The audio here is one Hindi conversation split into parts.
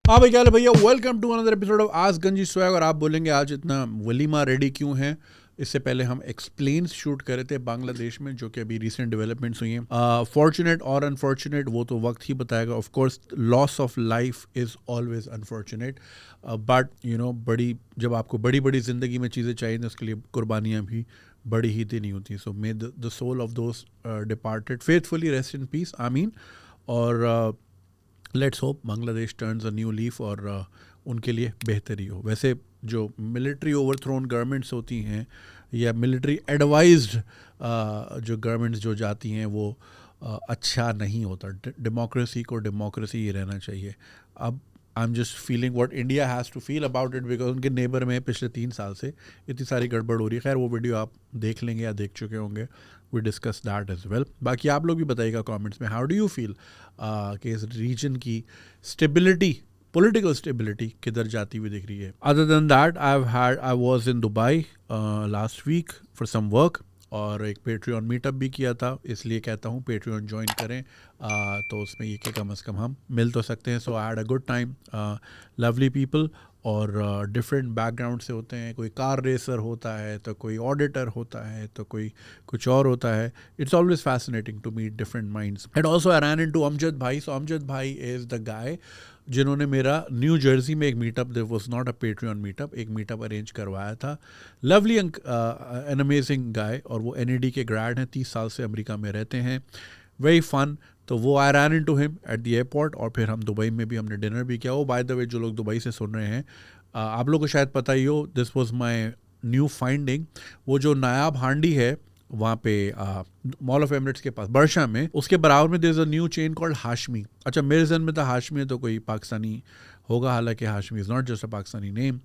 हाँ भाई, क्या हाल है भैया। Welcome to another episode of आज गंजी स्वैग। और आप बोलेंगे आज इतना वलीमा रेडी क्यों है। इससे पहले हम एक्सप्लेन्स शूट करे थे बांग्लादेश में, जो कि अभी रिसेंट डेवलपमेंट्स हुई हैं। फॉर्चुनेट और अनफॉर्चुनेट वो तो वक्त ही बताएगा। Of course loss of life is always unfortunate, but बड़ी जब आपको बड़ी बड़ी ज़िंदगी में चीज़ें चाहिए तो उसके लिए कुर्बानियाँ भी बड़ी ही देनी होती हैं। So may the soul of those departed faithfully rest in peace, आमीन। और let's hope Bangladesh turns a new leaf और उनके लिए बेहतरी हो। वैसे जो मिलिट्री ओवरथ्रोन गवर्नमेंट्स होती हैं या मिलिट्री एडवाइज्ड जो गवर्नमेंट्स जो जाती हैं वो अच्छा नहीं होता। डेमोक्रेसी को डेमोक्रेसी ही रहना चाहिए। अब I am just feeling what India has to feel about it, because उनके नेबर में पिछले 3 साल से इतनी सारी गड़बड़ हो रही है। खैर वो वीडियो आप देख लेंगे या देख चुके होंगे। We discuss that as well. बाकी आप लोग भी बताइएगा कमेंट्स में, हाउ डू यू फील कि इस रीजन की स्टेबिलिटी, पॉलिटिकल स्टेबिलिटी किधर जाती हुई दिख रही है। Other than that I was in Dubai last week for some work, और एक पेट्रियन मीटअप भी किया था। इसलिए कहता हूँ पेट्रियन ज्वाइन करें, तो उसमें ये कि कम से कम हम मिल तो सकते हैं। So I had a good time, lovely people, और डिफरेंट बैकग्राउंड से होते हैं। कोई कार रेसर होता है, तो कोई ऑडिटर होता है, तो कोई कुछ और होता है। It's always fascinating to meet different minds. And also I ran into Amjad भाई। सो अमजद भाई इज़ द गाय जिन्होंने मेरा न्यू जर्सी में एक meetup, there was not a Patreon meetup, एक मीटअप अरेंज करवाया था। लवली एन अमेजिंग गाय, और वो NED के ग्रेड हैं, 30 साल से अमेरिका में रहते हैं। Very fun. तो वो I ran into him at the airport, और फिर हम दुबई में भी हमने डिनर भी किया। वो बाय द वे जो लोग दुबई से सुन रहे हैं, आप लोग को शायद पता ही हो, this was my new finding. वो जो नायाब हांडी है वहाँ पे मॉल ऑफ एमिरेट्स के पास बर्शा में, उसके बराबर में there is a new chain called Hashmi. अच्छा, मेरे जहन में था हाशमी है तो कोई पाकिस्तानी होगा, हालांकि Hashmi is not just a Pakistani name,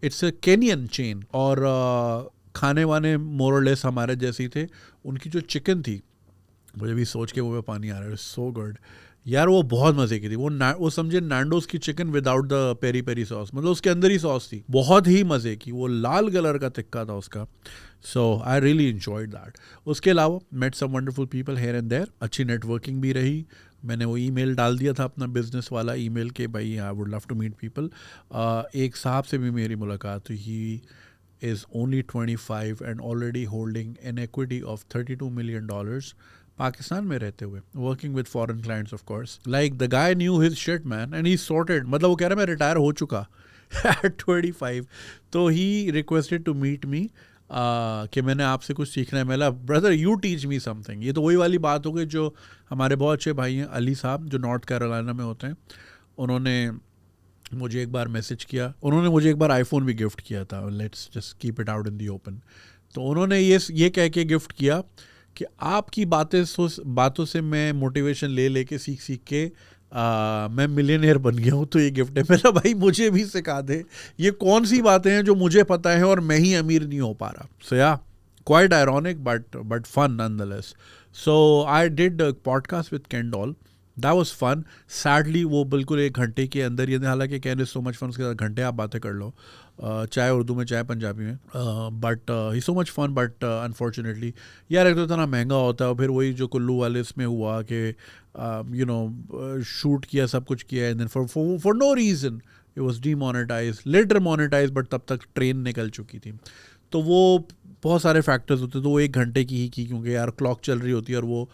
it's a Kenyon chain. और खाने वाने मोरलेस हमारे जैसे ही थे। उनकी जो चिकन थी, मुझे भी सोच के वो पानी आ रहा है, सो गुड यार। वो बहुत मज़े की थी। वो समझे नैंडोज की chicken without the peri peri sauce, मतलब उसके अंदर ही सॉस थी, बहुत ही मज़े की। वो लाल कलर का टिक्का था उसका। So I really enjoyed that. उसके अलावा met some wonderful people here and there. अच्छी नेटवर्किंग भी रही। मैंने वो ईमेल डाल दिया था अपना बिजनेस वाला ईमेल के, भाई I would love to meet people. एक साहब से भी मेरी मुलाकात हुई। ही is only 25 and already holding an equity of $32 million, Pakistan में रहते हुए, working with foreign clients of course. Like the guy new his shit man and he sorted. मतलब वो कह रहा है मैं रिटायर हो चुका एट 25। तो he requested to meet me, कि मैंने आपसे कुछ सीखना है। मैं brother you teach me something. ये तो वही वाली बात हो गई जो हमारे बहुत अच्छे भाई हैं अली साहब, जो नॉर्थ कैरोलिना में होते हैं। उन्होंने मुझे एक बार मैसेज किया, उन्होंने मुझे एक बार आईफोन भी गिफ्ट किया था। Let's just keep it out in the open. तो उन्होंने ये कह के गिफ्ट किया कि आपकी बातों से मैं मोटिवेशन ले लेके सीख सीख के मैं मिलियनेयर बन गया हूँ। तो ये गिफ्ट है मेरा। भाई मुझे भी सिखा दे, ये कौन सी बातें हैं जो मुझे पता है और मैं ही अमीर नहीं हो पा रहा। So yeah quite ironic but fun nonetheless. So I did podcast with Kendall, that was fun. Sadly वो बिल्कुल 1 घंटे के अंदर ही, हालांकि Ken is so much fun, उसके साथ घंटे आप बातें कर लो, चाहे उर्दू में चाहे पंजाबी में। But he so much fun, but unfortunately यार एक तो इतना महंगा होता है। और फिर वही जो कुल्लू वाले इसमें हुआ कि शूट किया, सब कुछ किया, and then for no reason it was demonetize, later monetize, but तब तक ट्रेन निकल चुकी थी। तो वो बहुत सारे फैक्टर्स होते, तो वो 1 घंटे की ही की, क्योंकि यार क्लॉक चल रही होती है। और वो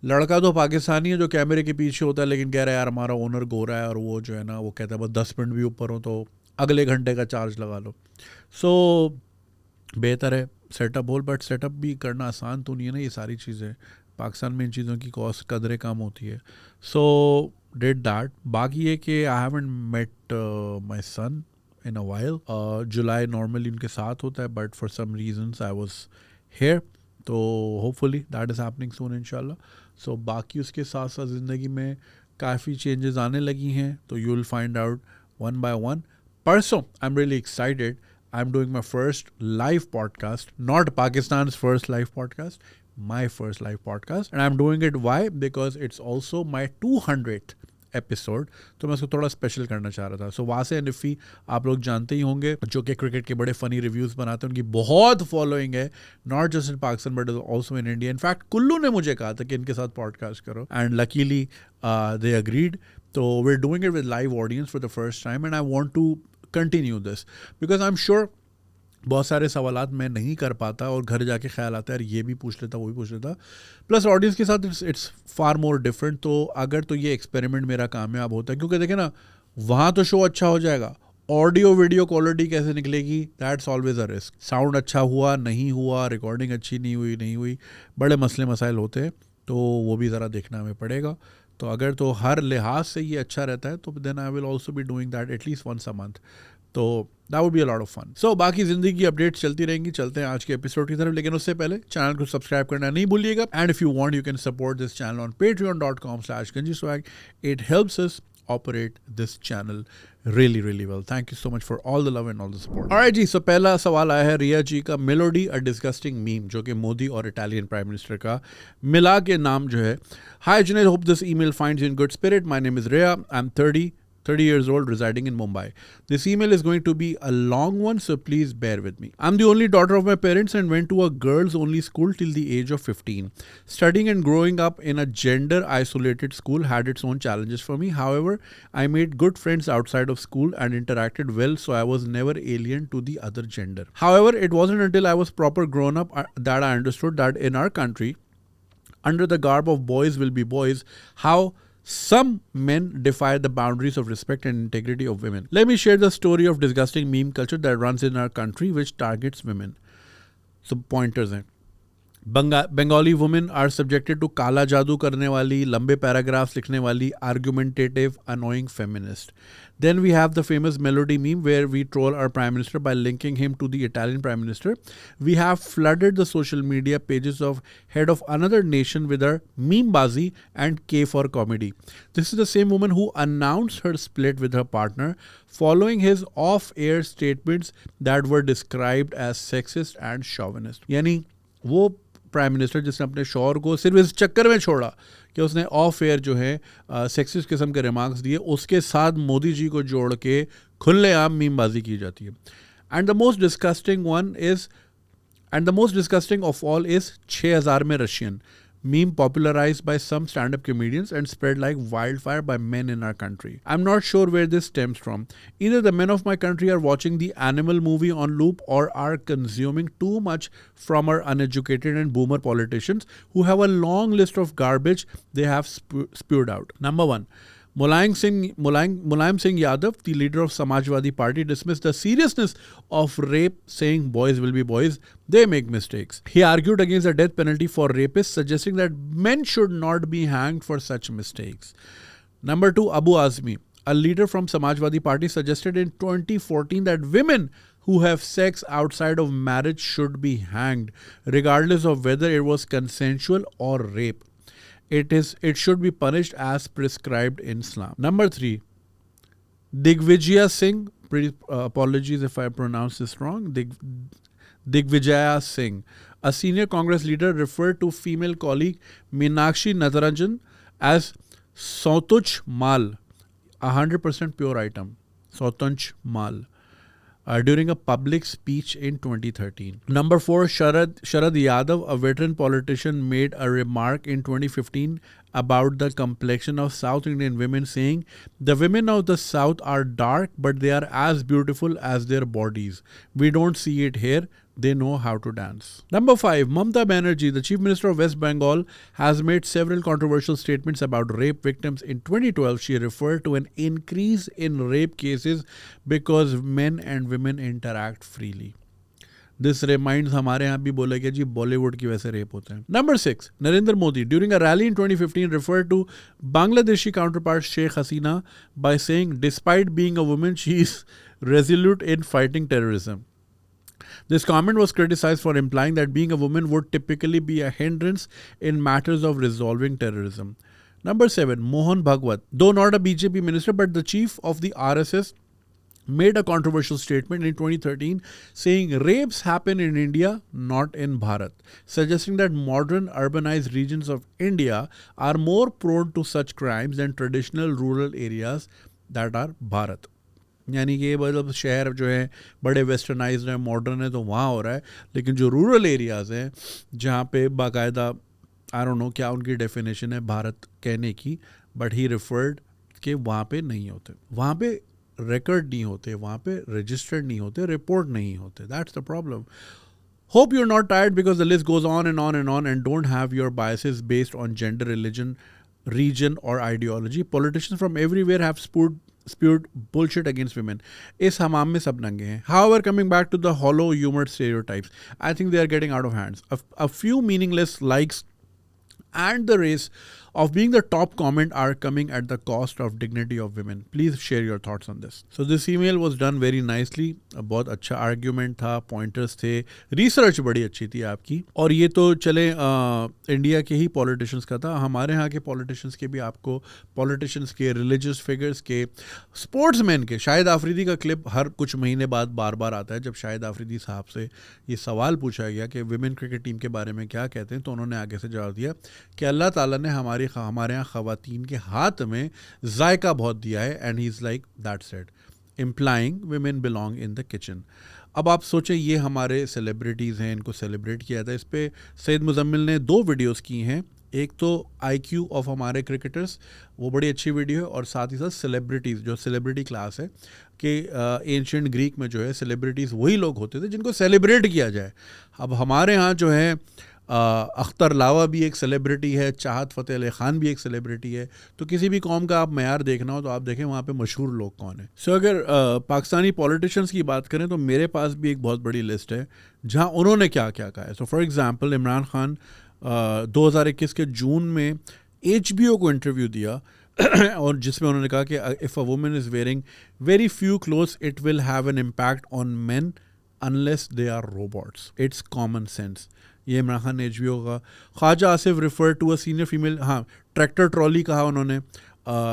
लड़का तो पाकिस्तानी है जो कैमरे के पीछे होता है, लेकिन कह रहा है यार हमारा ओनर गोरा है, और वो जो है ना वो कहता है बस 10 मिनट भी ऊपर हो तो अगले घंटे का चार्ज लगा लो। सो बेहतर है सेटअप होल, बट सेटअप भी करना आसान तो नहीं है ना ये सारी चीज़ें। पाकिस्तान में इन चीज़ों की कॉस्ट कदरें कम होती है। So did that. बाकी ये कि I haven't met my son in a while. जुलाई नॉर्मली उनके साथ होता है, but for some reasons I was here. तो hopefully that is happening soon इंशाल्लाह। सो बाकी उसके साथ साथ ज़िंदगी में काफ़ी चेंजेस आने लगी हैं, तो you will find out one by one. परसों I am really excited, I'm doing my first live podcast, not Pakistan's first live podcast, my first live podcast. And I'm doing it why? Because it's also my 200th episode, तो मैं उसको थोड़ा स्पेशल करना चाह रहा था. सो वासे हनीफी आप लोग जानते ही होंगे, जो कि क्रिकेट के बड़े फनी रिव्यूज़ बनाते हैं, उनकी बहुत फॉलोइंग है, not just in Pakistan but also in India. In fact Kullu ने मुझे कहा था कि इनके साथ पॉडकास्ट करो, एंड लकीली दे अग्रीड. तो we are doing it with live audience for the first time, and I want to continue this because I am sure बहुत सारे सवालात मैं नहीं कर पाता और घर जाके ख्याल आता है यार ये भी पूछ लेता, वो भी पूछ लेता. प्लस ऑडियंस के साथ इट्स फार मोर डिफरेंट. तो अगर तो ये एक्सपेरिमेंट मेरा कामयाब होता है, क्योंकि देखें ना, वहाँ तो शो अच्छा हो जाएगा, ऑडियो वीडियो क्वालिटी कैसे निकलेगी, that's always a risk. Sound अच्छा हुआ नहीं हुआ, रिकॉर्डिंग अच्छी नहीं हुई, बड़े मसले मसाइल होते हैं, तो वो भी ज़रा देखना हमें पड़ेगा. तो अगर तो हर लिहाज से ये अच्छा रहता है तो then I will also be doing that at least once a month. तो that would be a lot of fun. So बाकी जिंदगी की अपडेट्स चलती रहेंगी. चलते हैं आज के एपिसोड की तरफ, लेकिन उससे पहले चैनल को सब्सक्राइब करना नहीं भूलिएगा. And if you want you can support this channel on patreon.com/ganjiswag. It helps us operate this channel really well. Thank you so much for all the love and all the support. Alright जी, so पहला सवाल आया है रिया जी का. मेलोडी अ डिस्गस्टिंग मीम, जो कि मोदी और इटालियन प्राइम मिनिस्टर का मिला के नाम जो है. Hi Junaid, hope this email finds you in good spirit. My name is Rhea. I'm 30 years old, residing in Mumbai. This email is going to be a long one, so please bear with me. I'm the only daughter of my parents and went to a girls-only school till the age of 15. Studying and growing up in a gender-isolated school had its own challenges for me. However, I made good friends outside of school and interacted well, so I was never alien to the other gender. However, it wasn't until I was proper grown up that I understood that in our country, under the garb of boys will be boys, how some men defy the boundaries of respect and integrity of women. Let me share the story of disgusting meme culture that runs in our country which targets women. So pointers हैं. Bengali women are subjected to काला जादू करने वाली, लंबे paragraphs लिखने वाली, argumentative, annoying feminist. Then we have the famous melody meme where we troll our prime minister by linking him to the Italian prime minister. We have flooded the social media pages of head of another nation with her meme-bazi and K for comedy. This is the same woman who announced her split with her partner following his off-air statements that were described as sexist and chauvinist. यानी वो प्राइम मिनिस्टर जिसने अपने शौहर को सिर्फ इस चक्कर में छोड़ा कि उसने ऑफ एयर जो है सेक्सिस्ट किस्म के रिमार्क्स दिए, उसके साथ मोदी जी को जोड़ के खुलेआम मीमबाजी की जाती है. And the most disgusting of all is 6000 में Russian meme popularized by some stand-up comedians and spread like wildfire by men in our country. I'm not sure where this stems from. Either the men of my country are watching the Animal movie on loop or are consuming too much from our uneducated and boomer politicians who have a long list of garbage they have spewed out. Number 1. Mulayam Singh Yadav, the leader of Samajwadi Party, dismissed the seriousness of rape, saying boys will be boys, they make mistakes. He argued against the death penalty for rapists, suggesting that men should not be hanged for such mistakes. Number 2, Abu Azmi, a leader from Samajwadi Party, suggested in 2014 that women who have sex outside of marriage should be hanged, regardless of whether it was consensual or rape. It should be punished as prescribed in Islam. Number 3, Digvijaya Singh, apologies if I pronounce this wrong, Digvijaya Singh, a senior Congress leader, referred to female colleague Meenakshi Natarajan as Sautuch Mal, 100% pure item, Sautuch Mal, during a public speech in 2013. Number 4, Sharad Yadav, a veteran politician, made a remark in 2015 about the complexion of South Indian women, saying, "The women of the South are dark, but they are as beautiful as their bodies. We don't see it here. They know how to dance." Number 5, Mamata Banerjee, the Chief Minister of West Bengal, has made several controversial statements about rape victims. In 2012, she referred to an increase in rape cases because men and women interact freely. This reminds हमारे यहाँ भी बोला गया जी बॉलीवुड की वैसे रेप होते हैं. Number 6, Narendra Modi, during a rally in 2015, referred to Bangladeshi counterpart Sheikh Hasina by saying, despite being a woman, she is resolute in fighting terrorism. This comment was criticized for implying that being a woman would typically be a hindrance in matters of resolving terrorism. Number 7, Mohan Bhagwat, though not a BJP minister but the chief of the RSS, made a controversial statement in 2013 saying rapes happen in India, not in Bharat, suggesting that modern urbanized regions of India are more prone to such crimes than traditional rural areas that are Bharat. यानी कि मतलब शहर जो है बड़े वेस्टर्नाइज्ड हैं, मॉडर्न है, तो वहाँ हो रहा है, लेकिन जो रूरल एरियाज़ हैं जहाँ पे बाकायदा आई डोंट नो क्या उनकी डेफिनेशन है भारत कहने की, बट ही रिफर्ड कि वहाँ पे नहीं होते, वहाँ पे रिकॉर्ड नहीं होते, वहाँ पे रजिस्टर्ड नहीं होते, रिपोर्ट नहीं होते. That's the problem. Hope you're not tired because the list goes on and on and on, and don't have your biases based on gender, religion, region or ideology. Politicians from everywhere have spewed bullshit against women. इस हमाम में सब नंगे हैं. However, coming back to the hollow humored stereotypes, I think they are getting out of hands. A few meaningless likes and the race of being the top comment are coming at the cost of dignity of women. Please share your thoughts on this. So this email was done very nicely. बहुत अच्छा आर्ग्यूमेंट था, पॉइंटर्स थे, रिसर्च बड़ी अच्छी थी आपकी. और ये तो चले इंडिया के ही पॉलिटिशियंस का था. हमारे यहाँ के पॉलिटिशियंस के भी आपको, पॉलिटिशियंस के, रिलीजियस फिगर्स के, स्पोर्ट्समैन के, शाहिद आफरीदी का क्लिप हर कुछ महीने बाद बार बार आता है. जब शाहिद आफरीदी साहब से ये सवाल पूछा गया कि विमेन क्रिकेट टीम के बारे में क्या कहते हैं, तो उन्होंने आगे से जवाब दिया कि अल्लाह ताला ने हमारे यहाँ ख़वातीन के हाथ में जायका बहुत दिया है, and he is like that said, implying women belong in the kitchen. अब आप सोचें, ये हमारे सेलिब्रिटीज़ हैं, इनको सेलिब्रेट किया था. इस पर सैयद मुजम्मिल ने 2 वीडियोस की हैं. एक तो IQ ऑफ हमारे क्रिकेटर्स, वो बड़ी अच्छी वीडियो है, और साथ ही साथ सेलिब्रिटीज़, जो सेलिब्रिटी क्लास है कि एंशिएंट ग्रीक में जो है सेलिब्रिटीज़ वही लोग होते थे जिनको सेलिब्रेट किया जाए. अब हमारे यहाँ जो है अख्तर लावा भी एक सेलिब्रिटी है, चाहत फ़तेह अली ख़ान भी एक सेलिब्रिटी है. तो किसी भी कौम का आप मयार देखना हो तो आप देखें वहाँ पे मशहूर लोग कौन है. सो अगर पाकिस्तानी पॉलिटिशियंस की बात करें तो मेरे पास भी एक बहुत बड़ी लिस्ट है जहाँ उन्होंने क्या क्या कहा है. So for example, Imran Khan 2021 के जून में HBO को इंटरव्यू दिया और जिसमें उन्होंने कहा कि if a woman is wearing very few clothes it will have an impact on men unless they are robots. It's common sense. ये इमरान खान ने HBO का. Khawaja Asif refer to a senior female, हाँ, ट्रैक्टर ट्रॉली कहा उन्होंने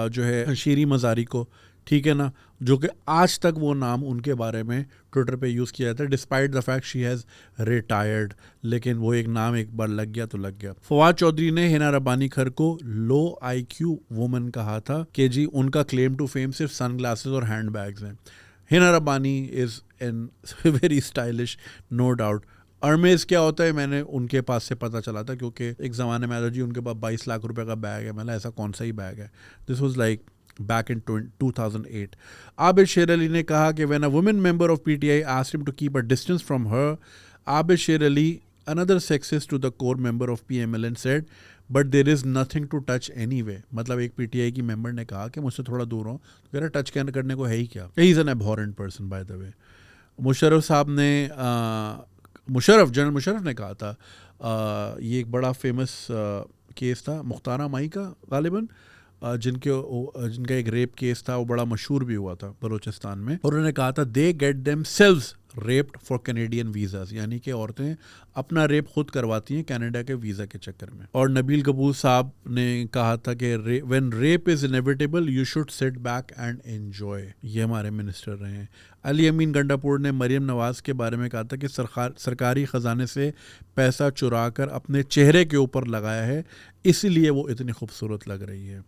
जो है शीरी मज़ारी को, ठीक है ना, जो कि आज तक वो नाम उनके बारे में ट्विटर पे यूज़ किया जाता है, despite the fact she has retired. लेकिन वो एक नाम एक बार लग गया तो लग गया. फवाद चौधरी ने हिना रब्बानी खर को लो IQ वुमन कहा था कि जी उनका क्लेम टू फेम सिर्फ सनग्लासेस और हैंड बैग्स हैं. Hina Rabbani is an very stylish, no doubt. अर्मेज क्या होता है मैंने उनके पास से पता चला था, क्योंकि एक ज़माने में आता जी उनके पास 22 लाख रुपए का बैग है. मैंने ऐसा कौन सा ही बैग है. This was like back in 2008. Abid Sher Ali ने कहा कि when a women member of PTI asked him to keep a distance from her, Abid Sher Ali, another sexist to the core member of PMLN, said but there is nothing to touch anyway. मतलब एक PTI की मेंबर ने कहा कि मुझसे थोड़ा दूर हो, तो कह रहा टच करने को है ही क्या. He is an abhorrent person by the way. Musharraf साहब ने जनरल मुशर्रफ ने कहा था, ये एक बड़ा फेमस केस था मुख्तारा माई का गालिबन, जिनका एक रेप केस था, वो बड़ा मशहूर भी हुआ था बलूचिस्तान में. और उन्होंने कहा था they get them selves raped for Canadian visas, यानी कि औरतें अपना रेप खुद करवाती हैं कनाडा के वीज़ा के चक्कर में. और नबील कपूर साहब ने कहा था कि when rape is inevitable you should sit back and enjoy. ये हमारे मिनिस्टर रहे हैं. अली अमीन गंडापुर ने मरियम नवाज़ के बारे में कहा था कि सरकारी ख़जाने से पैसा चुरा कर अपने चेहरे के ऊपर लगाया है, इसीलिए वो इतनी खूबसूरत लग रही है.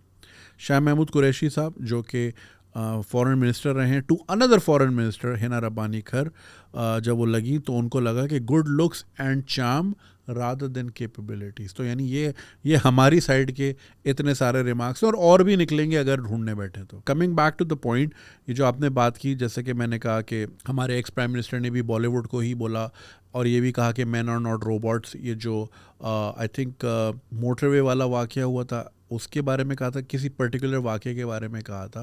शाह महमूद कुरैशी साहब जो कि फॉरेन मिनिस्टर रहे हैं to another foreign minister Hina Rabbani Khar, जब वो लगी तो उनको लगा कि good looks and charm rather than capabilities. तो यानी ये हमारी साइड के इतने सारे रिमार्क्स हैं और भी निकलेंगे अगर ढूंढने बैठे तो. Coming back to the point, ये जो आपने बात की, जैसे कि मैंने कहा कि हमारे एक्स प्राइम मिनिस्टर ने भी बॉलीवुड को ही बोला और ये भी कहा कि मैन आर नॉट रोबोट्स. ये जो आई थिंक मोटरवे वाला वाक़या हुआ था उसके बारे में कहा था, किसी पर्टिकुलर वाक़े के बारे में कहा था,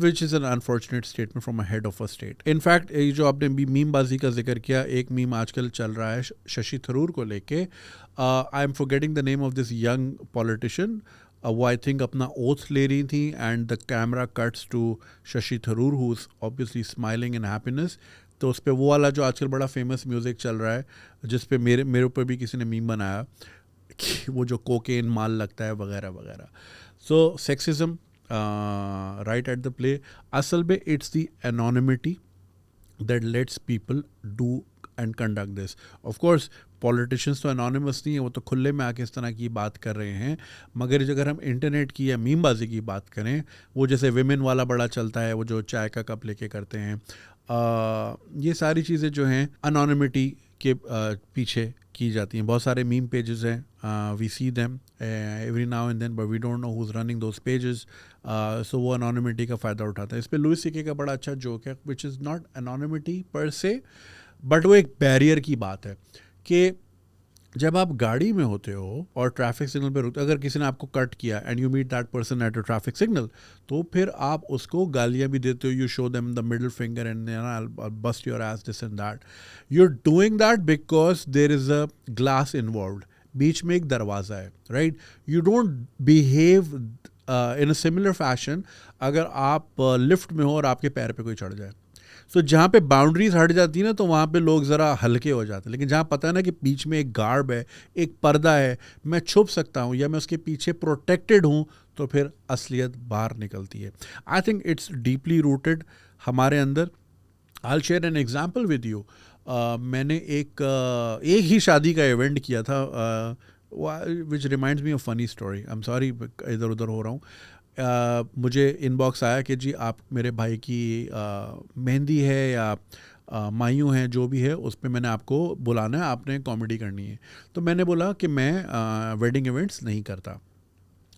which is an unfortunate statement from a head of a state. In fact ये जो आपने मीमबाजी का जिक्र किया, एक मीम आजकल चल रहा है शशि थरूर को लेके. I am forgetting the name of this young politician. वो आई थिंक अपना ओथ ले रही थी and the camera cuts to Shashi Tharoor who is obviously smiling in happiness. तो उस पर वो वाला जो आजकल बड़ा फेमस म्यूज़िक चल रहा है, जिस पे मेरे ऊपर भी किसी ने मीम बनाया कि वो जो कोकेन माल लगता है वगैरह वगैरह. So sexism right at the play, असल में it's the anonymity that lets people do and conduct this. Of course, politicians तो अनोनिमस नहीं है, वो तो खुले में आके इस तरह की बात कर रहे हैं, मगर अगर हम इंटरनेट की या मीमबाजी की बात करें, वो जैसे विमेन वाला बड़ा चलता है, वो जो चाय का कप लेके करते हैं, ये सारी चीज़ें जो हैं अनोनिमिटी के पीछे की जाती हैं. बहुत सारे मीम पेजेस हैं, we see them every now and then, but we don't know who is running those pages. So वो अनोनिमिटी का फ़ायदा उठाता है. इस पर लुइस सीके का बड़ा अच्छा जोक है, विच इज़ नॉट अनोनिमिटी पर से, बट वो एक बैरियर की बात है कि जब आप गाड़ी में होते हो और ट्रैफिक सिग्नल पे रुकते, अगर किसी ने आपको कट किया and you meet that person at a traffic signal, तो फिर आप उसको गालियाँ भी देते हो, you show them the middle finger and bust your ass this and that. You are doing that because there is a glass involved, बीच में एक दरवाज़ा है, right. You don't behave in a similar fashion अगर आप लिफ्ट में हो और आपके पैर पे कोई चढ़ जाए. सो जहाँ पे बाउंड्रीज हट जाती है ना, तो वहाँ पे लोग ज़रा हल्के हो जाते हैं. लेकिन जहाँ पता है ना कि बीच में एक गार्ड है, एक पर्दा है, मैं छुप सकता हूँ या मैं उसके पीछे प्रोटेक्टेड हूँ, तो फिर असलियत बाहर निकलती है. I think it's deeply rooted हमारे अंदर. I share an example with you. मैंने एक ही शादी का इवेंट किया था, which reminds me of funny story. I am sorry इधर उधर हो रहा हूँ. मुझे इनबॉक्स आया कि जी आप मेरे भाई की मेहंदी है या मायूं हैं, जो भी है, उस पर मैंने आपको बुलाना है, आपने कॉमेडी करनी है. तो मैंने बोला कि मैं वेडिंग इवेंट्स नहीं करता.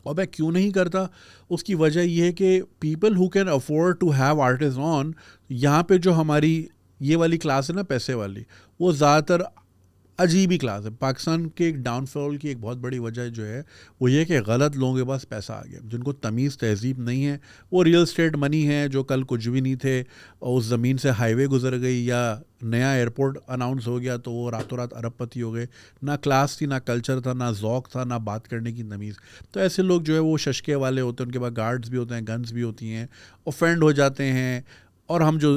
और मैं क्यों नहीं करता, उसकी वजह ये है कि people who can afford to have artist on, यहाँ पे जो हमारी ये वाली क्लास है ना, पैसे वाली, वो ज़्यादातर अजीब ही क्लास है. पाकिस्तान के एक डाउनफॉल की एक बहुत बड़ी वजह जो है वो ये कि गलत लोगों के पास पैसा आ गया, जिनको तमीज़ तहजीब नहीं है. वो रियल स्टेट मनी है, जो कल कुछ भी नहीं थे और उस ज़मीन से हाईवे गुजर गई या नया एयरपोर्ट अनाउंस हो गया तो वो रातों रात अरबपति हो गए. ना क्लास थी, ना कल्चर था, ना ज़ौक़ था, ना बात करने की तमीज़. तो ऐसे लोग जो है वो शशके वाले होते हैं, उनके पास गार्ड्स भी होते हैं, गन्स भी होती हैं, ऑफेंड हो जाते हैं. और हम जो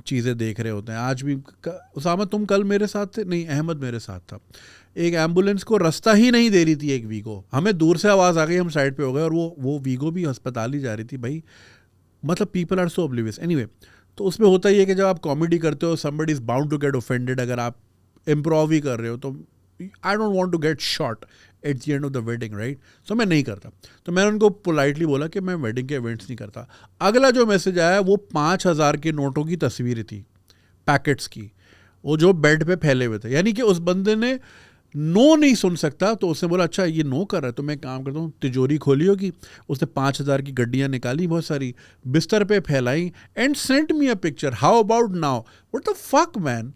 चीज़ें देख रहे होते हैं आज भी, उसामा तुम कल मेरे साथ थे, नहीं अहमद मेरे साथ था, एक एम्बुलेंस को रास्ता ही नहीं दे रही थी एक वीगो. हमें दूर से आवाज़ आ गई, हम साइड पे हो गए और वो वीगो भी अस्पताल ही जा रही थी. भाई मतलब people are so oblivious. Anyway, तो उसमें होता ही है कि जब आप कॉमेडी करते हो, somebody is bound to get offended. अगर आप इम्प्रोव ही कर रहे हो तो I don't want to get shot at the end of the wedding, right. So मैं नहीं करता. तो मैंने उनको पोलाइटली बोला कि मैं वेडिंग के इवेंट्स नहीं करता. अगला जो मैसेज आया वो 5,000 के नोटों की तस्वीर थी, पैकेट्स की, वो जो बेड पे फैले हुए थे. यानी कि उस बंदे ने नो नहीं सुन सकता, तो उसने बोला अच्छा ये नो कर रहा है तो मैं काम करता हूँ, तिजोरी खोली होगी, उसने 5,000 की गड्डियाँ निकाली बहुत सारी, बिस्तर पे फैलाई and sent me a picture, how about now. What the fuck man,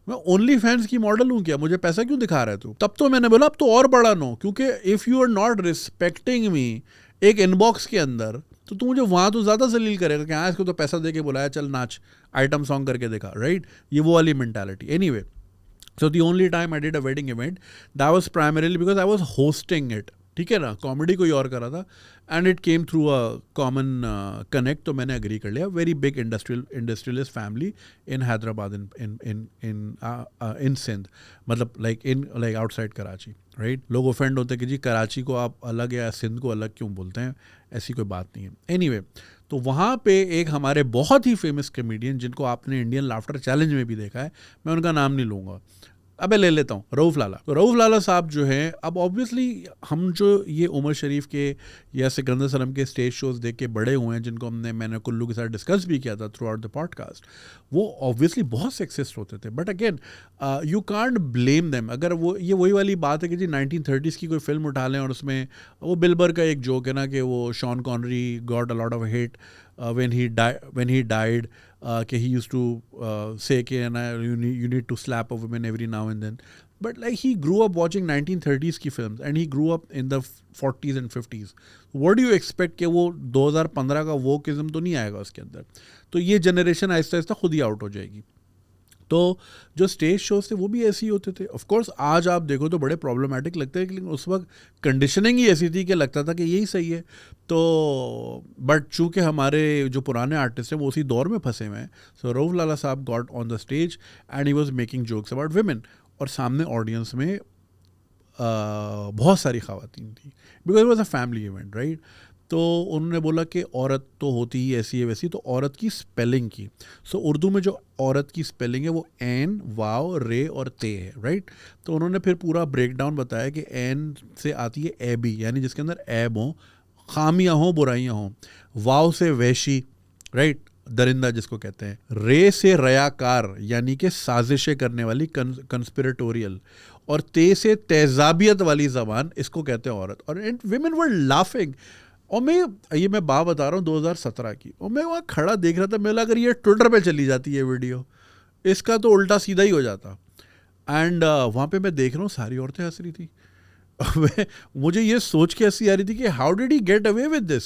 मैं ओनली फैंस की मॉडल हूँ क्या, मुझे पैसा क्यों दिखा रहा है तू. तब तो मैंने बोला अब तो और बड़ा नो, क्योंकि if you are not respecting me एक इनबॉक्स के अंदर, तो तू मुझे वहाँ तो ज़्यादा जलील करेगा कि हाँ इसको तो पैसा दे के बुलाया, चल नाच, आइटम सॉन्ग करके देखा, राइट. ये वो वाली mentality. Anyway, so the only time I did a wedding event, that was primarily because I was hosting it. ठीक है ना, कॉमेडी कोई और कर रहा था and it came through a common connect, तो मैंने एग्री कर लिया. Very big industrialist family in Hyderabad, इन सिंध, मतलब लाइक आउटसाइड कराची, राइट. लोग ऑफेंड होते हैं कि जी कराची को आप अलग या सिंध को अलग क्यों बोलते हैं, ऐसी कोई बात नहीं है. एनीवे, तो वहाँ पे एक हमारे बहुत ही फेमस कॉमेडियन, जिनको आपने इंडियन लाफ्टर चैलेंज में भी देखा है, मैं उनका नाम नहीं लूँगा, अबे ले लेता हूँ, रऊफ़ लाला. तो रऊफ़ लाला साहब जो हैं, अब ऑब्वियसली हम जो ये उमर शरीफ के या सिकंदर सलम के स्टेज शोज़ देख के बड़े हुए हैं, जिनको मैंने कुल्लू के साथ डिस्कस भी किया था थ्रू आउट द पॉडकास्ट, वो ऑब्वियसली बहुत सेक्सिस्ट होते थे. But again you can't blame them. अगर वो ये वही वाली बात है कि जी 1930s की कोई फिल्म उठा लें और उसमें वो बिलबर का एक जोक है ना कि वो Sean Connery got a lot of hate when he died, he used to say you need to slap a woman every now and then. But like he grew up watching 1930s की films and he grew up in the 40s and 50s. What do you expect कि वो 2015 का wokeism तो नहीं आएगा उसके अंदर. तो ये जनरेशन आहिस्ता आहिस्ता खुद ही आउट हो जाएगी. तो जो स्टेज शोज थे वो भी ऐसे ही होते थे. ऑफ कोर्स आज आप देखो तो बड़े प्रॉब्लमेटिक लगते हैं, लेकिन उस वक्त कंडीशनिंग ही ऐसी थी कि लगता था कि यही सही है. तो बट चूँकि हमारे जो पुराने आर्टिस्ट हैं वो उसी दौर में फंसे हुए हैं. सो रऊफ़ लाला साहब got on the stage and he was making jokes about women, और सामने ऑडियंस में बहुत सारी ख़वातीन थी, because it was a family event, right. तो उन्होंने बोला कि औरत तो होती ही ऐसी है वैसी, तो औरत की स्पेलिंग की। सो उर्दू में जो औरत की स्पेलिंग है वो एन, वाव, रे और ते है, राइट। तो उन्होंने फिर पूरा ब्रेक डाउन बताया कि एन से आती है एबी, यानी जिसके अंदर ऐब हों, खामियां हों, बुराइयां हों। वाव से वैशी, राइट, दरिंदा जिसको कहते हैं। रे से रयाकार, यानी कि साजिशें करने वाली, कंस्पिरेटोरियल। और ते से तेजाबियत वाली जबान, इसको कहते हैं औरत। और विमेन वर लाफिंग। और मैं बात बता रहा हूँ 2017 की, और मैं वहाँ खड़ा देख रहा था, मैं अगर ये ट्विटर पे चली जाती है वीडियो, इसका तो उल्टा सीधा ही हो जाता। एंड वहाँ पे मैं देख रहा हूँ सारी औरतें हंस रही थी। मुझे ये सोच के हंसी आ रही थी कि how did he get away with this,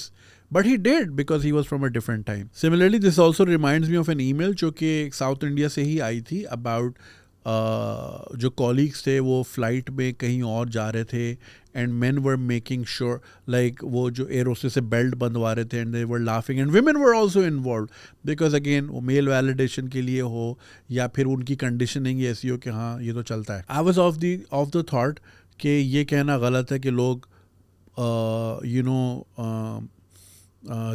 but he did because he was from a different time. Similarly this also reminds me of an email जो कि साउथ इंडिया से ही आई थी, अबाउट जो कॉलीग्स थे वो फ्लाइट में कहीं और जा रहे थे, and main were making sure, like वो जो एयर होस्टेस से बेल्ट बंधवा रहे थे, and they were laughing, and women were also involve, because again वो मेल वैलिडेशन के लिए हो, या फिर उनकी कंडीशनिंग ऐसी हो कि हाँ ये तो चलता है। I was of the thought कि ये कहना गलत है कि लोग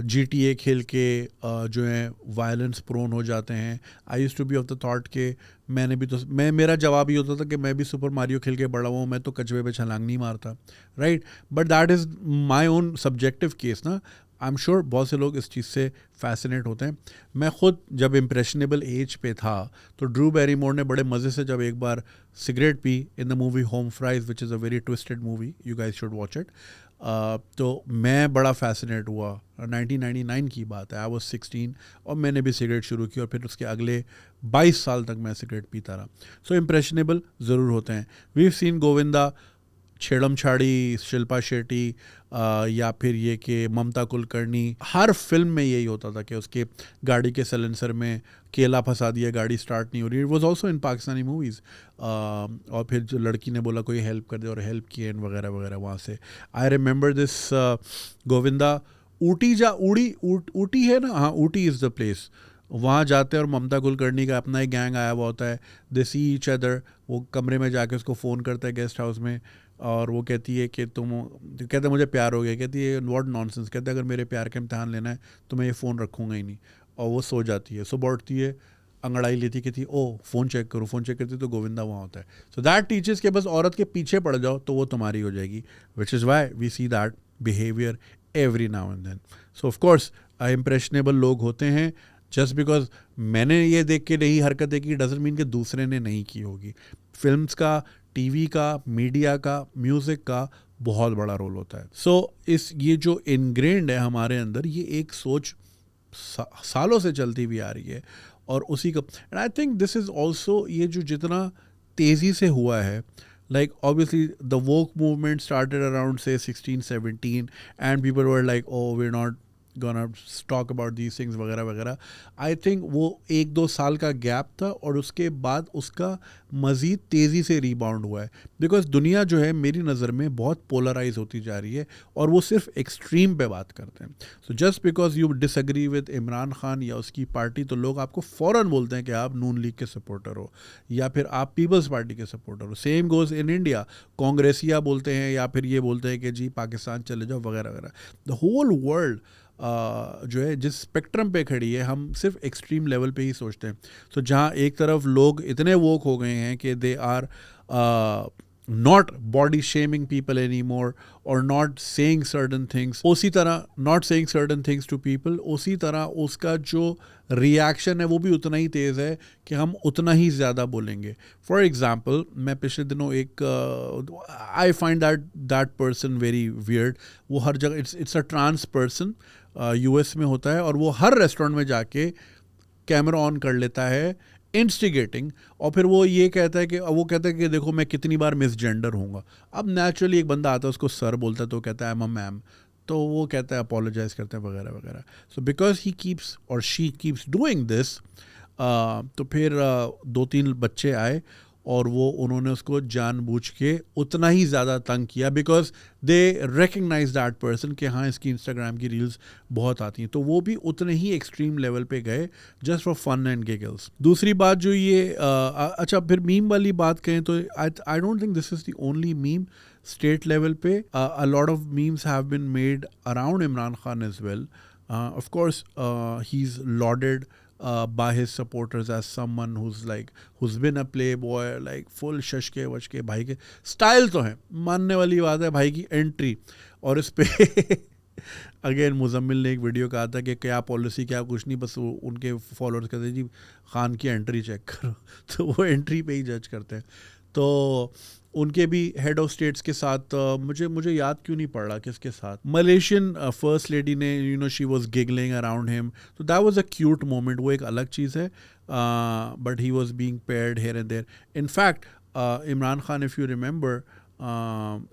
GTA खेल के जो है वायलेंस प्रोन हो जाते हैं। I used to be of the thought कि मेरा जवाब ये होता था कि मैं भी सुपर मारियो खेल के बड़ा हुआ हूँ, मैं तो कचवे पे छलांग नहीं मारता, right. But that is my own subjective case ना। आई एम श्योर बहुत से लोग इस चीज़ से फैसिनेट होते हैं। मैं खुद जब इम्प्रेशनेबल एज पे था तो ड्रू बैरीमोर ने बड़े मज़े से जब एक बार सिगरेट पी in the movie Home Fries, which is a very twisted movie, you guys should watch it. तो मैं बड़ा फैसिनेट हुआ। 1999 की बात है, आई वॉज 16, और मैंने भी सिगरेट शुरू की, और फिर उसके अगले 22 साल तक मैं सिगरेट पीता रहा। सो इम्प्रेशनेबल ज़रूर होते हैं। वी हैव सीन गोविंदा, छेड़म छाड़ी, शिल्पा शेट्टी, या फिर ये कि ममता कुलकर्णी, हर फिल्म में यही होता था कि उसके गाड़ी के सलेंसर में केला फंसा दिया, गाड़ी स्टार्ट नहीं हो रही। It was also in Pakistani movies. और फिर जो लड़की ने बोला कोई हेल्प कर दे, और हेल्प किए वगैरह वगैरह। वहाँ से I remember this Govinda Ooty है ना, हाँ, ऊटी इज़ द प्लेस। वहाँ जाते हैं और ममता कुलकर्णी का अपना एक गैंग आया हुआ होता है, दे सी ईच अदर। वो कमरे में जाके उसको फ़ोन करता है गेस्ट हाउस में, और वो कहती है कि कहते मुझे प्यार हो गया, कहती है व्हाट नॉनसेंस, कहते अगर मेरे प्यार का इम्तहान लेना है तो मैं ये फ़ोन रखूँगा ही नहीं। और वो सो जाती है, सुबह उठती है, अंगड़ाई लेती, कहती ओ फ़ोन चेक करो, फ़ोन चेक करती तो गोविंदा वहाँ होता है। सो दैट टीचर्स के बस औरत के पीछे पड़ जाओ तो वो तुम्हारी हो जाएगी, which is why we see that behaviour every now and then. So of course impressionable लोग होते हैं। जस्ट बिकॉज मैंने ये देख के नहीं हरकत देखी डजंट मीन कि दूसरे ने नहीं की होगी। फिल्म्स का, टीवी का, मीडिया का, म्यूज़िक का बहुत बड़ा रोल होता है। सो ये जो इनग्रेन्ड है हमारे अंदर, ये एक सोच सालों से चलती हुई आ रही है, और उसी का, and I think this is also, ये जो जितना तेज़ी से हुआ है, like obviously the woke movement started around say 16-17, and people were like, oh, we're not gonna talk about these things वगैरह वगैरह। आई थिंक वो 1-2 साल का गैप था, और उसके बाद उसका मज़ीद तेज़ी से रीबाउंड हुआ है, बिकॉज दुनिया जो है मेरी नज़र में बहुत पोलराइज होती जा रही है, और वो सिर्फ एक्सट्रीम पे बात करते हैं। So just because you disagree with Imran Khan या उसकी पार्टी, तो लोग आपको फ़ौरन बोलते हैं कि आप नून लीग के सपोर्टर हो, या फिर आप पीपल्स पार्टी के सपोर्टर हो। सेम गोज़ इन इंडिया, कांग्रेसिया बोलते हैं, या फिर ये बोलते हैं कि जी पाकिस्तान चले जाओ वगैरह वगैरह। द होल वर्ल्ड जो है जिस स्पेक्ट्रम पे खड़ी है, हम सिर्फ एक्सट्रीम लेवल पे ही सोचते हैं। सो जहाँ एक तरफ लोग इतने वोक हो गए हैं कि they are not body shaming people anymore, or not saying certain things, उसी तरह not saying certain things to people, उसी तरह उसका जो रिएक्शन है वो भी उतना ही तेज़ है कि हम उतना ही ज़्यादा बोलेंगे। फॉर एग्ज़ाम्पल, मैं पिछले दिनों एक I find that person very weird. वो हर जगह, it's a trans person, US में होता है, और वो हर रेस्टोरेंट में जाके कैमरा ऑन कर लेता है, इंस्टिगेटिंग, और फिर वो ये कहता है कि देखो मैं कितनी बार मिसजेंडर हूँगा। अब नेचुरली एक बंदा आता है, उसको सर बोलता है, तो कहता है आई एम अ मैम, तो वो कहता है अपोलोजाइज करते हैं वगैरह वगैरह। सो बिकॉज ही कीप्स और शी कीप्स डूइंग दिस, तो फिर 2-3 बच्चे आए, और वो उन्होंने उसको जानबूझ के उतना ही ज़्यादा तंग किया, because they recognize that person कि हाँ इसकी इंस्टाग्राम की रील्स बहुत आती हैं, तो वो भी उतने ही एक्सट्रीम लेवल पे गए, just for fun and giggles. दूसरी बात जो ये अच्छा, फिर मीम वाली बात कहें तो I don't think this is the only meme state level पे a lot of memes have been made around Imran Khan as well. Of course, he's lauded by his supporters as someone who's been a playboy, like full शशके वशके. भाई के स्टाइल तो है, मानने वाली बात है. भाई की एंट्री और इस पे अगेन मुजम्मिल ने एक वीडियो कहा था कि क्या पॉलिसी क्या कुछ नहीं, बस वो उनके फॉलोअर्स कहते हैं जी खान की एंट्री चेक करो. तो वो एंट्री पे ही जज करते हैं. तो उनके भी हेड ऑफ स्टेट्स के साथ मुझे याद क्यों नहीं पड़ रहा किसके साथ, मलेशियन फर्स्ट लेडी ने she was giggling around him. तो that was a cute moment. वो एक अलग चीज़ है, but he was being paired here and there. In fact Imran Khan, if you remember,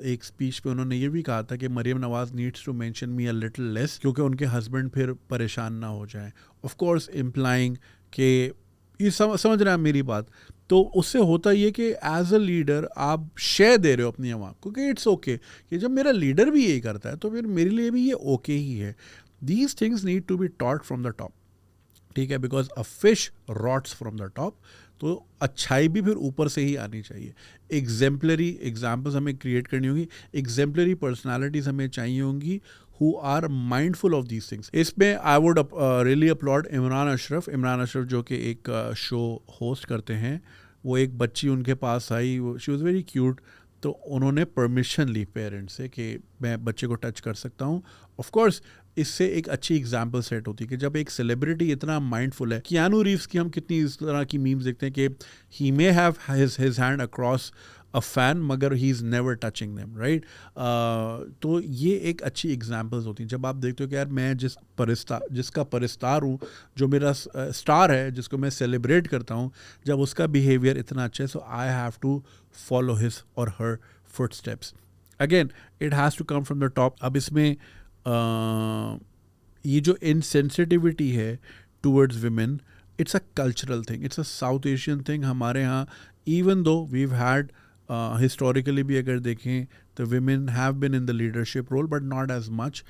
एक स्पीच पे उन्होंने ये भी कहा था कि Maryam Nawaz needs to mention me a little less, क्योंकि उनके हस्बैंड फिर परेशान ना हो जाएं. ऑफ कोर्स इम्प्लाइंग कि ये समझ रहे हैं मेरी बात. तो उससे होता ये कि एज अ लीडर आप शेयर दे रहे हो अपनी आवाम को कि इट्स ओके कि जब मेरा लीडर भी यही करता है तो फिर मेरे लिए भी ये ओके ही है. These things need to be taught from the top. ठीक है, because a fish rots from the top. तो अच्छाई भी फिर ऊपर से ही आनी चाहिए. एग्जेम्पलरी एग्जाम्पल्स हमें क्रिएट करनी होगी, एग्जेम्पलरी पर्सनालिटीज़ हमें चाहिए होंगी who are mindful of these things. इसमें I would really applaud Imran Ashraf जो कि एक शो होस्ट करते हैं. वो एक बच्ची उनके पास आई, शी वॉज वेरी क्यूट. तो उन्होंने परमिशन ली पेरेंट्स से कि मैं बच्चे को टच कर सकता हूँ. ऑफ कोर्स इससे एक अच्छी एग्जाम्पल सेट होती है कि जब एक सेलिब्रिटी इतना माइंडफुल है. कियानू रीव्स की हम कितनी इस तरह की मीम्स देखते हैं कि he may have his hand across a fan मगर he is never touching them, right. तो ये एक अच्छी एग्जांपल्स होती हैं जब आप देखते हो कि यार मैं जिसका परिस्तार हूँ, जो मेरा स्टार है, जिसको मैं सेलिब्रेट करता हूँ, जब उसका बिहेवियर इतना अच्छा है, so I have to follow his और her footsteps. Again it has to come from the top. अब इसमें ये जो इनसेंसिटिविटी है towards women, it's a cultural thing, it's a South Asian thing. हमारे यहाँ even though weave had historically भी अगर देखें तो women have been in the leadership role but not as much.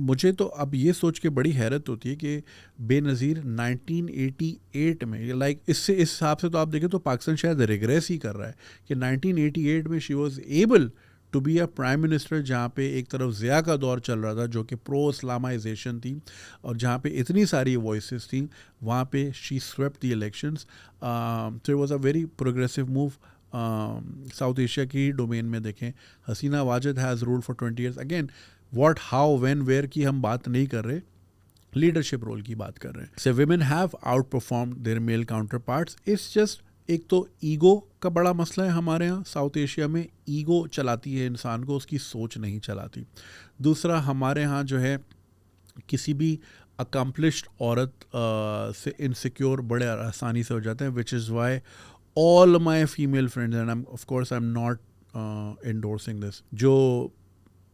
मुझे तो अब ये सोच के बड़ी हैरत होती है कि बेनज़ीर 1988 में, लाइक इस हिसाब से तो आप देखें तो पाकिस्तान शायद रिग्रेस ही कर रहा है कि 1988 में she was able to be a prime minister, जहाँ पे एक तरफ ज़िया का दौर चल रहा था जो कि प्रो इस्लामाइजेशन थी, और जहाँ पे इतनी सारी वॉइसेस थी, वहाँ पे शी स्वेप्ट द इलेक्शंस. तो it was a very progressive move. South Asia की डोमेन में देखें, Hasina Wajed has ruled for 20 years. Again what, how, when, where की हम बात नहीं कर रहे, लीडरशिप रोल की बात कर रहे हैं. So women have outperformed their male counterparts. It's just एक तो ईगो का बड़ा मसला है हमारे यहाँ साउथ एशिया में. ईगो चलाती है इंसान को, उसकी सोच नहीं चलाती. दूसरा, हमारे यहाँ जो है किसी भी अकम्पलिश्ड औरत से इनसिक्योर बड़े आसानी से हो जाते हैं, which is why all my female friends, and of course I am not endorsing this, जो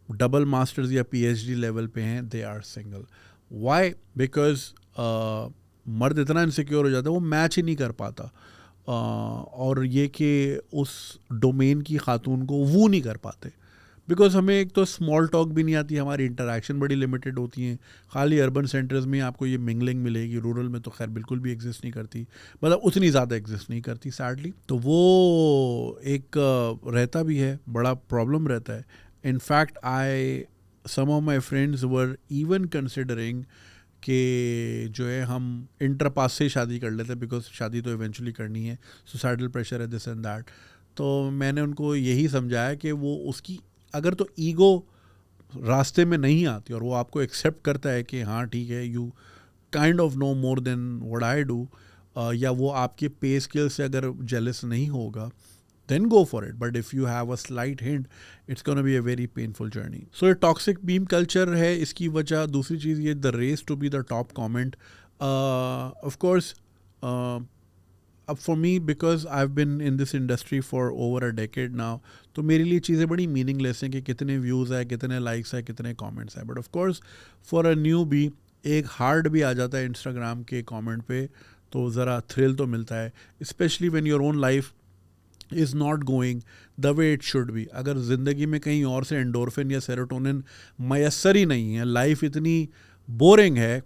डबल मास्टर्स या PhD लेवल पे हैं, they are single. Why? Because मर्द इतना इनसिक्योर हो जाता है वो मैच ही नहीं कर पाता. और ये कि उस डोमेन की खातून को वो नहीं कर पाते, बिकॉज हमें एक तो स्मॉल टॉक भी नहीं आती, हमारी इंटरेक्शन बड़ी लिमिटेड होती हैं. खाली अर्बन सेंटर्स में आपको ये मिंगलिंग मिलेगी, रूरल में तो खैर बिल्कुल भी एग्जिस्ट नहीं करती, मतलब उतनी ज़्यादा एग्जिस्ट नहीं करती सैडली. तो वो एक रहता भी है, बड़ा प्रॉब्लम रहता है. In fact some of my friends were even considering कि जो है हम इंटर पास से शादी कर लेते हैं, बिकॉज शादी तो इवेंचुअली करनी है, सोसाइटल प्रेशर है, दिस एंड दैट. तो मैंने उनको यही समझाया कि वो उसकी अगर तो ईगो रास्ते में नहीं आती और वो आपको एक्सेप्ट करता है कि हाँ ठीक है, you kind of know more than what I do, या वो आपके पे स्किल से अगर जेलस नहीं होगा, then go for it. But if you have a slight hint, it's going to be a very painful journey. So ये toxic meme culture है, इसकी वजह. दूसरी चीज़ ये the race to be the top comment. Of course, for me, because I've been in this industry for over a decade now, तो मेरे लिए चीज़ें बड़ी meaningless हैं कि कितने views है, कितने likes है, कितने comments है. But of course, for a newbie, एक heart भी आ जाता है Instagram के comment पे, तो ज़रा thrill तो मिलता है, especially when your own life is not going the way it should be. अगर ज़िंदगी में कहीं और से एंडोर्फिन या सेरोटोनिन मैसर ही नहीं है, लाइफ इतनी बोरिंग है,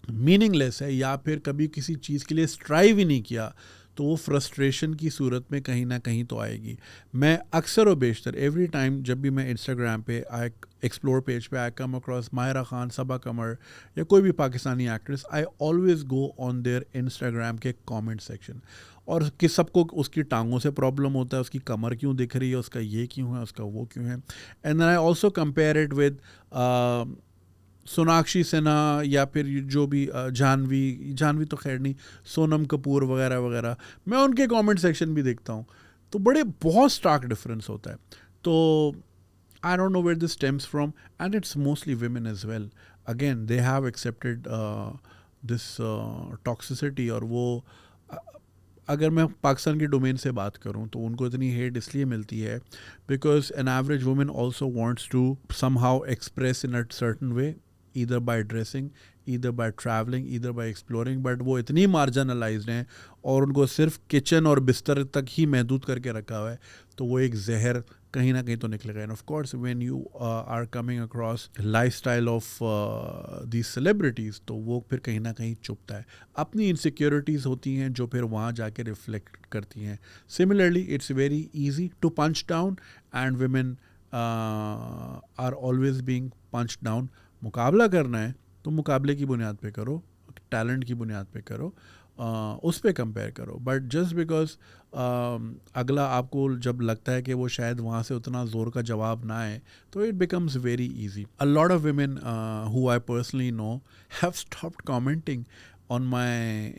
मीनिंगलेस है, या फिर कभी किसी चीज़ के लिए स्ट्राइव ही नहीं किया, तो वो फ्रस्ट्रेशन की सूरत में कहीं ना कहीं तो आएगी। मैं अक्सर व बेशतर एवरी टाइम जब भी मैं इंस्टाग्राम पे आई एक्सप्लोर पेज पे आई कम अक्रॉस माहिरा खान, सबा कमर या कोई भी Pakistani actress, I always go on their Instagram के कमेंट सेक्शन, और कि सबको उसकी टांगों से प्रॉब्लम होता है, उसकी कमर क्यों दिख रही है, उसका ये क्यों है, उसका वो क्यों है। And I also compare it with Sonakshi Sinha या फिर जो भी जानवी तो खैर नहीं, सोनम कपूर वगैरह वगैरह, मैं उनके कमेंट सेक्शन भी देखता हूँ, तो बहुत स्टार्क डिफरेंस होता है। तो I don't know where this stems from, and it's mostly women as well. Again, they have accepted this toxicity, और वो अगर मैं पाकिस्तान की डोमेन से बात करूं तो उनको इतनी हेट इसलिए मिलती है because an average woman also wants to somehow express in a certain way, either by dressing, either by traveling, either by exploring, but वो इतनी मार्जिनलाइज्ड हैं और उनको सिर्फ किचन और बिस्तर तक ही महदूद करके रखा हुआ है, तो वो एक जहर कहीं ना कहीं तो निकलेगा। And of course when you are coming across lifestyle of these celebrities, तो वो फिर कहीं ना कहीं चुभता है, अपनी इनसिक्योरिटीज़ होती हैं जो फिर वहाँ जाके रिफ्लेक्ट करती हैं। Similarly it's very easy to punch down and women are always being punch down. मुकाबला करना है तो मुकाबले की बुनियाद पे करो, टैलेंट की बुनियाद पे करो, उस पे कंपेयर करो। बट जस्ट बिकॉज अगला आपको जब लगता है कि वो शायद वहाँ से उतना ज़ोर का जवाब ना आए, तो it becomes very easy. A lot of women who I personally know have stopped commenting on my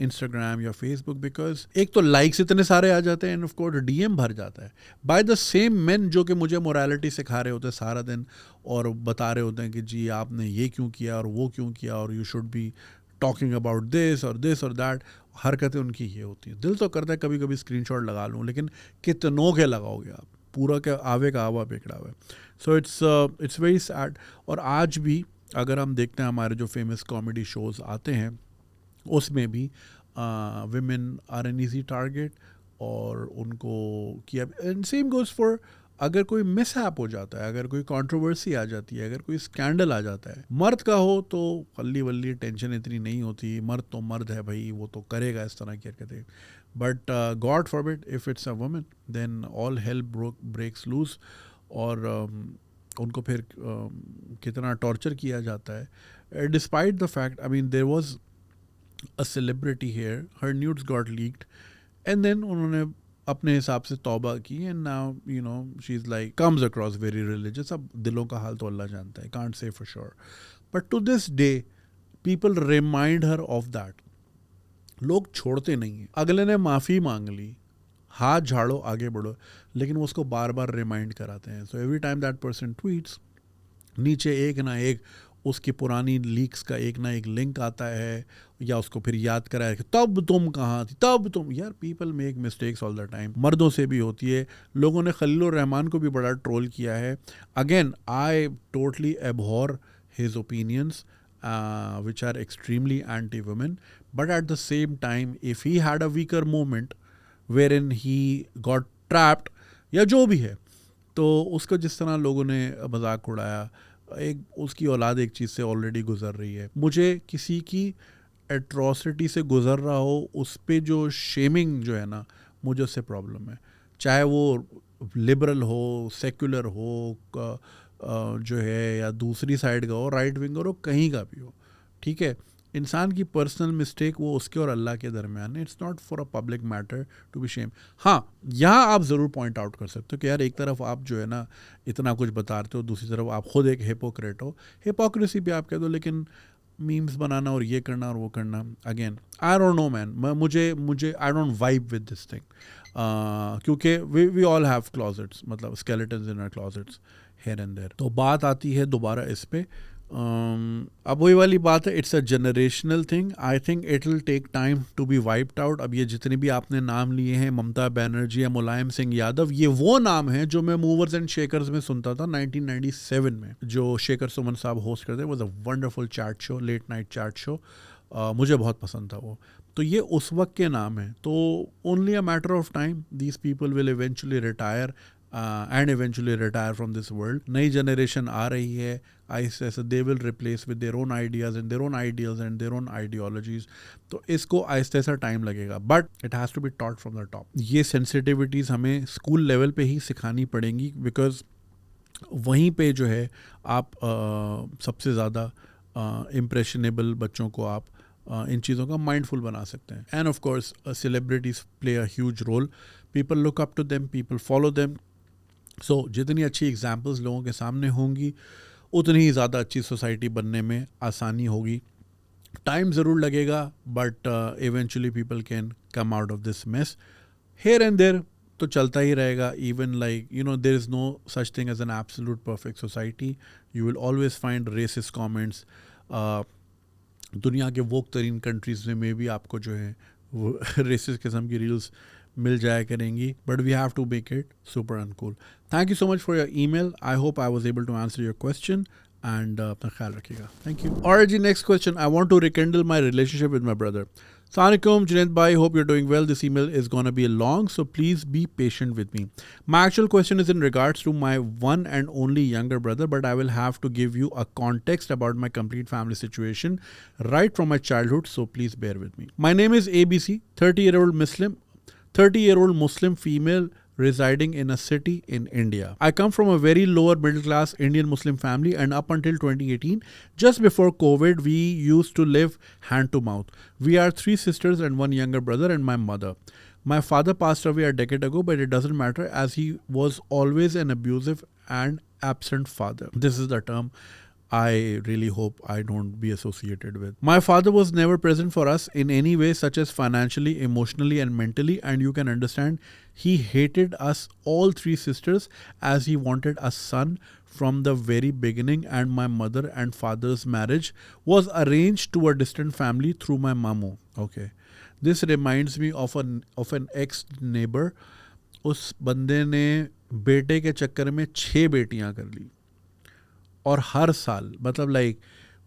Instagram या Facebook because एक तो लाइक्स इतने सारे आ जाते हैं एंड ऑफ कोर्स DM भर जाता है बाय द सेम मेन जो कि मुझे मोरालिटी सिखा रहे होते हैं सारा दिन और बता रहे होते हैं कि जी आपने ये क्यों किया और वो क्यों किया और you should be talking about this और दैट। हरकतें उनकी ये होती हैं। दिल तो करता है कभी कभी स्क्रीनशॉट लगा लूँ, लेकिन कितनों के लगाओगे आप, पूरा क्या आवे का आवा बेकड़ा हुआ है। So it's very sad. और आज भी अगर हम देखते हैं हमारे जो फेमस कॉमेडी शोज़ आते हैं उसमें भी women are an easy target, और उनको किया। एंड सेम गोज़ फॉर अगर कोई मिस हो जाता है, अगर कोई कंट्रोवर्सी आ जाती है, अगर कोई स्कैंडल आ जाता है, मर्द का हो तो हल्ली वल्ली टेंशन इतनी नहीं होती, मर्द तो मर्द है भाई, वो तो करेगा इस तरह की हरकतें। But God forbid if it's a woman then all hell breaks loose, और उनको फिर कितना टॉर्चर किया जाता है। Despite the fact, I mean there was a celebrity here, her nudes got leaked, and then उन्होंने अपने हिसाब से तौबा की, and now you know she's like comes across very religious। अब दिलों का हाल तो अल्लाह जानता है, can't say for sure, but to this day people remind her of that। लोग छोड़ते नहीं हैं। अगले ने माफ़ी मांग ली, हाथ झाड़ो आगे बढ़ो, लेकिन वो उसको बार बार रिमाइंड कराते हैं। So every time that person tweets, नीचे एक ना एक उसकी पुरानी लीक्स का एक ना एक लिंक आता है, या उसको फिर याद कराया कि तब तुम कहाँ थी, तब तुम। यार people make mistakes all the time, मर्दों से भी होती है। लोगों ने खलीलुर रहमान को भी बड़ा ट्रोल किया है। Again I totally abhor his opinions which are extremely anti-women, but at the same time if he had a weaker moment wherein he got trapped या जो भी है, तो उसको जिस तरह लोगों ने मजाक उड़ाया, एक उसकी औलाद एक चीज़ से ऑलरेडी गुजर रही है। मुझे किसी की एट्रॉसिटी से गुजर रहा हो उस पर जो शेमिंग जो है ना, मुझे उससे प्रॉब्लम है। चाहे वो लिबरल हो, सेक्युलर हो, जो है या दूसरी साइड का हो, राइट विंगर हो, कहीं का भी हो, ठीक है। इंसान की पर्सनल मिस्टेक वो उसके और अल्लाह के दरमियान है। It's not for a public matter to be shame. हाँ, यहाँ आप ज़रूर पॉइंट आउट कर सकते हो कि यार एक तरफ आप जो है ना इतना कुछ बताते हो, दूसरी तरफ आप खुद एक हिपोक्रेट हो। हिपोक्रेसी भी आप कह दो, लेकिन मीम्स बनाना और ये करना और वो करना, again I don't know man, मुझे I don't vibe with this thing, क्योंकि वी ऑल हैव क्लॉजेट्स, मतलब skeletons in our closets here and there. तो बात आती है दोबारा इस पे, अब वही वाली बात है, it's a generational thing. I think it will take time to be wiped out. अब ये जितने भी आपने नाम लिए हैं, ममता बनर्जी या मुलायम सिंह यादव, ये वो नाम हैं जो मैं मूवर्स एंड शेकर्स में सुनता था 1997 में, जो शेखर सुमन साहब होस्ट करते। Was a wonderful chat show, late night chat show, मुझे बहुत पसंद था वो। तो ये उस वक्त के नाम हैं। तो only a matter of time these people will eventually retire and eventually retire from this world. नई जनरेशन आ रही है आहिस्ते आहिस्ते, they will replace with their own ideas and their own ideals and their own ideologies. तो इसको आहिस्ते आहिस्ते टाइम लगेगा, but it has to be taught from the top. ये सेंसिटिविटीज़ हमें स्कूल लेवल पे ही सिखानी पड़ेंगी, बिकॉज वहीं पे जो है आप सबसे ज़्यादा इम्प्रेशनेबल बच्चों को आप इन चीज़ों का माइंडफुल बना सकते हैं. And of course celebrities play a huge role. People look up to them, people follow them. So जितनी अच्छी एग्जाम्पल्स लोगों के सामने होंगी उतनी ही ज़्यादा अच्छी सोसाइटी बनने में आसानी होगी. टाइम ज़रूर लगेगा, but eventually people can come out of this mess. Here and there तो चलता ही रहेगा. Even like there is no such thing as an absolute perfect society. You will always find racist comments. दुनिया के वोक तरीन कंट्रीज़ में भी आपको जो है वो रेसिस्ट किस्म की रील्स मिल जाया करेंगी, but we have to make it super uncool. Thank you so much for your email. I hope I was able to answer your question, and अपना ख्याल रखिएगा. Thank you. और जी, next question. I want to rekindle my relationship with my brother. Assalamualaikum, Junaid bhai, hope you're doing well. This email is going to be long, so please be patient with me. My actual question is in regards to my one and only younger brother, but I will have to give you a context about my complete family situation right from my childhood, so please bear with me. My name is ABC, 30-year-old Muslim female residing in a city in India. I come from a very lower middle class Indian Muslim family, and up until 2018, just before COVID, we used to live hand to mouth. We are 3 sisters and 1 younger brother and my mother. My father passed away a decade ago, but it doesn't matter as he was always an abusive and absent father. This is the term I really hope I don't be associated with. My father was never present for us in any way, such as financially, emotionally, and mentally, and you can understand he hated us all 3 sisters as he wanted a son from the very beginning, and my mother and father's marriage was arranged to a distant family through my mamu. Okay. This reminds me of an ex-neighbor. उस बंदे ने बेटे के चक्कर में 6 बेटियां कर ली, और हर साल मतलब लाइक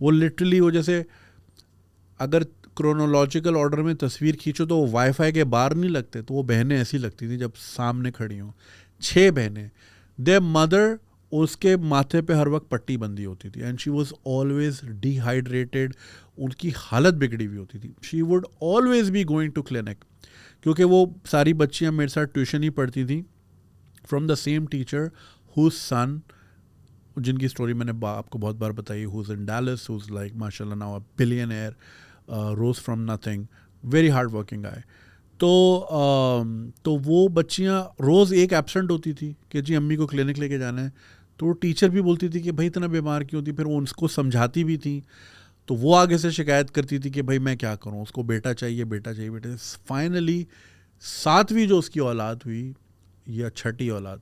वो लिटरली वो जैसे अगर क्रोनोलॉजिकल ऑर्डर में तस्वीर खींचो तो वो वाईफाई के बाहर नहीं लगते, तो वो बहनें ऐसी लगती थी जब सामने खड़ी हों. 6 बहनें. देयर मदर, उसके माथे पे हर वक्त पट्टी बंदी होती थी, and she was always dehydrated. उनकी हालत बिगड़ी हुई होती थी. She would always be going to clinic, क्योंकि वो सारी बच्चियाँ मेरे साथ ट्यूशन ही पढ़ती थी from the same teacher whose son, जिनकी स्टोरी मैंने आपको बहुत बार बताई, who's in Dallas, who's like माशाल्लाह now a billionaire, rose from nothing, very hard working guy. तो वो बच्चियाँ रोज़ एक एब्सेंट होती थी कि जी अम्मी को क्लिनिक लेके जाना है. तो टीचर भी बोलती थी कि भाई इतना बीमार क्यों थी. फिर वो उसको समझाती भी थी, तो वो आगे से शिकायत करती थी कि भाई मैं क्या करूँ, उसको बेटा चाहिए बेटा चाहिए बेटा. फाइनली 7वीं जो उसकी औलाद हुई, या 6ठी औलाद,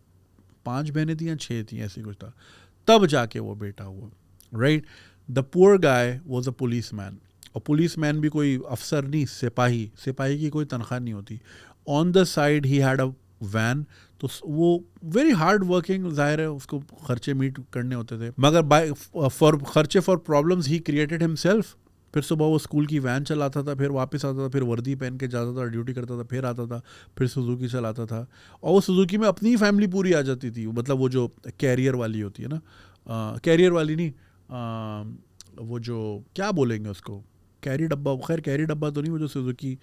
5 बहनें थी या 6 थी, ऐसी कुछ था, तब जाके वो बेटा हुआ. Right. The poor guy was a police man. और पुलिस मैन भी कोई अफसर नहीं, सिपाही की कोई तनख्वाह नहीं होती. On the side he had a van. तो वो वेरी हार्ड वर्किंग, जाहिर है उसको खर्चे मीट करने होते थे, मगर खर्चे for problems he created himself. फिर सुबह वो स्कूल की वैन चलाता था, फिर वापस आता था, फिर वर्दी पहन के जाता था, ड्यूटी करता था, फिर आता था, फिर सुजुकी चलाता था. और वो सुजुकी में अपनी फैमिली पूरी आ जाती थी. मतलब वो जो कैरियर वाली होती है ना, कैरियर वाली नहीं, वो जो क्या बोलेंगे उसको, कैरी डब्बा. खैर कैरी डब्बा तो नहीं, वो जो सुजुकी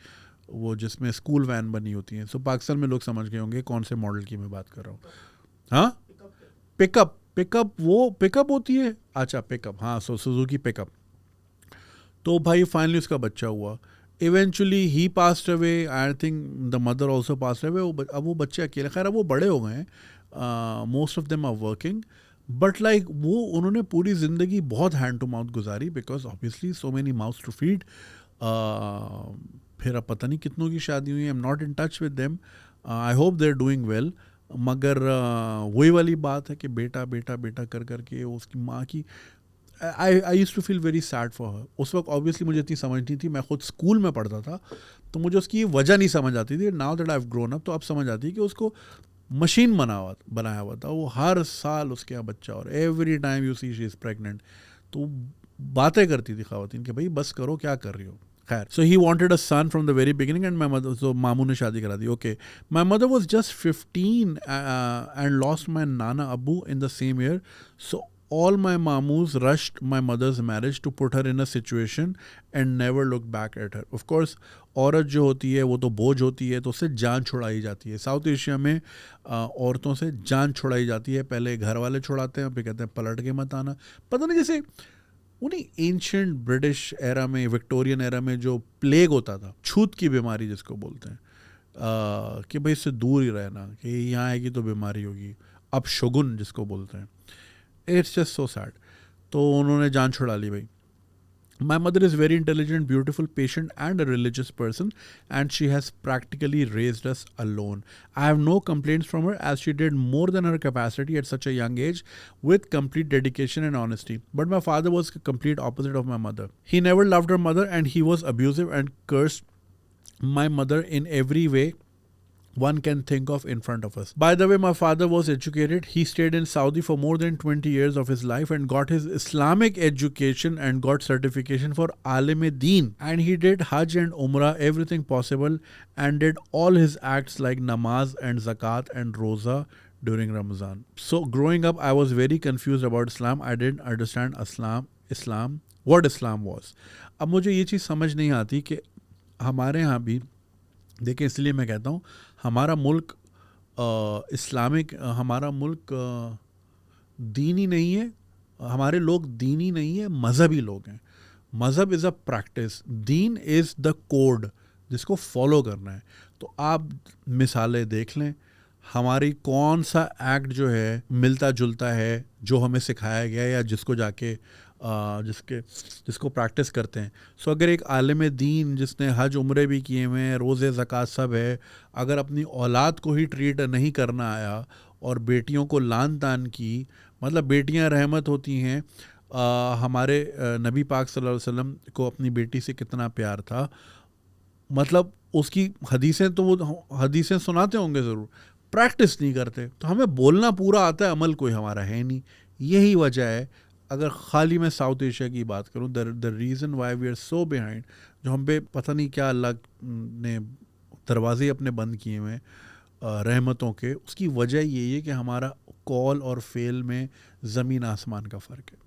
वो जिसमें स्कूल वैन बनी होती है. सो पाकिस्तान में लोग समझ गए होंगे कौन से मॉडल की मैं बात कर रहा हूँ. हाँ, पिकअप वो पिकअप होती है. अच्छा पिकअप, हाँ. सो सुजुकी पिकअप. तो भाई फाइनली उसका बच्चा हुआ. Eventually he passed away. I think the mother also passed away. अब वो बच्चे अकेले, खैर अब वो बड़े हो गए हैं, most of them are working, but like वो उन्होंने पूरी ज़िंदगी बहुत हैंड टू माउथ गुजारी, because obviously so many mouths to feed. फिर अब पता नहीं कितनों की शादी हुई. I am not in touch with them. I hope they are doing well. मगर वही वाली बात है कि बेटा बेटा बेटा कर करके उसकी माँ की, I used to feel very sad for her. उस वक्त ऑब्वियसली मुझे इतनी समझ नहीं थी, मैं खुद स्कूल में पढ़ता था, तो मुझे उसकी वजह नहीं समझ आती थी. Now that I have grown up, तो अब समझ आती है कि उसको मशीन बनाया हुआ था. वो हर साल उसके यहाँ बच्चा, और every time you see she is pregnant. तो बातें करती थी ख़वातीन कि भाई बस करो, क्या कर रही हो. खैर, so he wanted a son from the very beginning and my mother, so मामू ने शादी करा दी. Okay, my mother was just 15 and lost my nana Abu in the same year. So all my mamus rushed my mother's marriage to put her in a situation and never look back at her. Of course, औरत जो होती है वो तो बोझ होती है, तो उससे जान छुड़ाई जाती है. साउथ एशिया में औरतों से जान छुड़ाई जाती है. पहले घर वाले छुड़ाते हैं, फिर कहते हैं पलट के मत आना. पता नहीं, जैसे उन्हीं एंशियंट ब्रिटिश एरा में, विक्टोरियन एरा में जो प्लेग होता था, छूत की बीमारी जिसको बोलते हैं, कि भाई इससे दूर ही रहना, कि यहाँ आएगी तो बीमारी होगी. अब शगुन जिसको बोलते हैं. It's just so sad. तो उन्होंने जान छुड़ा ली भाई. My mother is very intelligent, beautiful, patient and a religious person, and she has practically raised us alone. I have no complaints from her as she did more than her capacity at such a young age with complete dedication and honesty. But my father was the complete opposite of my mother. He never loved her mother and he was abusive and cursed my mother in every way one can think of in front of us. By the way, my father was educated. He stayed in Saudi for more than 20 years of his life and got his Islamic education and got certification for Alim-e-Deen. And he did Hajj and Umrah, everything possible, and did all his acts like namaz and zakat and roza during Ramadan. So growing up, I was very confused about Islam. I didn't understand what Islam was. अब मुझे ये चीज़ समझ नहीं आती कि हमारे यहाँ भी, देखिए इसलिए मैं कहता हूँ, हमारा मुल्क इस्लामिक, हमारा मुल्क दीनी नहीं है, हमारे लोग दीनी नहीं है, मज़हबी लोग हैं. मज़हब is a practice, Deen is the code जिसको फॉलो करना है. तो आप मिसालें देख लें, हमारी कौन सा एक्ट जो है मिलता जुलता है जो हमें सिखाया गया है या जिसको जाके जिसको प्रैक्टिस करते हैं. सो अगर एक आलिम दीन जिसने हज उम्रे भी किए हुए हैं, रोज़े ज़कात सब है, अगर अपनी औलाद को ही ट्रीट नहीं करना आया और बेटियों को लान तान की, मतलब बेटियां रहमत होती हैं. हमारे नबी पाक सल्लल्लाहु अलैहि वसल्लम को अपनी बेटी से कितना प्यार था, मतलब उसकी हदीसें तो वो हदीसें सुनाते होंगे ज़रूर, प्रैक्टिस नहीं करते. तो हमें बोलना पूरा आता है, अमल कोई हमारा है नहीं. यही वजह है. अगर खाली मैं साउथ एशिया की बात करूं, the reason why we are so behind, जो हम पे पता नहीं क्या अल्लाह ने दरवाजे अपने बंद किए हुए हैं रहमतों के, उसकी वजह यही है कि हमारा कॉल और फेल में ज़मीन आसमान का फ़र्क है.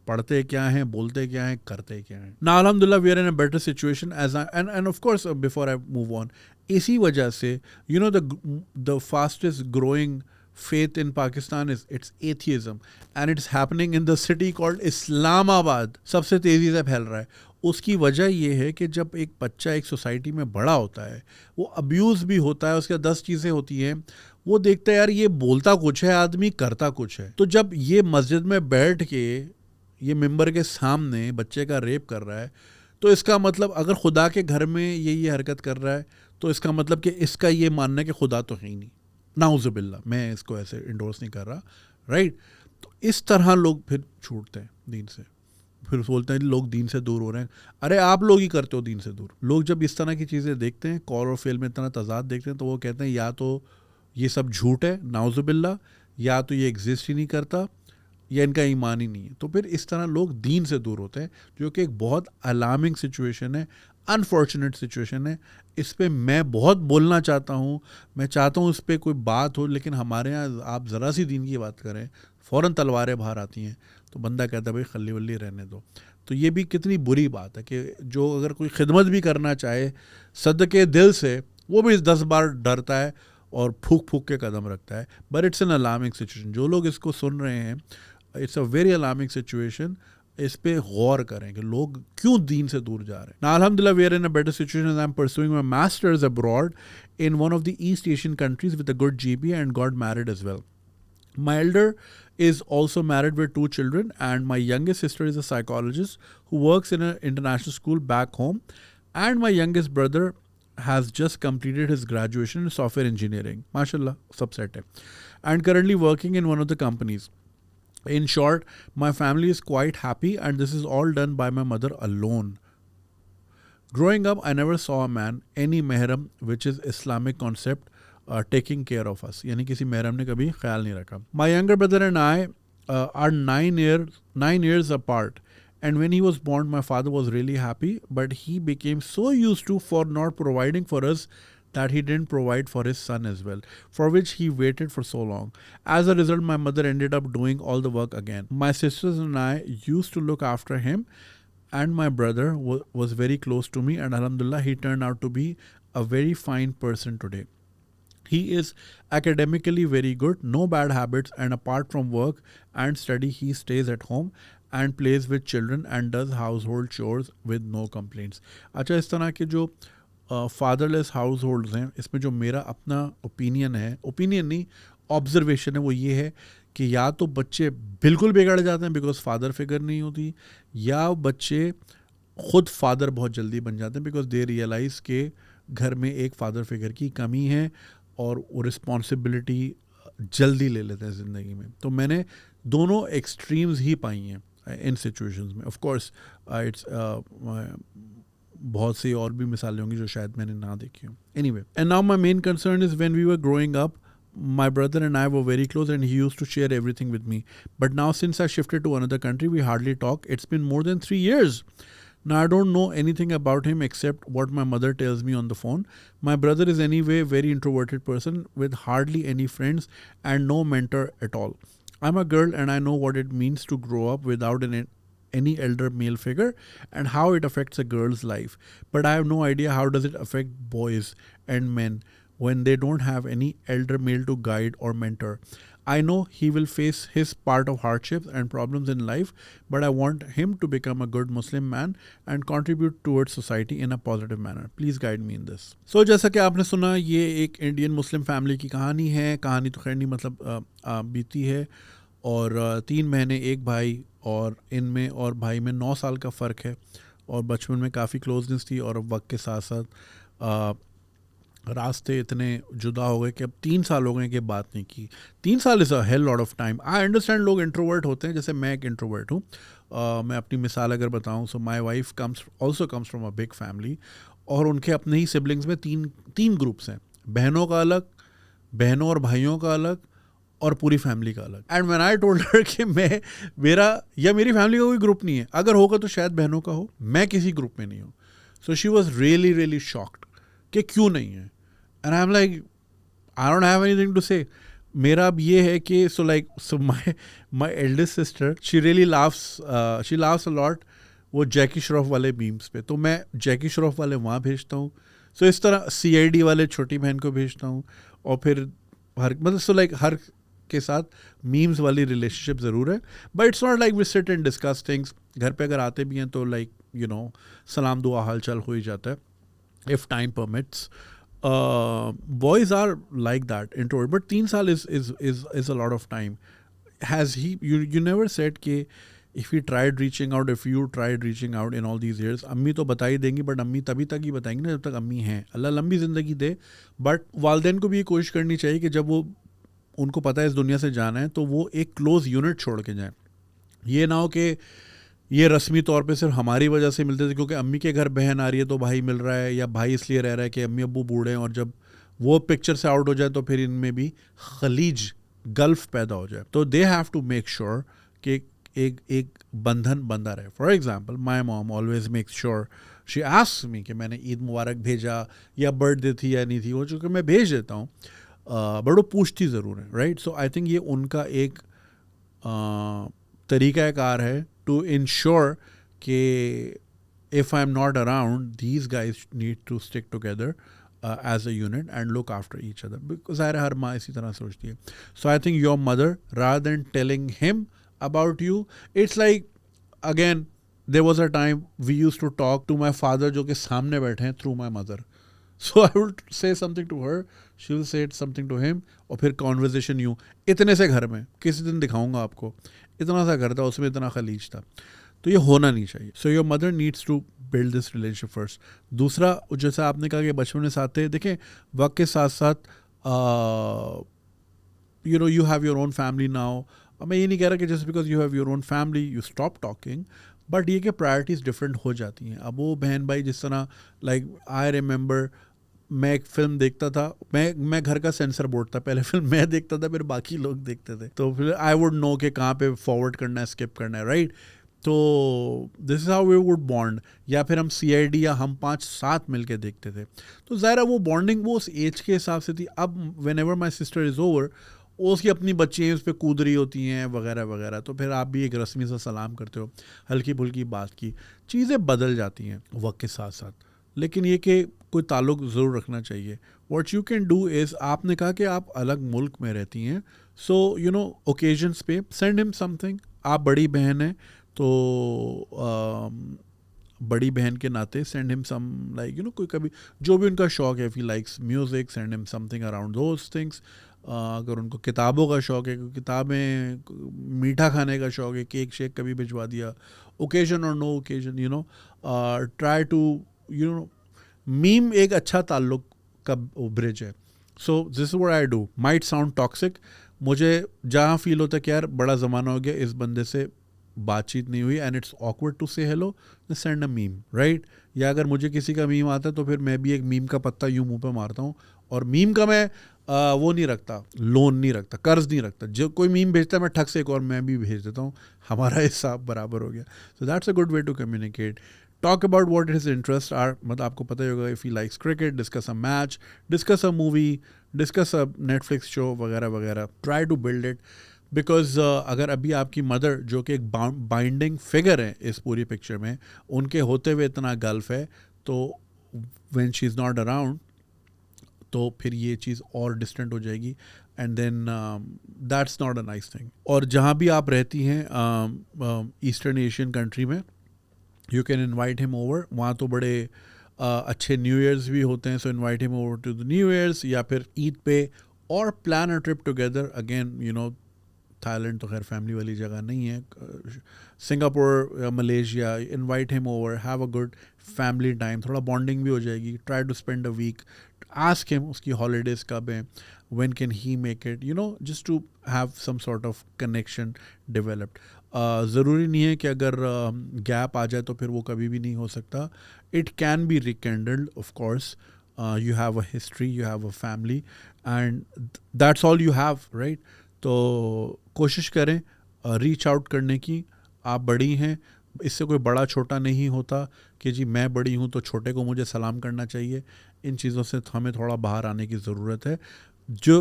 पढ़ते क्या हैं, बोलते क्या हैं, करते क्या हैं. ना अल्हम्दुलिल्लाह we are in a better situation as and of course before I move on, इसी वजह से you know the fastest growing faith in Pakistan is it's atheism and it's happening in the city called Islamabad. सबसे तेज़ी से फैल रहा है. उसकी वजह ये है कि जब एक बच्चा एक सोसाइटी में बड़ा होता है, वो अब्यूज़ भी होता है, उसके 10 चीज़ें होती हैं, वो देखता है यार ये बोलता कुछ है, आदमी करता कुछ है. तो जब ये मस्जिद में बैठ के ये मिंबर के सामने बच्चे का रेप कर रहा है, तो इसका मतलब अगर खुदा के घर में ये हरकत कर रहा है, तो इसका मतलब कि इसका ये मानना है कि खुदा तो है ही नहीं. नाउज़ुबिल्लाह, मैं इसको ऐसे इंडोर्स नहीं कर रहा, राइट. तो इस तरह लोग फिर छूटते हैं दीन से, फिर बोलते हैं लोग दीन से दूर हो रहे हैं. अरे आप लोग ही करते हो दीन से दूर. लोग जब इस तरह की चीज़ें देखते हैं, कॉल और फेल में इतना तजाद देखते हैं, तो वो कहते हैं या तो ये सब झूठ है, नाउज़ुबिल्लाह, या तो ये एग्जिस्ट ही नहीं करता, या इनका ईमान ही नहीं है. तो फिर इस तरह लोग दीन से दूर होते हैं, जो कि एक बहुत अलार्मिंग सिचुएशन है, अनफॉर्चुनेट सिचुएशन है. इस पे मैं बहुत बोलना चाहता हूँ, मैं चाहता हूँ इस पर कोई बात हो, लेकिन हमारे यहाँ आप ज़रा सी दीन की बात करें, फ़ौरन तलवारें बाहर आती हैं. तो बंदा कहता है भाई खल्ली वल्ली रहने दो. तो ये भी कितनी बुरी बात है कि जो अगर कोई खिदमत भी करना चाहे सदके दिल से, वो भी 10 बार डरता है और फूक फूक के कदम रखता है. But it's an alarming situation. जो लोग इसको सुन रहे हैं, it's a very alarming situation. इस पे गौर करें कि लोग क्यों दीन से दूर जा रहे हैं. Now, alhamdulillah, we are in a better situation as I'm pursuing my master's abroad in one of the East Asian countries with a good GPA and got married as well. My elder is also married with 2 children, and my youngest sister is a psychologist who works in an international school back home, and my youngest brother has just completed his graduation in software engineering. MashaAllah, sab set hai. And currently working in one of the companies. In short, my family is quite happy, and this is all done by my mother alone. Growing up, I never saw a man, any mehram, which is Islamic concept, taking care of us. यानी किसी महरम ने कभी ख्याल नहीं रखा. My younger brother and I are 9 years apart, And when he was born, my father was really happy, but he became so used to for not providing for us that he didn't provide for his son as well, for which he waited for so long. As a result, my mother ended up doing all the work again. My sisters and I used to look after him, and my brother was very close to me, and alhamdulillah, he turned out to be a very fine person today. He is academically very good, no bad habits, and apart from work and study, he stays at home and plays with children and does household chores with no complaints. अच्छा, इस तरह के जो फादरलेस हाउस होल्ड्स हैं, इसमें जो मेरा अपना ओपिनियन है, ओपिनियन नहीं, ऑब्जर्वेशन है, वो ये है कि या तो बच्चे बिल्कुल बिगड़ जाते हैं बिकॉज फादर फिगर नहीं होती, या बच्चे खुद फादर बहुत जल्दी बन जाते हैं बिकॉज दे रियलाइज़ के घर में एक फादर फिगर की कमी है और वो रिस्पॉन्सिबिलिटी जल्दी ले लेते हैं ज़िंदगी में. तो मैंने दोनों एक्सट्रीम्स ही पाई हैं इन सिचुएशंस में. ऑफ कोर्स इट्स बहुत सी और भी मिसालें होंगी जो शायद मैंने ना देखी हों. Anyway, and now my main concern is when we were growing up, my brother and I were very close and he used to share everything with me. But now since I shifted to another country, we hardly talk. It's been more than 3 years. Now I don't know anything about him except what my mother tells me on the phone. My brother is anyway a very introverted person with hardly any friends and no mentor at all. I'm a girl and I know what it means to grow up without any elder male figure and how it affects a girl's life. But I have no idea how does it affect boys and men when they don't have any elder male to guide or mentor. I know he will face his part of hardships and problems in life, but I want him to become a good Muslim man and contribute towards society in a positive manner. Please guide me in this. So जैसा कि आपने सुना, ये एक इंडियन मुस्लिम फैमिली की कहानी है. कहानी तो खैर नहीं, मतलब बीती है, और 3 बहनें, एक भाई, और इनमें और भाई में 9 साल का फ़र्क है, और बचपन में काफ़ी क्लोजनेस थी, और अब वक्त के साथ साथ रास्ते इतने जुदा हो गए कि अब 3 साल हो गए कि बात नहीं की. 3 साल is a hell lot of time. I understand लोग इंट्रोवर्ट होते हैं, जैसे मैं एक इंट्रोवर्ट हूँ. मैं अपनी मिसाल अगर बताऊँ, so my wife also comes from a big family, और उनके अपने ही सिबलिंग्स में तीन ग्रुप्स हैं. बहनों का अलग, बहनों और भाइयों का अलग, और पूरी फैमिली का अलग. And when I told her कि मेरा या मेरी फैमिली का कोई ग्रुप नहीं है, अगर होगा तो शायद बहनों का हो, मैं किसी ग्रुप में नहीं हूँ. So she was really really shocked कि क्यों नहीं है. And I am like, I don't have anything to say. मेरा अब ये है कि so my eldest sister, she really loves a lot वो जैकी श्रॉफ वाले मीम्स पे, तो मैं जैकी श्रॉफ वाले वहाँ भेजता हूँ. सो इस तरह CID वाले छोटी बहन को भेजता हूँ, और फिर हर के साथ मीम्स वाली रिलेशनशिप ज़रूर है. But it's not like we sit and discuss things. घर पे अगर आते भी हैं तो सलाम दुआ हाल चाल हो ही जाता है if time permits. Boys are like that, introvert, but 3 साल is a lot of time. Has you never said कि if you tried reaching out in all these years, अम्मी तो बता ही देंगी, बट अम्मी तभी तक ही बताएंगी ना जब तक अम्मी हैं. अल्लाह लंबी ज़िंदगी दे, बट वालदेन को भी ये कोशिश करनी चाहिए कि जब वो उनको पता है इस दुनिया से जाना है तो वो एक क्लोज यूनिट छोड़ के जाएं. ये ना हो कि ये रस्मी तौर पे सिर्फ हमारी वजह से मिलते थे क्योंकि अम्मी के घर बहन आ रही है तो भाई मिल रहा है, या भाई इसलिए रह रहा है कि अम्मी अब्बू बूढ़े हैं, और जब वो पिक्चर से आउट हो जाए तो फिर इनमें भी खलीज गल्फ पैदा हो जाए. तो they have to make sure कि एक बंधन बंधा रहे. For example, my mom always make sure, she asks me कि मैंने ईद मुबारक भेजा या बर्थडे थी या नहीं थी, वो चूँकि मैं भेज देता हूँ, बट वो पूछती ज़रूर है. राइट. सो आई थिंक ये उनका एक तरीक़ाकार है to ensure कि if I'm not around, these guys need to stick together as a unit and look after each other. Because हर माँ इसी तरह सोचती है. So I think your mother, rather than telling him about you, it's like, again, there was a time we used to talk to my father जो कि सामने बैठे हैं, through my mother. So I will say something to her, she will say something to him, और फिर conversation यूँ. इतने से घर में किसी दिन दिखाऊंगा आपको, इतना सा घर था, उसमें इतना खलीज था. तो ये होना नहीं चाहिए. So your mother needs to build this relationship first. दूसरा, जैसा आपने कहा कि बचपन में साथ थे, देखें वक्त के साथ साथ you have your own family now. मैं ये नहीं कह रहा कि just because you have your own family you stop talking, but ये कि प्रायोरिटीज़ डिफरेंट हो जाती हैं. अब वो बहन भाई जिस तरह, लाइक आई रिमेंबर, मैं एक फिल्म देखता था, मैं घर का सेंसर बोर्ड था, पहले फिल्म मैं देखता था, फिर बाकी लोग देखते थे, तो फिर आई वुड नो कि कहाँ पे फॉरवर्ड करना है, स्किप करना है. राइट. तो this is how we would bond. या फिर हम CID या हम 5 साथ मिलके देखते थे। तो ज़ाहिर है वो बॉन्डिंग वो उस एज के हिसाब से थी। अब when ever my sister is over, वो उसकी अपनी बच्ची हैं, उस पर कूद रही होती हैं वगैरह वगैरह, तो फिर आप भी एक रस्मी सा सलाम करते हो, हल्की फुल्की बात की, चीज़ें बदल जाती हैं वक्त के साथ साथ। लेकिन ये कि कोई ताल्लुक़ ज़रूर रखना चाहिए। What you can do is, आपने कहा कि आप अलग मुल्क में रहती हैं, सो यू नो ओकेजन्स पे सेंड हिम समथिंग। आप बड़ी बहन हैं तो बड़ी बहन के नाते send him some, like you know, कोई कभी जो भी उनका शौक है, if he likes music send him something around those things. अगर उनको किताबों का शौक है, किताबें, मीठा खाने का शौक है, केक शेक कभी भिजवा दिया, ओकेजन और no occasion, you know, try to, you know, meme एक अच्छा ताल्लुक का ब्रिज है। So this is what I do. Might sound toxic, मुझे जहाँ फील होता है कि यार बड़ा ज़माना हो गया इस बंदे से बातचीत नहीं हुई एंड इट्स ऑकवर्ड टू से hello, send a meme, right. या अगर मुझे किसी का मीम आता है तो फिर मैं भी एक मीम का पत्ता यूं मुंह पे मारता हूँ। और मीम का मैं वो नहीं रखता, लोन नहीं रखता, कर्ज नहीं रखता। जो कोई मीम भेजता है मैं ठग से एक और मैं भी भेज देता हूँ, हमारा हिसाब बराबर हो गया। So that's a good way to communicate. Talk about what his interest are, मतलब आपको पता ही होगा, if he likes cricket, discuss a match, discuss a movie, discuss a Netflix show वगैरह वगैरह। Try to build it, because अगर अभी आपकी मदर जो कि एक बाइंडिंग फिगर है इस पूरी पिक्चर में, उनके होते हुए इतना गल्फ है, तो when she is not around तो फिर ये चीज़ और डिस्टेंट हो जाएगी and then that's not a nice thing. और जहाँ भी आप रहती हैं ईस्टर्न एशियन कंट्री में, you can invite him over. वहाँ तो बड़े अच्छे न्यू ईयर्स भी होते हैं, so invite him over to the new years या फिर ईद पे, और plan a trip together. Again you know, Thailand तो खैर फैमिली वाली जगह नहीं है, Singapore, Malaysia, invite him over, have a good family time, थोड़ा बॉन्डिंग भी हो जाएगी। Try to spend a week, ask him उसकी हॉलीडेज़ कब हैं, when can he make it, you know, just to have some sort of connection developed. ज़रूरी नहीं है कि अगर गैप आ जाए तो फिर वो कभी भी नहीं हो सकता. It can be rekindled, of course. You have a history, you have a family, and that's all you have, right? तो कोशिश करें रीच आउट करने की. आप बड़ी हैं, इससे कोई बड़ा छोटा नहीं होता कि जी मैं बड़ी हूँ तो छोटे को मुझे सलाम करना चाहिए. इन चीज़ों से हमें थोड़ा बाहर आने की ज़रूरत है. जो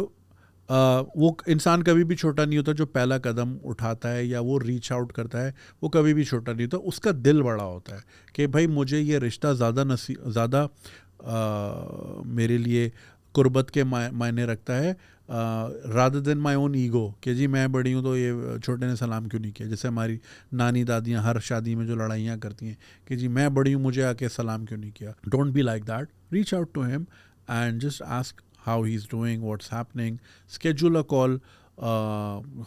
वो इंसान कभी भी छोटा नहीं होता जो पहला कदम उठाता है या वो रीच आउट करता है, वो कभी भी छोटा नहीं होता. उसका दिल बड़ा होता है कि भाई मुझे ये रिश्ता ज़्यादा मेरे लिए कुर्बत के मायने रखता है, rather than my own ego कि जी मैं बड़ी हूँ तो ये छोटे ने सलाम क्यों नहीं किया. जैसे हमारी नानी दादियाँ हर शादी में जो लड़ाइयाँ करती हैं कि जी मैं बड़ी हूँ मुझे आके सलाम क्यों नहीं किया. Don't be like that. Reach out to him and just ask how he's doing, what's happening, schedule a call,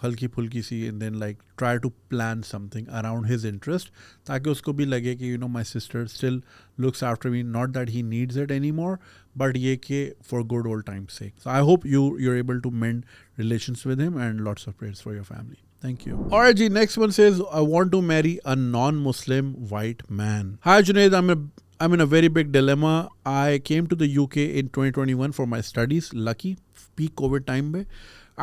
halki phulki si, and then like try to plan something around his interest ताकि उसको भी लगे कि you know my sister still looks after me, not that he needs it anymore, but ये कि for good old time's sake. So I hope you're able to mend relations with him, and lots of prayers for your family. Thank you. Alright ji, next one says, I want to marry a non-Muslim white man. Hi Junaid, I'm in a very big dilemma. I came to the UK in 2021 for my studies. Lucky, peak COVID time mein.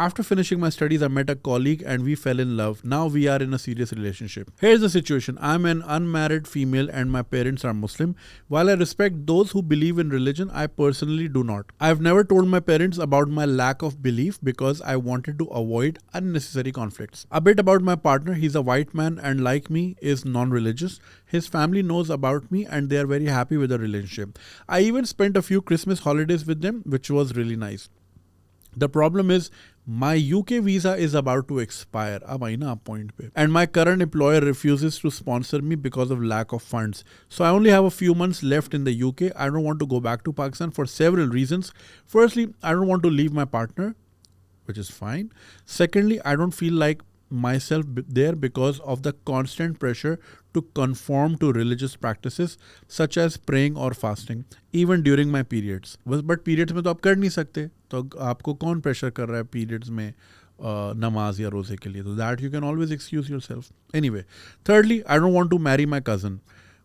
After finishing my studies, I met a colleague and we fell in love. Now we are in a serious relationship. Here's the situation. I'm an unmarried female and my parents are Muslim. While I respect those who believe in religion, I personally do not. I've never told my parents about my lack of belief because I wanted to avoid unnecessary conflicts. A bit about my partner. He's a white man and like me is non-religious. His family knows about me and they are very happy with the relationship. I even spent a few Christmas holidays with them, which was really nice. The problem is my UK visa is about to expire. अब आई ना आप point पे. And my current employer refuses to sponsor me because of lack of funds. So I only have a few months left in the UK. I don't want to go back to Pakistan for several reasons. Firstly, I don't want to leave my partner, which is fine. Secondly, I don't feel like myself there because of the constant pressure to conform to religious practices such as praying or fasting even during my periods. But periods में तो आप कर नहीं सकते, तो आपको कौन प्रेशर कर रहा है periods में नमाज या रोज़े के लिए. तो that you can always excuse yourself. Anyway, thirdly, I don't want to marry my cousin.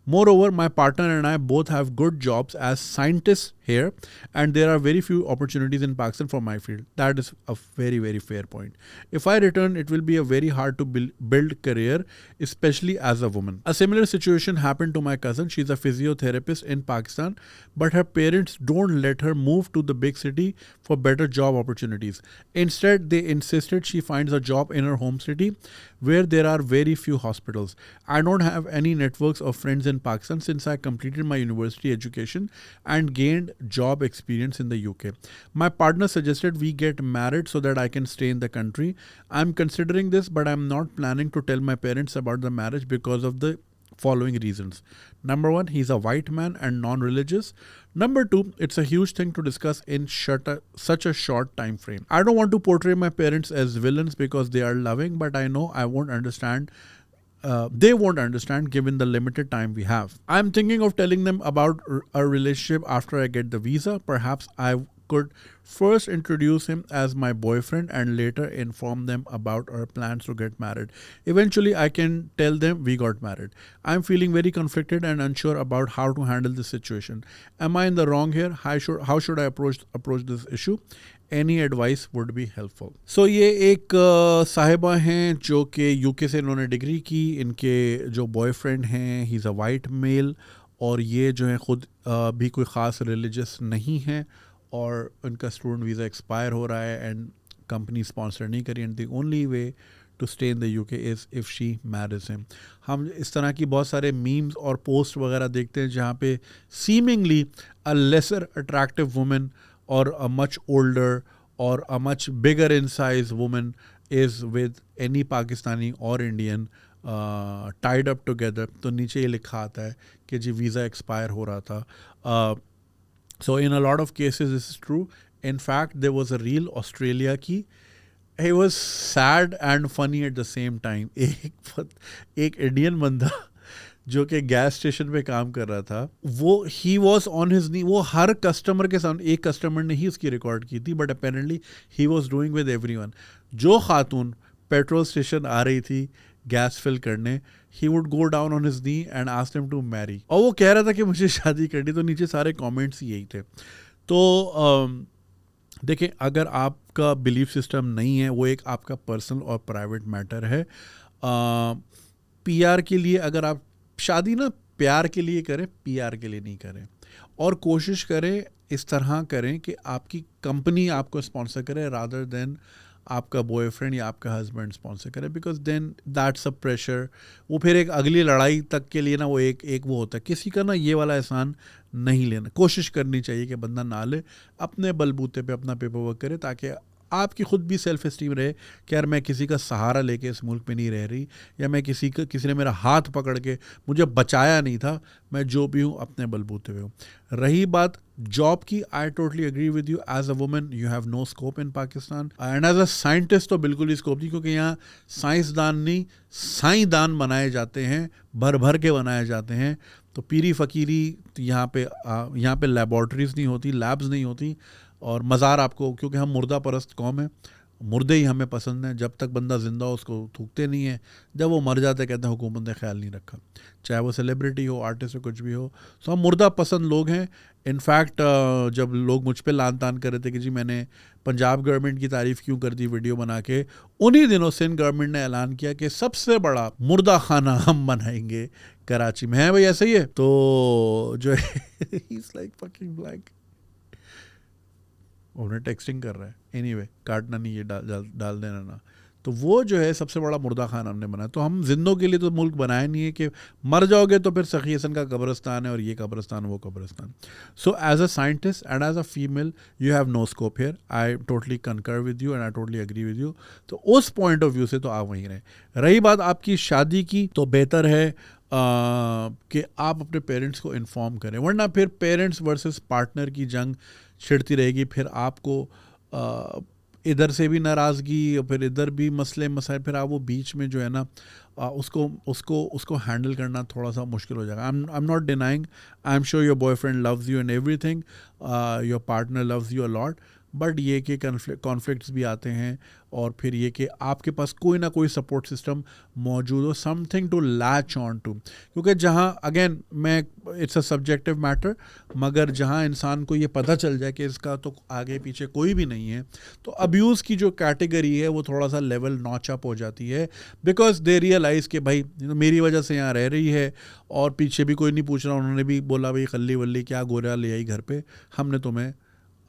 Moreover, my partner and I both have good jobs as scientists here, and there are very few opportunities in Pakistan for my field. That is a very, very fair point. If I return, it will be a very hard to build career, especially as a woman. A similar situation happened to my cousin. She's a physiotherapist in Pakistan, but her parents don't let her move to the big city for better job opportunities. Instead, they insisted she finds a job in her home city where there are very few hospitals. I don't have any networks of friends in Pakistan since I completed my university education and gained job experience in the UK. My partner suggested we get married so that I can stay in the country. I'm considering this, but I'm not planning to tell my parents about the marriage because of the following reasons. Number one, he's a white man and non-religious. Number two, it's a huge thing to discuss in such a short time frame. I don't want to portray my parents as villains because they are loving, but I know I won't understand. They won't understand given the limited time we have. I'm thinking of telling them about our relationship after I get the visa. Perhaps I could first introduce him as my boyfriend and later inform them about our plans to get married. Eventually, I can tell them we got married. I'm feeling very conflicted and unsure about how to handle this situation. Am I in the wrong here? How should I approach this issue? Any advice would be helpful. So ये एक साहिबा हैं जो कि यूके से इन्होंने डिग्री की. इनके जो बॉयफ्रेंड हैं ही इज़ अ वाइट मेल, और ये जो है ख़ुद भी कोई ख़ास रिलीजियस नहीं है, और उनका स्टूडेंट वीज़ा एक्सपायर हो रहा है एंड कंपनी स्पॉन्सर नहीं करी, and the only way to stay in the UK is if she marriage him. हम इस तरह की बहुत सारे मीम्स और पोस्ट वगैरह देखते हैं जहाँ पे seemingly a lesser attractive women or a much older or a much bigger in size woman is with any Pakistani or Indian tied up together. तो नीचे ये लिखा आता है कि जी वीज़ा एक्सपायर हो रहा था. So in a lot of cases this is true. In fact, there was a reel Australia की. It was sad and funny at the same time. एक इंडियन बंदा जो कि गैस स्टेशन पे काम कर रहा था, वो ही वॉज ऑन हिज नी. वो हर कस्टमर के सामने, एक कस्टमर ने ही उसकी रिकॉर्ड की थी, but apparently he was doing with everyone. जो खातून पेट्रोल स्टेशन आ रही थी गैस फिल करने, he would go down on his knee and ask him to marry. और वो कह रहा था कि मुझे शादी करनी. तो नीचे सारे कमेंट्स यही थे. तो देखें, अगर आपका बिलीफ सिस्टम नहीं है, वो एक आपका पर्सनल और प्राइवेट मैटर है. पीआर के लिए अगर आप शादी ना प्यार के लिए करें, पीआर के लिए नहीं करें. और कोशिश करें, इस तरह करें कि आपकी कंपनी आपको स्पॉन्सर करे रादर देन आपका बॉयफ्रेंड या आपका हस्बैंड स्पॉन्सर करे, because then that's a pressure. वो फिर एक अगली लड़ाई तक के लिए ना वो एक वो होता है. किसी का ना ये वाला एहसान नहीं लेना. कोशिश करनी चाहिए कि बंदा ना ले, अपने बलबूते पे अपना पेपर वर्क करे, ताकि आपकी खुद भी सेल्फ एस्टीम रहे कि यार मैं किसी का सहारा लेके इस मुल्क में नहीं रह रही, या मैं किसी ने मेरा हाथ पकड़ के मुझे बचाया नहीं था. मैं जो भी हूँ अपने बलबूते पे हूँ. रही बात जॉब की, I totally agree with you. As a woman you have no scope in Pakistan, and as a scientist तो बिल्कुल ही स्कोप नहीं, क्योंकि यहाँ साइंसदान नहीं साईंदान बनाए जाते हैं, भर भर के बनाए जाते हैं. तो पीरी फ़कीरी यहाँ पे लैबॉर्ट्रीज़ नहीं होती, लैब्स नहीं होती. और मज़ार आपको, क्योंकि हम मुर्दा परस्त कौम है, मुर्दे ही हमें पसंद हैं. जब तक बंदा ज़िंदा हो उसको थूकते नहीं है, जब वो मर जाते कहते हैं हुकूमत ने ख्याल नहीं रखा, चाहे वो सेलिब्रिटी हो, आर्टिस्ट हो, कुछ भी हो. सो हम मुर्दा पसंद लोग हैं. इनफैक्ट जब लोग मुझ पे लान तान कर रहे थे कि जी मैंने पंजाब गवर्नमेंट की तारीफ़ क्यों कर दी वीडियो बना के, उन्हीं दिनों सिंध गवर्नमेंट ने ऐलान किया कि सबसे बड़ा मुर्दा खाना हम बनाएंगे कराची में. है भाई, ऐसे ही है. तो जो है he is like fucking black. उन्हें टेक्सटिंग कर रहा है. एनीवे, काटना नहीं, ये डाल देना ना. तो वो जो है सबसे बड़ा मुर्दा खान हमने बनाया. तो हम जिंदों के लिए तो मुल्क बनाया नहीं है कि मर जाओगे तो फिर सखी हसन का कब्रिस्तान है और ये कब्रिस्तान वो कब्रिस्तान. So as a scientist and as a female you have no scope here. I totally concur with you and I totally agree with you. तो उस पॉइंट ऑफ व्यू से तो आप वहीं रहें. रही बात आपकी शादी की, तो बेहतर है कि आप अपने पेरेंट्स को इन्फॉर्म करें, वरना फिर पेरेंट्स वर्सेस पार्टनर की जंग छिड़ती रहेगी. फिर आपको इधर से भी नाराज़गी और फिर इधर भी मसले मसाइल, फिर आप वो बीच में जो है ना उसको हैंडल करना थोड़ा सा मुश्किल हो जाएगा. आई am not denying, I am sure your boyfriend loves you and everything, your partner loves you a lot, but ये कि कॉन्फ्लिक्ट्स भी आते हैं, और फिर ये कि आपके पास कोई ना कोई सपोर्ट सिस्टम मौजूद हो, something to latch on to. क्योंकि जहाँ अगेन मैं इट्स अ सब्जेक्टिव मैटर, मगर जहाँ इंसान को ये पता चल जाए कि इसका तो आगे पीछे कोई भी नहीं है, तो अब्यूज़ की जो कैटेगरी है वो थोड़ा सा लेवल नॉच अप हो जाती है, बिकॉज दे रियलाइज़ कि भाई मेरी वजह से यहाँ रह रही है और पीछे भी कोई नहीं पूछ रहा, उन्होंने भी बोला भाई खल्ली वल्ली क्या गोरा ले आई घर पे, हमने तुम्हें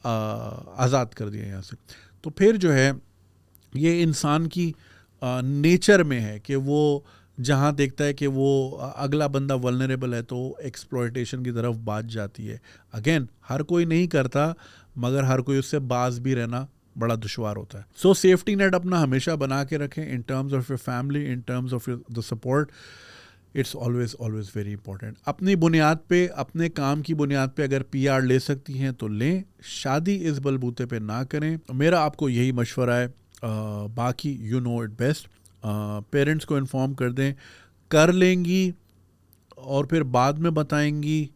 आज़ाद कर दिया यहाँ से। तो फिर जो है ये इंसान की नेचर में है कि वो जहाँ देखता है कि वो अगला बंदा वल्नरेबल है तो एक्सप्लॉयटेशन की तरफ बात जाती है। अगेन हर कोई नहीं करता, मगर हर कोई उससे बाज भी रहना बड़ा दुश्वार होता है। सो सेफ्टी नेट अपना हमेशा बना के रखें इन terms of your family, in terms of the support. It's always very important. अपनी बुनियाद पे, अपने काम की बुनियाद पे अगर PR ले सकती हैं तो लें, शादी इस बलबूते पे ना करें। मेरा आपको यही मशवरा है। बाकी you know it best. Parents को इन्फॉर्म कर दें, कर लेंगी और फिर बाद में बताएंगी,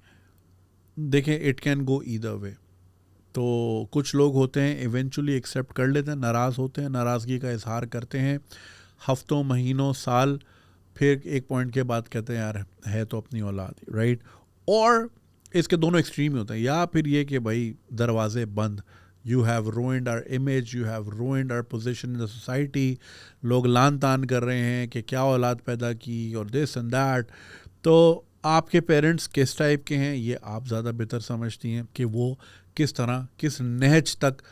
देखें it can go either way. तो कुछ लोग होते हैं इवेंचुअली एक्सेप्ट कर लेते हैं, नाराज़ होते हैं, नाराज़गी का इजहार करते हैं हफ्तों, महीनों, साल, फिर एक पॉइंट के बाद कहते हैं यार है तो अपनी औलाद, राइट। और इसके दोनों एक्सट्रीम ही होते हैं, या फिर ये कि भाई दरवाजे बंद, you have ruined our image, you have ruined our position in the society, लोग लान तान कर रहे हैं कि क्या औलाद पैदा की और दिस एंड दैट। तो आपके पेरेंट्स किस टाइप के हैं ये आप ज़्यादा बेहतर समझती हैं कि वो किस तरह, किस नहज तक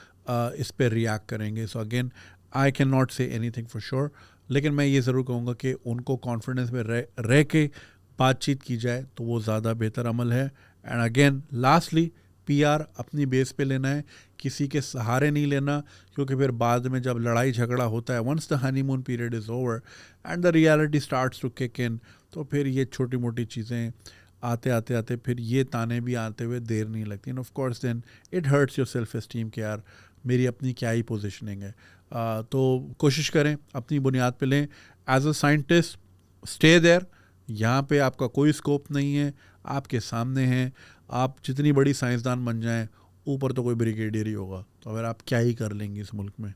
इस पर रिएक्ट करेंगे। So again I can not say anything for sure, लेकिन मैं ये ज़रूर कहूँगा कि उनको कॉन्फिडेंस में रह के बातचीत की जाए तो वो ज़्यादा बेहतर अमल है। एंड अगेन लास्टली PR अपनी बेस पे लेना है, किसी के सहारे नहीं लेना, क्योंकि फिर बाद में जब लड़ाई झगड़ा होता है, once the honeymoon period is over and the reality starts to kick in, तो फिर ये छोटी मोटी चीज़ें आते फिर ये ताने भी आते हुए देर नहीं लगती। And of course then it hurts your self esteem कि यार मेरी अपनी क्या ही पोजिशनिंग है। तो कोशिश करें अपनी बुनियाद पे लें। As a scientist stay there, यहाँ पे आपका कोई स्कोप नहीं है, आपके सामने हैं, आप जितनी बड़ी साइंसदान बन जाएं, ऊपर तो कोई ब्रिगेडियर ही होगा, तो अगर आप क्या ही कर लेंगे इस मुल्क में।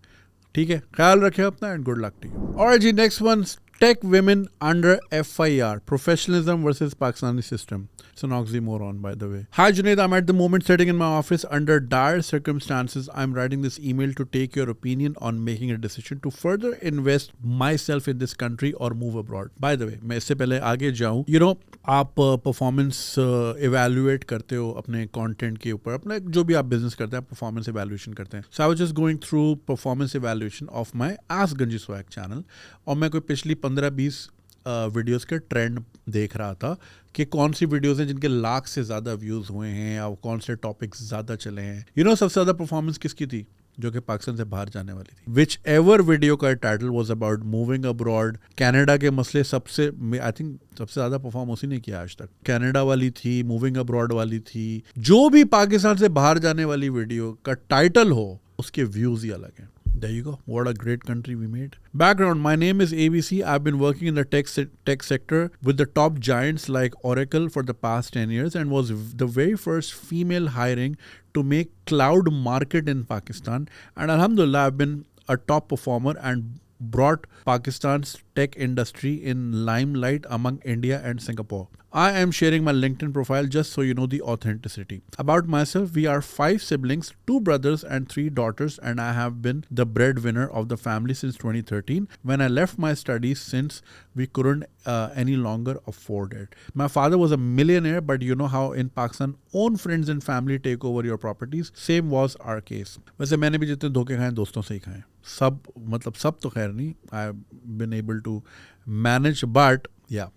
ठीक है, ख्याल रखें अपना and good luck to you. और जी next one, take women under FIR, professionalism versus Pakistani system. It's an oxymoron, by the way. Hi Junaid, I'm at the moment sitting in my office under dire circumstances. I'm writing this email to take your opinion on making a decision to further invest myself in this country or move abroad. By the way, मैं इससे पहले आगे जाऊँ, आप परफॉर्मेंस इवेल्युएट करते हो अपने कंटेंट के ऊपर, अपना जो भी आप बिजनेस करते हैं आप परफॉर्मेंस इवेल्युएशन करते हैं। So I was just going through performance evaluation of my ask Ganji swag channel, और मैं कोई पिछली 15-20 वीडियोस के ट्रेंड देख रहा था कि कौन सी वीडियोस हैं जिनके लाख से ज़्यादा व्यूज़ हुए हैं और कौन से टॉपिक्स ज़्यादा चले हैं। सबसे ज़्यादा परफॉर्मेंस किसकी थी? जो कि पाकिस्तान से बाहर जाने वाली थी। विच एवर वीडियो का title was about moving abroad, Canada के मसले सबसे, आई थिंक सबसे ज़्यादा परफॉर्म उसी ने किया आज तक। कनाडा वाली थी, मूविंग अब्रॉड वाली थी, जो भी पाकिस्तान से बाहर जाने वाली वीडियो का टाइटल हो उसके व्यूज़ ही अलग हैं। There you go. What a great country we made. Background: my name is ABC. I've been working in the tech sector with the top giants like Oracle for the past 10 years and was the very first female hiring to make cloud market in Pakistan. And alhamdulillah, I've been a top performer and brought Pakistan's tech industry in limelight among India and Singapore. I am sharing my LinkedIn profile just so you know the authenticity. About myself, we are 5 siblings, 2 brothers and 3 daughters, and I have been the breadwinner of the family since 2013 when I left my studies since we couldn't any longer afford it. My father was a millionaire, but you know how in Pakistan own friends and family take over your properties. Same was our case. वैसे मैंने भी जितने धोखे खाए दोस्तों से ही खाए, सब तो खैर नहीं, I've been able to manage, but yeah.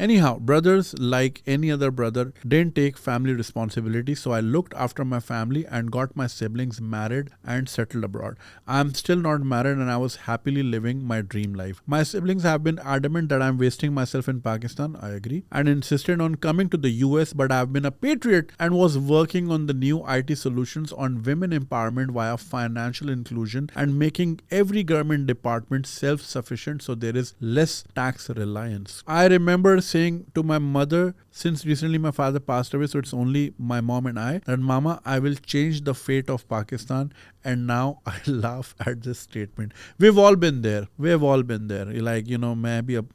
Anyhow, brothers, like any other brother, didn't take family responsibility, so I looked after my family and got my siblings married and settled abroad. I'm still not married and I was happily living my dream life. My siblings have been adamant that I'm wasting myself in Pakistan, I agree, and insisted on coming to the US, but I've been a patriot and was working on the new IT solutions on women empowerment via financial inclusion and making every government department self-sufficient so there is less tax reliance. I remember remember saying to my mother, since recently my father passed away, so it's only my mom and I, that Mama, I will change the fate of Pakistan. And now I laugh at this statement. We've all been there. Like, you know, मैं भी अब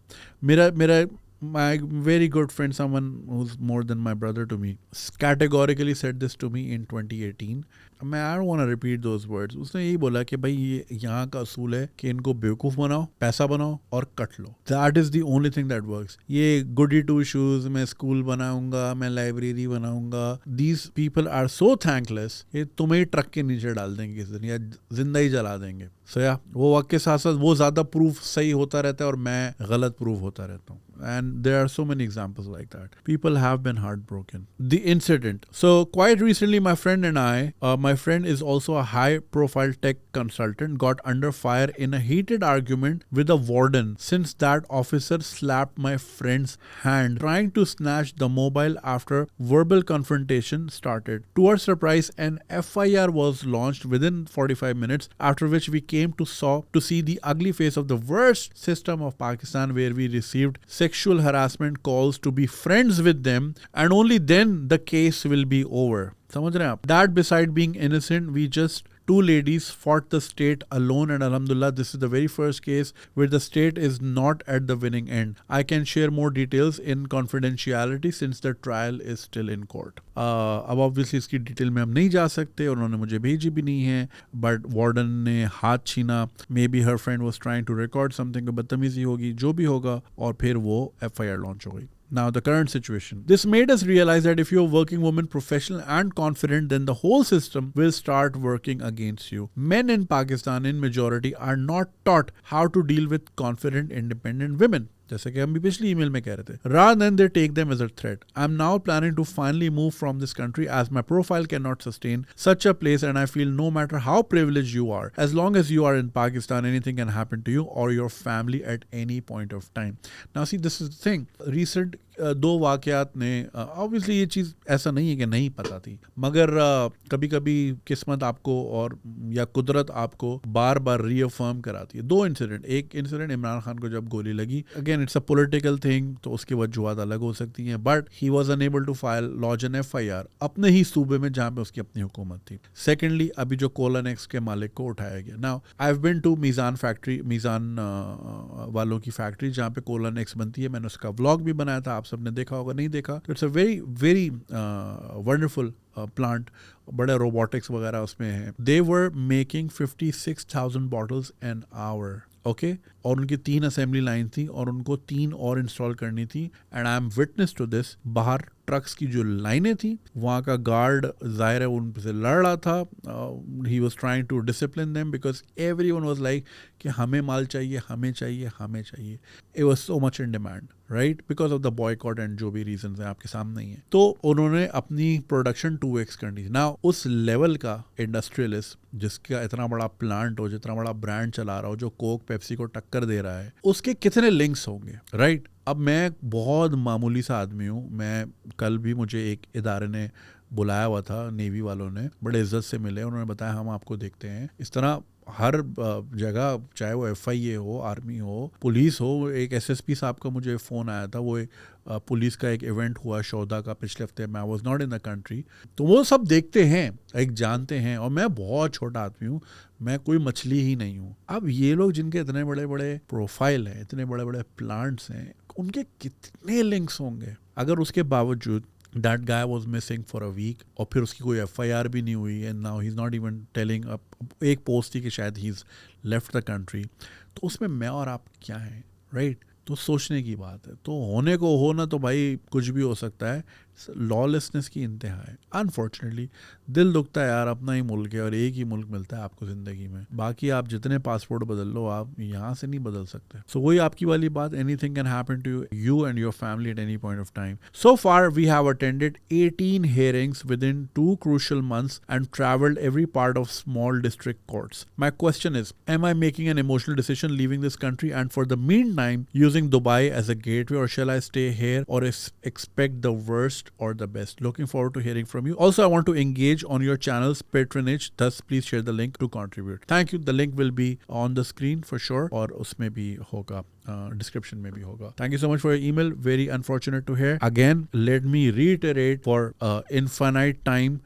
मेरा my very good friend, someone who's more than my brother to me, categorically said this to me in 2018. I don't want to repeat those words. उसने यही बोला कि भाई ये यहाँ का असूल है कि इनको बेवकूफ़ बनाओ, पैसा बनाओ और cut low. That is the only thing that works. ये goody two shoes, मैं स्कूल बनाऊंगा, मैं लाइब्रेरी बनाऊंगा. These people are so thankless. ये तुम्हें ट्रक के नीचे डाल देंगे किसी दिन या जिंदा ही जला देंगे. So yeah, वो वक्त के साथ साथ वो ज़्यादा प्रूफ सही होता रहता है और मैं गलत प्रूफ होता रहता हूँ. And there are so many examples like that. People have been heartbroken. The incident. So quite recently, my friend and I, my friend is also a high-profile tech consultant, got under fire in a heated argument with a warden since that officer slapped my friend's hand trying to snatch the mobile after verbal confrontation started. To our surprise, an FIR was launched within 45 minutes, after which we came to see the ugly face of the worst system of Pakistan, where we received sexual harassment calls to be friends with them, and only then the case will be over. समझ रहे हैं आप? That beside being innocent, we just two ladies fought the state alone, and alhamdulillah, this is the very first case where the state is not at the winning end. I can share more details in confidentiality since the trial is still in court. अब obviously इसकी डिटेल में हम नहीं जा सकते, उन्होंने मुझे भेजी भी नहीं है, but warden ने हाथ छीना. Maybe her friend was trying to record something, बदतमीजी होगी, जो भी होगा, और फिर वो FIR launch हो गई. Now, the current situation. This made us realize that if you're a working woman, professional and confident, then the whole system will start working against you. Men in Pakistan, in majority, are not taught how to deal with confident, independent women. जैसे कि हम भी पिछली ईमेल में कह रहे थे. Rather than they take them as a threat. I'm now planning to finally move from this country as my profile cannot sustain such a place, and I feel no matter how privileged you are, as long as you are in Pakistan, anything can happen to you or your family at any point of time. Now see, this is the thing. Recent दो वाक़यात ने ऑब्वियसली ये चीज़ ऐसा नहीं है कि नहीं पता थी, मगर कभी कभी किस्मत आपको और या कुदरत आपको बार बार रीअफर्म कराती है. दो इंसिडेंट. एक इंसिडेंट इमरान खान को जब गोली लगी, again it's a political thing, तो उसकी वजूहत अलग हो सकती हैं, but he was unable to file launch an FIR अपने ही सूबे में जहाँ पे उसकी अपनी हुकूमत थी. सेकेंडली, अभी जो कोलानेक्स के मालिक को उठाया गया. Now I have been to Meezan factory, Meezan वालों की फैक्ट्री जहाँ पे कोलानेक्स बनती है. मैंने उसका व्लॉग भी बनाया था, आप सबने देखा होगा, नहीं देखा तो it's a very very wonderful plant. बड़े रोबोटिक्स वगैरह उसमें है. They were making 56,000 bottles an hour. Okay, और उनकी 3 असेंबली लाइन थी और उनको 3 और इंस्टॉल करनी थी. And I am witness to this. बाहर ट्रक्स की जो लाइनें थी, वहाँ का गार्ड जाहिर है उनसे लड़ रहा था. He was trying to discipline them because everyone was like कि हमें माल चाहिए, हमें चाहिए, हमें चाहिए. It was so much in demand, right, because of the boycott and जो भी रीजंस हैं आपके सामने ही हैं. तो उन्होंने अपनी प्रोडक्शन 2x करनी थी. नाउ उस लेवल का इंडस्ट्रियलिस्ट जिसका इतना बड़ा प्लांट हो, जितना बड़ा ब्रांड चला रहा हो, जो कोक पेप्सी को टक्कर दे रहा है, उसके कितने लिंक्स होंगे, राइट? अब मैं बहुत मामूली सा आदमी हूँ. मैं कल भी मुझे एक इदारे ने बुलाया हुआ था, नेवी वालों ने, बड़े इज्जत से मिले. उन्होंने बताया हम आपको देखते हैं. इस तरह हर जगह, चाहे वो FIA हो, आर्मी हो, पुलिस हो. एक SSP साहब का मुझे फ़ोन आया था, वो पुलिस का एक इवेंट हुआ शौदा का पिछले हफ्ते. मैं was not in the country. तो वो सब देखते हैं, एक जानते हैं, और मैं बहुत छोटा आदमी हूँ, मैं कोई मछली ही नहीं हूँ. अब ये लोग जिनके इतने बड़े बड़े प्रोफाइल हैं, इतने बड़े बड़े प्लांट्स हैं, उनके कितने लिंक्स होंगे? अगर उसके बावजूद that guy was missing for a week और फिर उसकी कोई FIR भी नहीं हुई, and now he is not even telling. एक पोस्ट थी कि शायद he is left the country. तो उसमें मैं और आप क्या हैं, राइट? तो सोचने की बात है. तो होने को हो ना, तो भाई कुछ भी हो सकता है. लॉलेसनेस की इंतहा है. अनफॉर्चुनेटली दिल दुखता है यार, अपना ही मुल्क है और एक ही मुल्क मिलता है आपको ज़िंदगी में. बाकी आप जितने पासपोर्ट बदल लो, आप यहाँ से नहीं बदल सकते. सो वही आपकी वाली बात, anything can happen to you and your family at any point of time. So far we have attended 18 hearings within 2 crucial months and traveled every part of small district courts. My question is, am I making an emotional decision leaving this country and for the meantime using Dubai as a gateway, or shall I stay here or expect the worst or the best? Looking forward to hearing from you. Also, I want to engage on your channel's patronage, thus please share the link to contribute. Thank you. The link will be on the screen for sure, और उसमें भी होगा. डिस्क्रिप्शन में भी होगा. Thank you so much for your email. Very unfortunate to hear. Again let me reiterate for infinite time,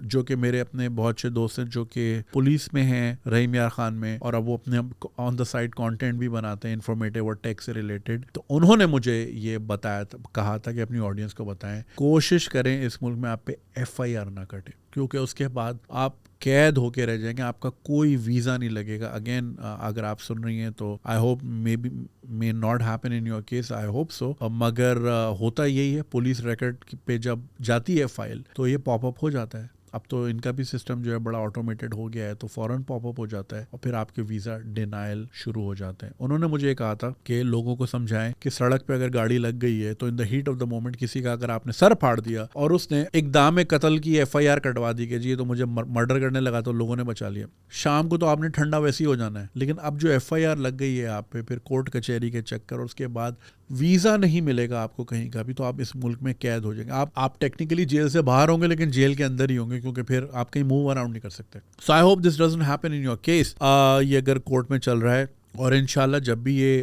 जो कि मेरे अपने बहुत से दोस्त हैं जो कि पुलिस में हैं, रहीम यार खान में, और अब वो अपने ऑन द साइड कंटेंट भी बनाते हैं इन्फॉर्मेटिव और टेक से रिलेटेड. तो उन्होंने मुझे ये बताया था, कहा था कि अपनी ऑडियंस को बताएं, कोशिश करें इस मुल्क में आप पे FIR ना कटे, क्योंकि उसके बाद आप कैद होके रह जाएंगे, आपका कोई वीज़ा नहीं लगेगा. अगेन अगर आप सुन रही हैं तो I hope may not happen in your case, I hope so, मगर होता यही है. पुलिस रिकॉर्ड पे जब जाती है फाइल तो ये पॉपअप हो जाता है. अब तो इनका भी सिस्टम जो है बड़ा ऑटोमेटेड हो गया है, तो फौरन पॉपअप हो जाता है और फिर आपके वीज़ा डिनायल शुरू हो जाते हैं. उन्होंने मुझे कहा था कि लोगों को समझाएं कि सड़क पे अगर गाड़ी लग गई है तो in the heat of the moment किसी का अगर आपने सर फाड़ दिया और उसने एक दाम कत्ल की FIR कटवा दी कि जी ये तो मुझे मर्डर करने लगा, तो लोगों ने बचा लिया. शाम को तो आपने ठंडा वैसे ही हो जाना है. लेकिन अब जो FIR लग गई है आप पे, फिर कोर्ट कचहरी के चक्कर, और उसके बाद वीज़ा नहीं मिलेगा आपको कहीं का भी, तो आप इस मुल्क में कैद हो जाएंगे. आप टेक्निकली जेल से बाहर होंगे लेकिन जेल के अंदर ही होंगे, क्योंकि फिर आप कहीं मूव अराउंड नहीं कर सकते. So I hope this doesn't happen in your case. ये अगर कोर्ट में चल रहा है, और इंशाल्लाह जब भी ये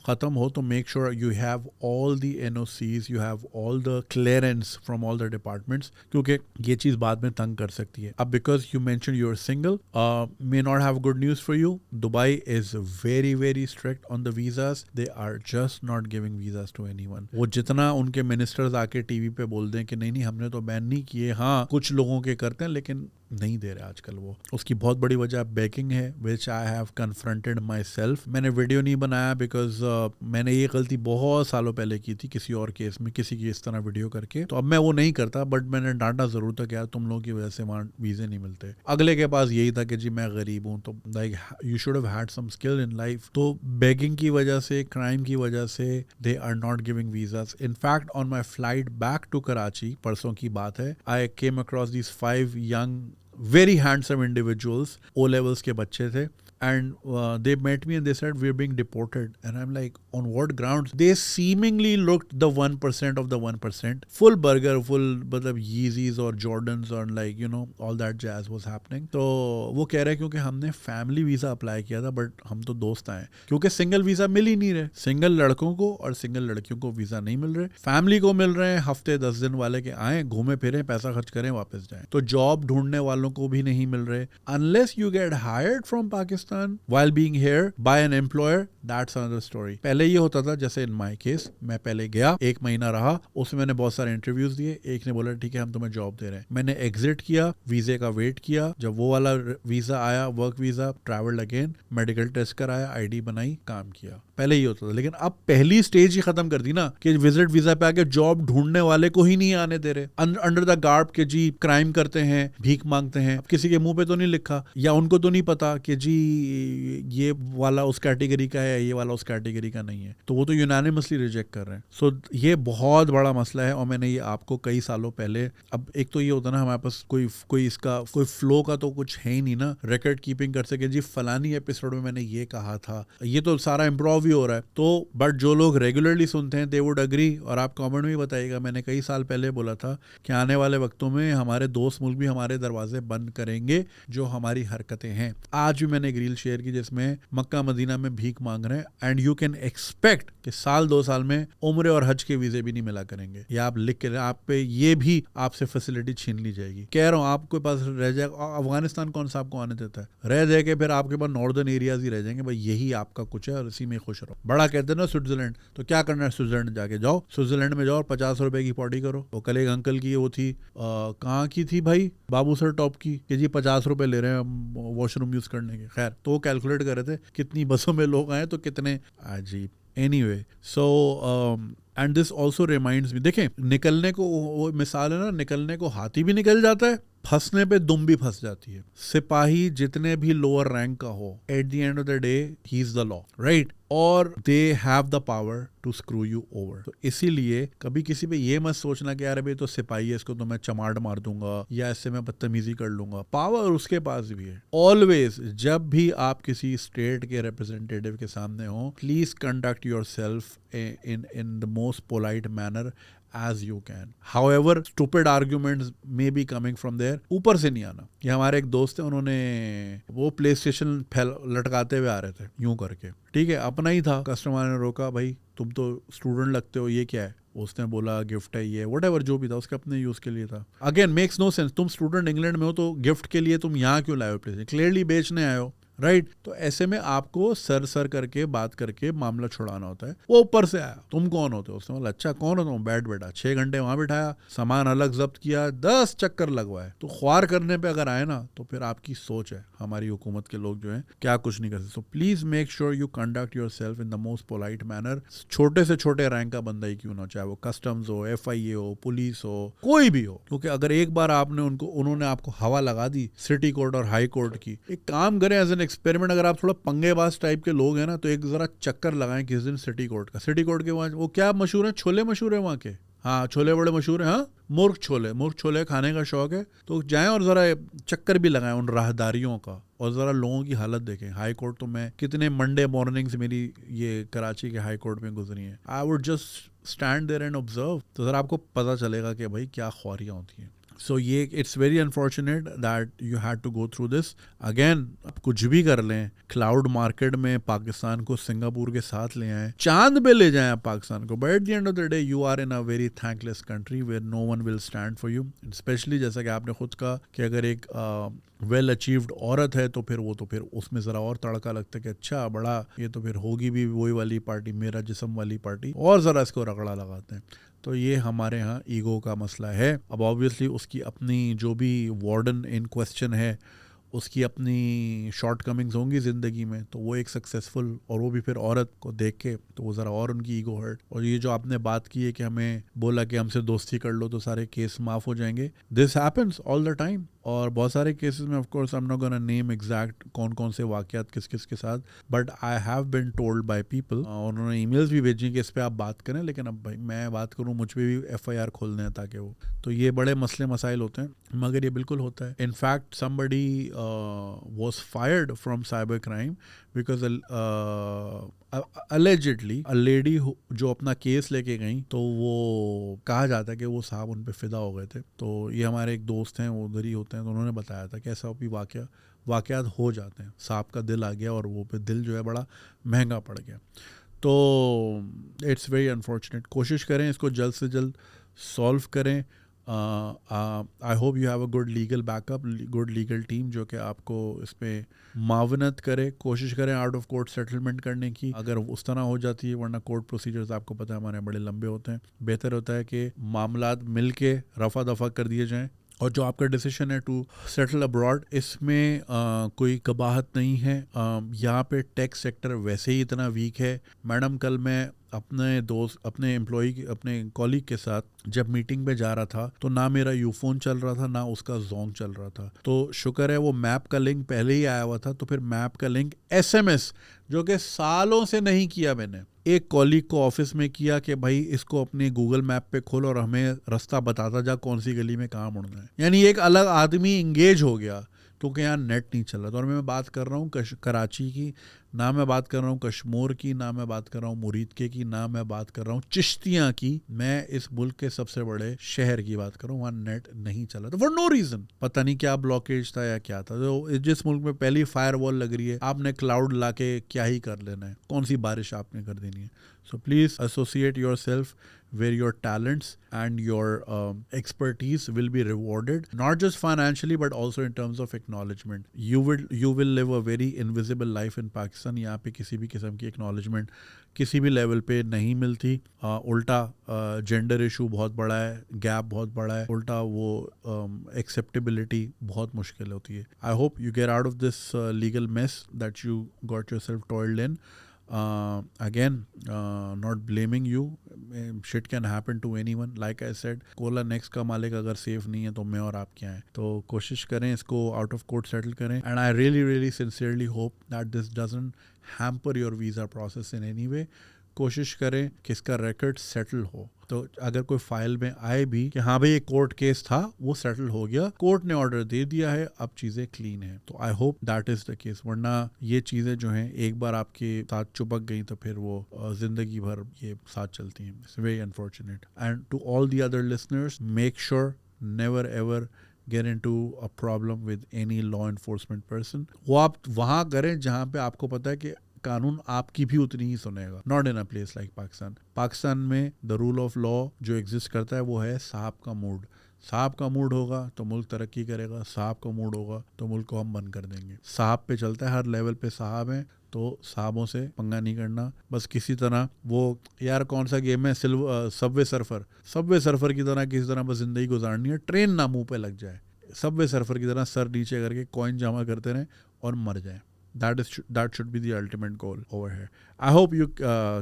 ख़त्म हो तो make sure you have all the NOCs, you have all the clearance from all the departments, क्योंकि ये चीज़ बाद में तंग कर सकती है. अब because you mention you are single, may not have good news for you. Dubai is very very strict on the visas. They are just not giving visas to anyone. वो जितना उनके मिनिस्टर्स आके TV पे बोल दें कि नहीं हमने तो बैन नहीं किए, हाँ कुछ लोगों के करते हैं, लेकिन नहीं दे रहे आजकल वो. उसकी बहुत बड़ी वजह बैकिंग है, which I have confronted myself. मैंने वीडियो नहीं बनाया बिकॉज मैंने ये गलती बहुत सालों पहले की थी किसी और केस में, किसी की इस तरह वीडियो करके, तो अब मैं वो नहीं करता. बट मैंने डांटा जरूर था कि यार तुम लोगों की वजह से वहाँ वीज़े नहीं मिलते. अगले के पास यही था कि जी मैं गरीब हूँ, तो like you should have had some skill in life. तो बेगिंग की वजह से, क्राइम की वजह से they are not giving visas. In fact on my flight back to Karachi, परसों की बात है, I came across these 5 young very handsome individuals, O levels के बच्चे थे, and they met me and they said we're being deported, and I'm like on what grounds? They seemingly looked the 1% of the 1%, full burger, full मतलब Yeezys और Jordans और like you know all that jazz was happening. तो वो कह रहे क्योंकि हमने फैमिली वीज़ा अप्लाई किया था, बट हम तो दोस्त आए, क्योंकि सिंगल वीज़ा मिल ही नहीं रहे. सिंगल लड़कों को और सिंगल लड़कियों को वीज़ा नहीं मिल रहे. फैमिली को मिल रहे हैं हफ्ते 10 दिन वाले के आए, घूमे फिरे, पैसा खर्च करें, वापस जाएं. तो जॉब ढूंढने वालों को भी नहीं मिल रहे. Unless you get hired from Pakistan while being here by an employer, that's another story. पहले ये होता था, जैसे in my case, मैं पहले गया, 1 महीना रहा, उसमें मैंने बहुत सारे इंटरव्यूज दिए. एक ने बोला ठीक है हम तुम्हें जॉब दे रहे हैं. मैंने एग्जिट किया, वीजे का वेट किया, जब वो वाला वीजा आया, work visa, travelled again, medical test कराया, ID बनाई, काम किया. पहले ही होता था. लेकिन अब पहली स्टेज ही खत्म कर दी ना, कि विजिट वीजा पे आके जॉब ढूंढने वाले को ही नहीं आने दे रहे, अंडर द गार्ड के जी क्राइम करते हैं, भीख मांगते हैं. अब किसी के मुंह पे तो नहीं लिखा, या उनको तो नहीं पता कि जी ये वाला उस कैटेगरी का है, ये वाला उस कैटेगरी का नहीं है, तो वो तो यूनानिमसली रिजेक्ट कर रहे हैं. सो ये बहुत बड़ा मसला है. और मैंने ये आपको कई सालों पहले, अब एक तो ये होता ना हमारे पास कोई इसका कोई फ्लो का तो कुछ है ही नहीं ना, रिकॉर्ड कीपिंग कर सके जी फलानी एपिसोड में मैंने ये कहा था, ये तो सारा इम्प्रोव ही हो रहा है. तो बट जो लोग रेगुलरली सुनते हैं दे वुड अग्री. और आप कमेंट में बताइएगा, मैंने कई साल पहले बोला था कि आने वाले वक्तों में हमारे दोस्त मुल्क भी हमारे दरवाजे बंद करेंगे जो हमारी हरकतें हैं. आज भी मैंने एक रील शेयर की जिसमें मक्का मदीना में भीख मांग रहे हैं, एंड यू कैन एक्सपेक्ट कि साल 2 साल में उम्र और हज के वीजे भी नहीं मिला करेंगे. या आप लिख के आप पे ये भी आपसे फैसिलिटी छीन ली जाएगी. कह रहा हूँ आपके पास रह जाएगा. अफगानिस्तान कौन सा आपको आने देता है? रह जाएगा, फिर आपके पास नॉर्दर्न एरियाज ही रह जाएंगे. भाई यही आपका कुछ है और इसी में खुश रहो. बड़ा कहते हैं ना स्विट्जरलैंड, तो क्या करना है स्विट्जरलैंड जाके जाओ, स्विट्जरलैंड में जाओ और 50 रुपए की पॉटी करो. वो कल एक अंकल की वो थी, कहाँ की थी भाई, बाबू सर टॉप की, कि जी 50 रुपए ले रहे हैं वॉशरूम यूज करने के. खैर तो वो कैलकुलेट कर रहे थे कितनी बसों में लोग आए तो कितने. अजीब. Anyway, so and this also reminds मी, देखें निकलने को, वो मिसाल है ना, निकलने को हाथी भी निकल जाता है, फंसने पे दुम भी फंस जाती है. सिपाही जितने भी लोअर रैंक का हो, at the end of the day he is the law, right? और they have the power to screw you over. तो इसीलिए कभी किसी पे ये मत सोचना कि यार अभी तो सिपाही है, इसको तो मैं चमाड़ मार दूंगा या इससे मैं बदतमीजी कर लूंगा. पावर उसके पास भी है. ऑलवेज जब भी आप किसी स्टेट के रिप्रेजेंटेटिव के सामने हो, please conduct your self in the most polite manner as you can. However, stupid arguments may be coming from there. ऊपर से नहीं आना. ये हमारे एक दोस्त है, उन्होंने वो प्ले स्टेशन लटकाते हुए आ रहे थे यूं करके, ठीक है, अपना ही था, कस्टमर ने रोका, भाई तुम तो स्टूडेंट लगते हो, ये क्या है? उसने बोला गिफ्ट है ये, व्हाटएवर जो भी था उसके अपने यूज के लिए था। अगेन मेक्स नो सेंस, तुम स्टूडेंट इंग्लैंड में हो तो गिफ्ट के लिए तुम यहाँ क्यों लाए हो प्लेस? क्लियरली बेचने आए हो, राइट? तो ऐसे में आपको सर करके बात करके मामला छुड़ाना होता है। वो ऊपर से आया, तुम कौन होते हो? उसने बोला अच्छा कौन होता हूँ? बैठ बेटा, 6 घंटे वहां बिठाया, सामान अलग जब्त किया, 10 चक्कर लगवाए। तो ख्वार करने पे अगर आए ना तो फिर आपकी सोच है, हमारी हुकूमत के लोग जो हैं क्या कुछ नहीं कर सकते। So please make sure you conduct your self in the most polite manner. छोटे से छोटे रैंक का बंदा ही क्यों ना हो, चाहे वो कस्टम्स हो, FIA हो, पुलिस हो, कोई भी हो, क्योंकि अगर एक बार उन्होंने आपको हवा लगा दी सिटी कोर्ट और हाई कोर्ट की, एक काम करें एज एन एक्सपेरिमेंट, अगर आप थोड़ा पंगेबाज टाइप के लोग हैं ना तो एक जरा चक्कर लगाएं किस दिन सिटी कोर्ट का। सिटी कोर्ट के वहाँ वो क्या मशहूर है, छोले मशहूर है वहाँ के, हाँ छोले बड़े मशहूर हैं, हाँ मुर्ग छोले खाने का शौक है तो जाएं और ज़रा चक्कर भी लगाएं उन राहदारियों का, और ज़रा लोगों की हालत देखें। हाई कोर्ट तो मैं कितने मंडे मॉर्निंग्स मेरी ये कराची के हाई कोर्ट में गुजरी हैं। I would just stand there and observe, तो ज़रा आपको पता चलेगा कि भाई क्या ख्वारियाँ होती हैं। सो ये it's very unfortunate that you had to go through this. Again आप कुछ भी कर लें, क्लाउड मार्केट में पाकिस्तान को सिंगापुर के साथ ले आए, चांद पे ले जाएं आप पाकिस्तान को, but at the end of the day you are in a very thankless country where no one will stand for you. Especially जैसा कि आपने खुद कहा कि अगर एक वेल अचीव्ड औरत है तो फिर उसमें ज़रा और तड़का लगता है कि अच्छा बड़ा ये तो फिर होगी भी वही वाली पार्टी, मेरा जिस्म वाली पार्टी, और ज़रा इसको रगड़ा लगाते हैं। तो ये हमारे यहाँ ईगो का मसला है। अब ऑब्वियसली उसकी अपनी जो भी वार्डन इन क्वेश्चन है उसकी अपनी शॉर्ट कमिंग्स होंगी ज़िंदगी में, तो वो एक सक्सेसफुल, और वो भी फिर औरत को देख के तो वो ज़रा और उनकी ईगो हर्ट। और ये जो आपने बात की है कि हमें बोला कि हमसे दोस्ती कर लो तो सारे केस माफ़ हो जाएंगे, this happens all the time. और बहुत सारे केसेस में of course I am not gonna name exact कौन कौन से वाकयात किस किस के साथ, but I have been told by people, उन्होंने ईमेल्स भी भेजी कि इस पर आप बात करें, लेकिन अब भाई मैं बात करूं मुझ पे भी FIR खोलने हैं ताकि वो, तो ये बड़े मसले मसाइल होते हैं, मगर ये बिल्कुल होता है। In fact somebody was fired from cybercrime because allegedly a lady जो अपना केस लेके गई तो वो कहा जाता है कि वो साहब उन पे फिदा हो गए थे। तो ये हमारे एक दोस्त हैं, वो उधर ही होते हैं, तो उन्होंने बताया था कि ऐसा भी वाकयात हो जाते हैं। सांप का दिल आ गया और वो पे दिल जो है बड़ा महंगा पड़ गया। तो इट्स वेरी अनफॉर्चुनेट। कोशिश करें इसको जल्द से जल्द सॉल्व करें। I hope you have a good legal backup, good legal team जो कि आपको इसमें मावनत करे। कोशिश करें आउट ऑफ कोर्ट सेटलमेंट करने की, अगर उस तरह हो जाती है, वरना कोर्ट प्रोसीजर्स आपको पता है हमारे बड़े लंबे होते हैं। बेहतर होता है कि मामलात मिल के रफा दफा कर दिए जाएं। और जो आपका डिसीजन है टू सेटल अब्रॉड, इसमें कोई कबाहत नहीं है। यहाँ पे टेक सेक्टर वैसे ही इतना वीक है। मैडम कल मैं अपने एम्प्लॉई अपने कॉलीग के साथ जब मीटिंग पे जा रहा था तो ना मेरा यूफोन चल रहा था ना उसका जोंग चल रहा था। तो शुक्र है वो मैप का लिंक पहले ही आया हुआ था, तो फिर मैप का लिंक SMS जो कि सालों से नहीं किया मैंने, एक कॉलीग को ऑफिस में किया कि भाई इसको अपने गूगल मैप पे खोल और हमें रास्ता बताता जा कौन सी गली में कहाँ मुड़ना है। यानी एक अलग आदमी इंगेज हो गया क्योंकि यहाँ नेट नहीं चल रहा था। और मैं बात कर रहा हूँ कराची की, ना मैं बात कर रहा हूँ कश्मीर की, ना मैं बात कर रहा हूँ मुरीदके की, ना मैं बात कर रहा हूँ चिश्तियाँ की। मैं इस मुल्क के सबसे बड़े शहर की बात कर रहा हूँ, वहाँ नेट नहीं चला था फॉर नो रीजन। पता नहीं क्या ब्लॉकेज था या क्या था। तो जिस मुल्क में पहली फायरवॉल लग रही है, आपने क्लाउड ला के क्या ही कर लेना है, कौन सी बारिश आपने कर देनी है। So please associate yourself where your talents and your expertise will be rewarded, not just financially but also in terms of acknowledgement. You will live a very invisible life in Pakistan. यहाँ पे किसी भी किस्म की acknowledgement किसी भी लेवल पे नहीं मिलती। उल्टा जेंडर इशू बहुत बड़ा है, गैप बहुत बड़ा है, उल्टा वो एक्सेप्टेबिलिटी बहुत मुश्किल होती है। I hope you get out of this legal mess that you got yourself toiled in. Again, not blaming you, shit can happen to anyone. Like I said, Cola next का मालिक अगर सेफ नहीं है तो मैं और आप क्या हैं। तो कोशिश करें इसको आउट ऑफ कोर्ट सेटल करें। And I really sincerely hope that this doesn't hamper your visa process in any way. कोशिश करें कि इसका रिकॉर्ड सेटल हो। तो अगर कोई फाइल में आए भी कि हाँ भाई ये कोर्ट केस था, वो सेटल हो गया, कोर्ट ने ऑर्डर दे दिया है, अब चीज़ें क्लीन है, तो I hope that is the case. वरना ये चीज़ें जो हैं एक बार आपके साथ चिपक गई तो फिर वो जिंदगी भर ये साथ चलती हैं। It's very unfortunate. And to all the other listeners, make sure never ever get into a problem with any law enforcement person। वो आप वहाँ करें जहाँ पे आपको पता है कि कानून आपकी भी उतनी ही सुनेगा. Not in a place like Pakistan. Pakistan में द रूल ऑफ लॉ जो एग्जिस्ट करता है वो है साहब का मूड. साहब का मूड होगा तो मुल्क तरक्की करेगा, साहब का मूड होगा तो मुल्क को हम बंद कर देंगे. साहब पे चलता है, हर लेवल पे साहब हैं, तो साहबों से पंगा नहीं करना. बस किसी तरह वो यार कौन सा गेम है सबवे सर्फर की तरह किसी तरह बस जिंदगी गुजारनी है. ट्रेन ना मुंह पे लग जाए, सबवे सर्फर की तरह सर नीचे करके कॉइन जमा करते रहें और मर जाए. That should be the ultimate goal over here. I hope you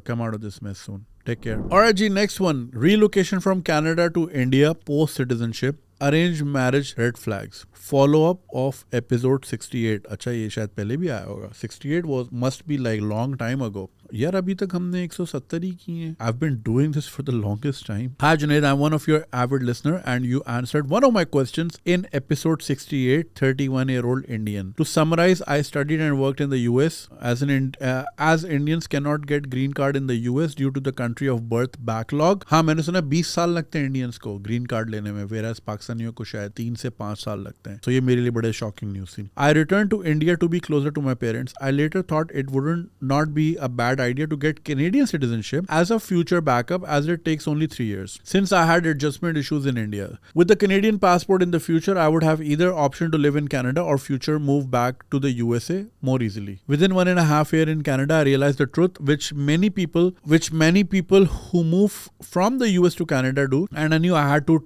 come out of this mess soon. Take care. Alright G, next one. Relocation from Canada to India post citizenship. Arranged marriage red flags. Follow up of episode 68. अच्छा ये शायद पहले भी आया होगा. 68 must be like long time ago. यार अभी तक हमने 170 ही की हैं. I've been doing this for the longest time. Hi Junaid, I'm one of your avid listener and you answered one of my questions in episode 68, 31-year-old Indian. To summarize, I studied and worked in the US. As Indians cannot get green card in the US due to the country of birth backlog. हाँ मैंने सुना 20 साल लगते हैं इंडियंस को ग्रीन कार्ड लेने में, whereas पाकिस्तानियों को शायद 3 से 5 साल लगते हैं. तो ये मेरे लिए बड़े शॉकिंग न्यूज़ थी. I returned to India to be closer to my parents. I later thought it wouldn't not be a bad idea to get Canadian citizenship as a future backup as it takes only 3 years since I had adjustment issues in India. With the Canadian passport in the future, I would have either option to live in Canada or future move back to the USA more easily. Within 1.5 years in Canada, I realized the truth which many people who move from the US to Canada do, and I knew I had to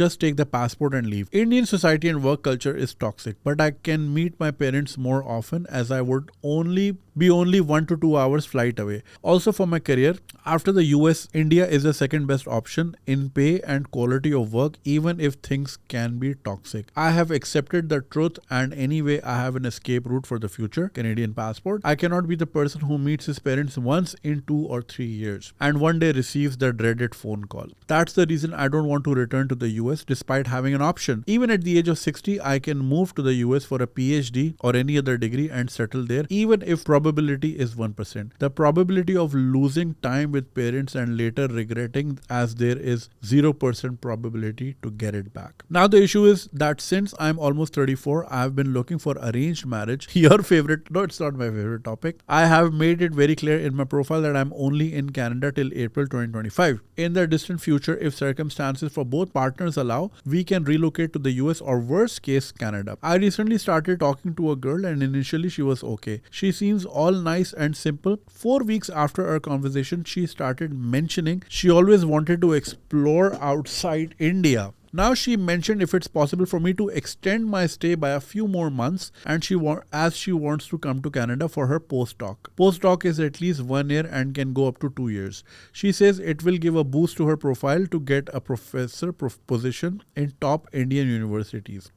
just take the passport and leave. Indian society and work culture is toxic, but I can meet my parents more often as I would be only 1 to 2 hours flight away. Also for my career, after the US, India is the second best option in pay and quality of work, even if things can be toxic. I have accepted the truth and anyway I have an escape route for the future, Canadian passport. I cannot be the person who meets his parents once in 2 or 3 years and one day receives the dreaded phone call. That's the reason I don't want to return to the US despite having an option. Even at the age of 60, I can move to the US for a PhD or any other degree and settle there, even if probability is 1%. The probability of losing time with parents and later regretting as there is 0% probability to get it back. Now the issue is that since I'm almost 34, I have been looking for arranged marriage. Your favorite, no it's not my favorite topic. I have made it very clear in my profile that I'm only in Canada till April 2025. In the distant future, if circumstances for both partners allow, we can relocate to the US or worst case Canada. I recently started talking to a girl and initially she was okay. She seems all nice and simple. 4 weeks after our conversation, she started mentioning she always wanted to explore outside India. Now she mentioned if it's possible for me to extend my stay by a few more months and she wants to come to Canada for her postdoc. Postdoc is at least 1 year and can go up to 2 years. She says it will give a boost to her profile to get a professor position in top Indian universities.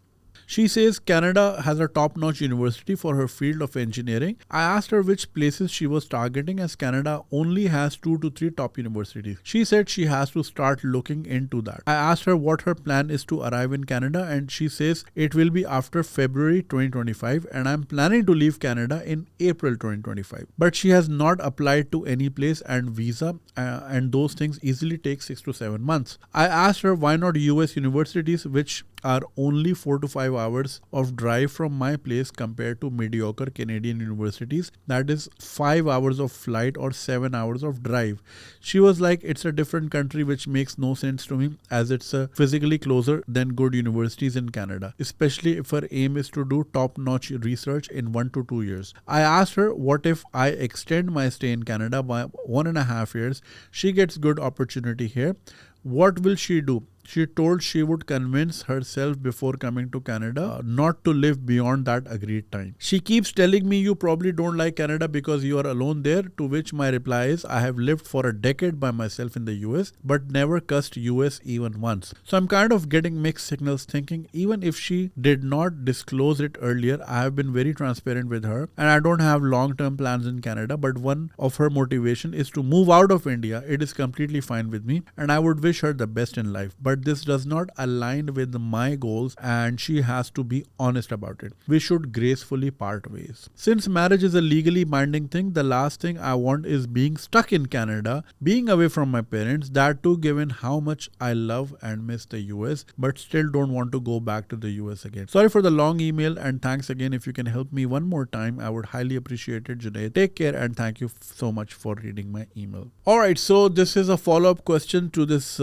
She says Canada has a top-notch university for her field of engineering. I asked her which places she was targeting as Canada only has 2 to 3 top universities. She said she has to start looking into that. I asked her what her plan is to arrive in Canada and she says it will be after February 2025 and I'm planning to leave Canada in April 2025. But she has not applied to any place and visa and those things easily take 6 to 7 months. I asked her why not US universities which are only 4 to 5 hours of drive from my place compared to mediocre Canadian universities that is 5 hours of flight or 7 hours of drive. She was like it's a different country which makes no sense to me as it's physically closer than good universities in Canada, especially if her aim is to do top-notch research in 1 to 2 years. I asked her what if I extend my stay in Canada by 1.5 years, she gets good opportunity here. What will she do? She told she would convince herself before coming to Canada not to live beyond that agreed time. She keeps telling me you probably don't like Canada because you are alone there, to which my reply is I have lived for a decade by myself in the US but never cussed US even once. So I'm kind of getting mixed signals thinking even if she did not disclose it earlier, I have been very transparent with her and I don't have long-term plans in Canada, but one of her motivation is to move out of India. It is completely fine with me and I would wish her the best in life. But but this does not align with my goals and she has to be honest about it. We should gracefully part ways. Since marriage is a legally binding thing, the last thing I want is being stuck in Canada, being away from my parents, that too given how much I love and miss the US, but still don't want to go back to the US again. Sorry for the long email and thanks again. If you can help me one more time, I would highly appreciate it, Junaid. Take care and thank you so much for reading my email. Alright, so this is a follow-up question to this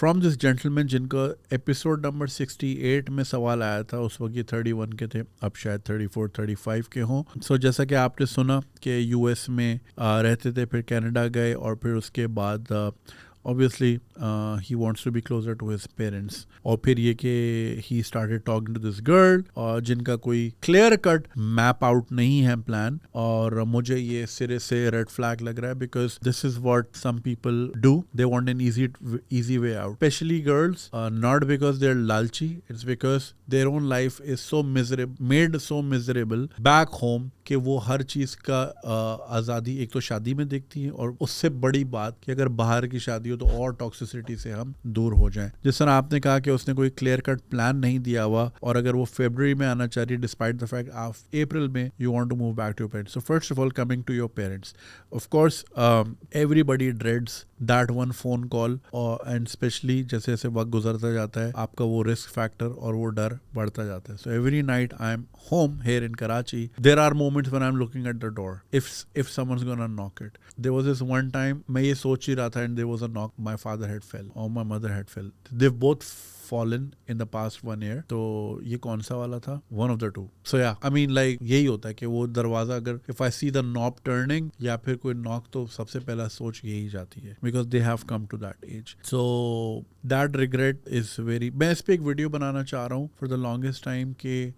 from this gentleman जिनका episode number 68 में सवाल आया था. उस वक्त ये 31 के थे, अब शायद 34, 35 के हों. So जैसा कि आपने सुना कि US में रहते थे, फिर कनाडा गए और फिर उसके बाद obviously he wants to be closer to his parents. और फिर ये कि he started talking to this girl और जिनका कोई clear cut map out नहीं है plan. और मुझे ये सिरे से red flag लग रहा है because this is what some people do. They want an easy way out. Especially girls, not because they're lalchi. It's because their own life is so miserable back home कि वो हर चीज़ का आज़ादी एक तो शादी में देखती हैं और उससे बड़ी बात कि अगर बाहर की शादी हो तो और टॉक्सिसिटी से हम दूर हो जाएं. जिस तरह आपने कहा कि उसने कोई क्लियर कट प्लान नहीं दिया हुआ और अगर वो फरवरी में आना चाह रही है डिस्पाइट द फैक्ट आप अप्रैल में you want to move back to your parents. So first of all coming to your parents, of course everybody dreads that one phone call and especially जैसे जैसे वक्त गुजरता जाता है आपका वो रिस्क फैक्टर और वो डर बढ़ता जाता है. So every night I am home here in Karachi, there are moments when I'm looking at the door if someone's gonna knock it. There was this one time मैं ये सोच ही रहा था and there was a knock, my father had fell or my mother had fell. They've both fallen in the past 1 year. तो ये कौन सा वाला था? One of the two. So yeah, I mean like यही होता है कि वो दरवाजा अगर if I see the knob turning या फिर कोई knock तो सबसे पहला सोच यही जाती है because they have come to that age. So that regret is very. मैं इस पे एक वीडियो बनाना चाह रहा हूँ for the longest time कि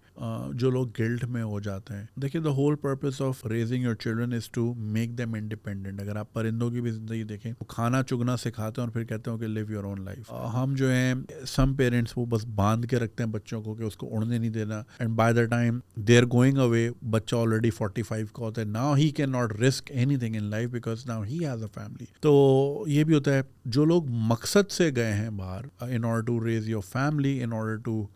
जो लोग गिल्ट में हो जाते हैं. देखिए the whole purpose of raising your children is to make them independent. अगर आप परिंदों की भी जिंदगी देखें वो खाना चुगना सिखाते हैं और फिर कहते हैं कि live your own life. हम जो हैं some पेरेंट्स वो बस बांध के रखते हैं बच्चों को कि उसको उड़ने नहीं देना and by the time they are going away बच्चा ऑलरेडी 45 का होता है. Now he can not risk anything in life because now he has a family. तो ये भी होता है जो लोग मकसद से गए हैं बाहर in order to raise your family, in order to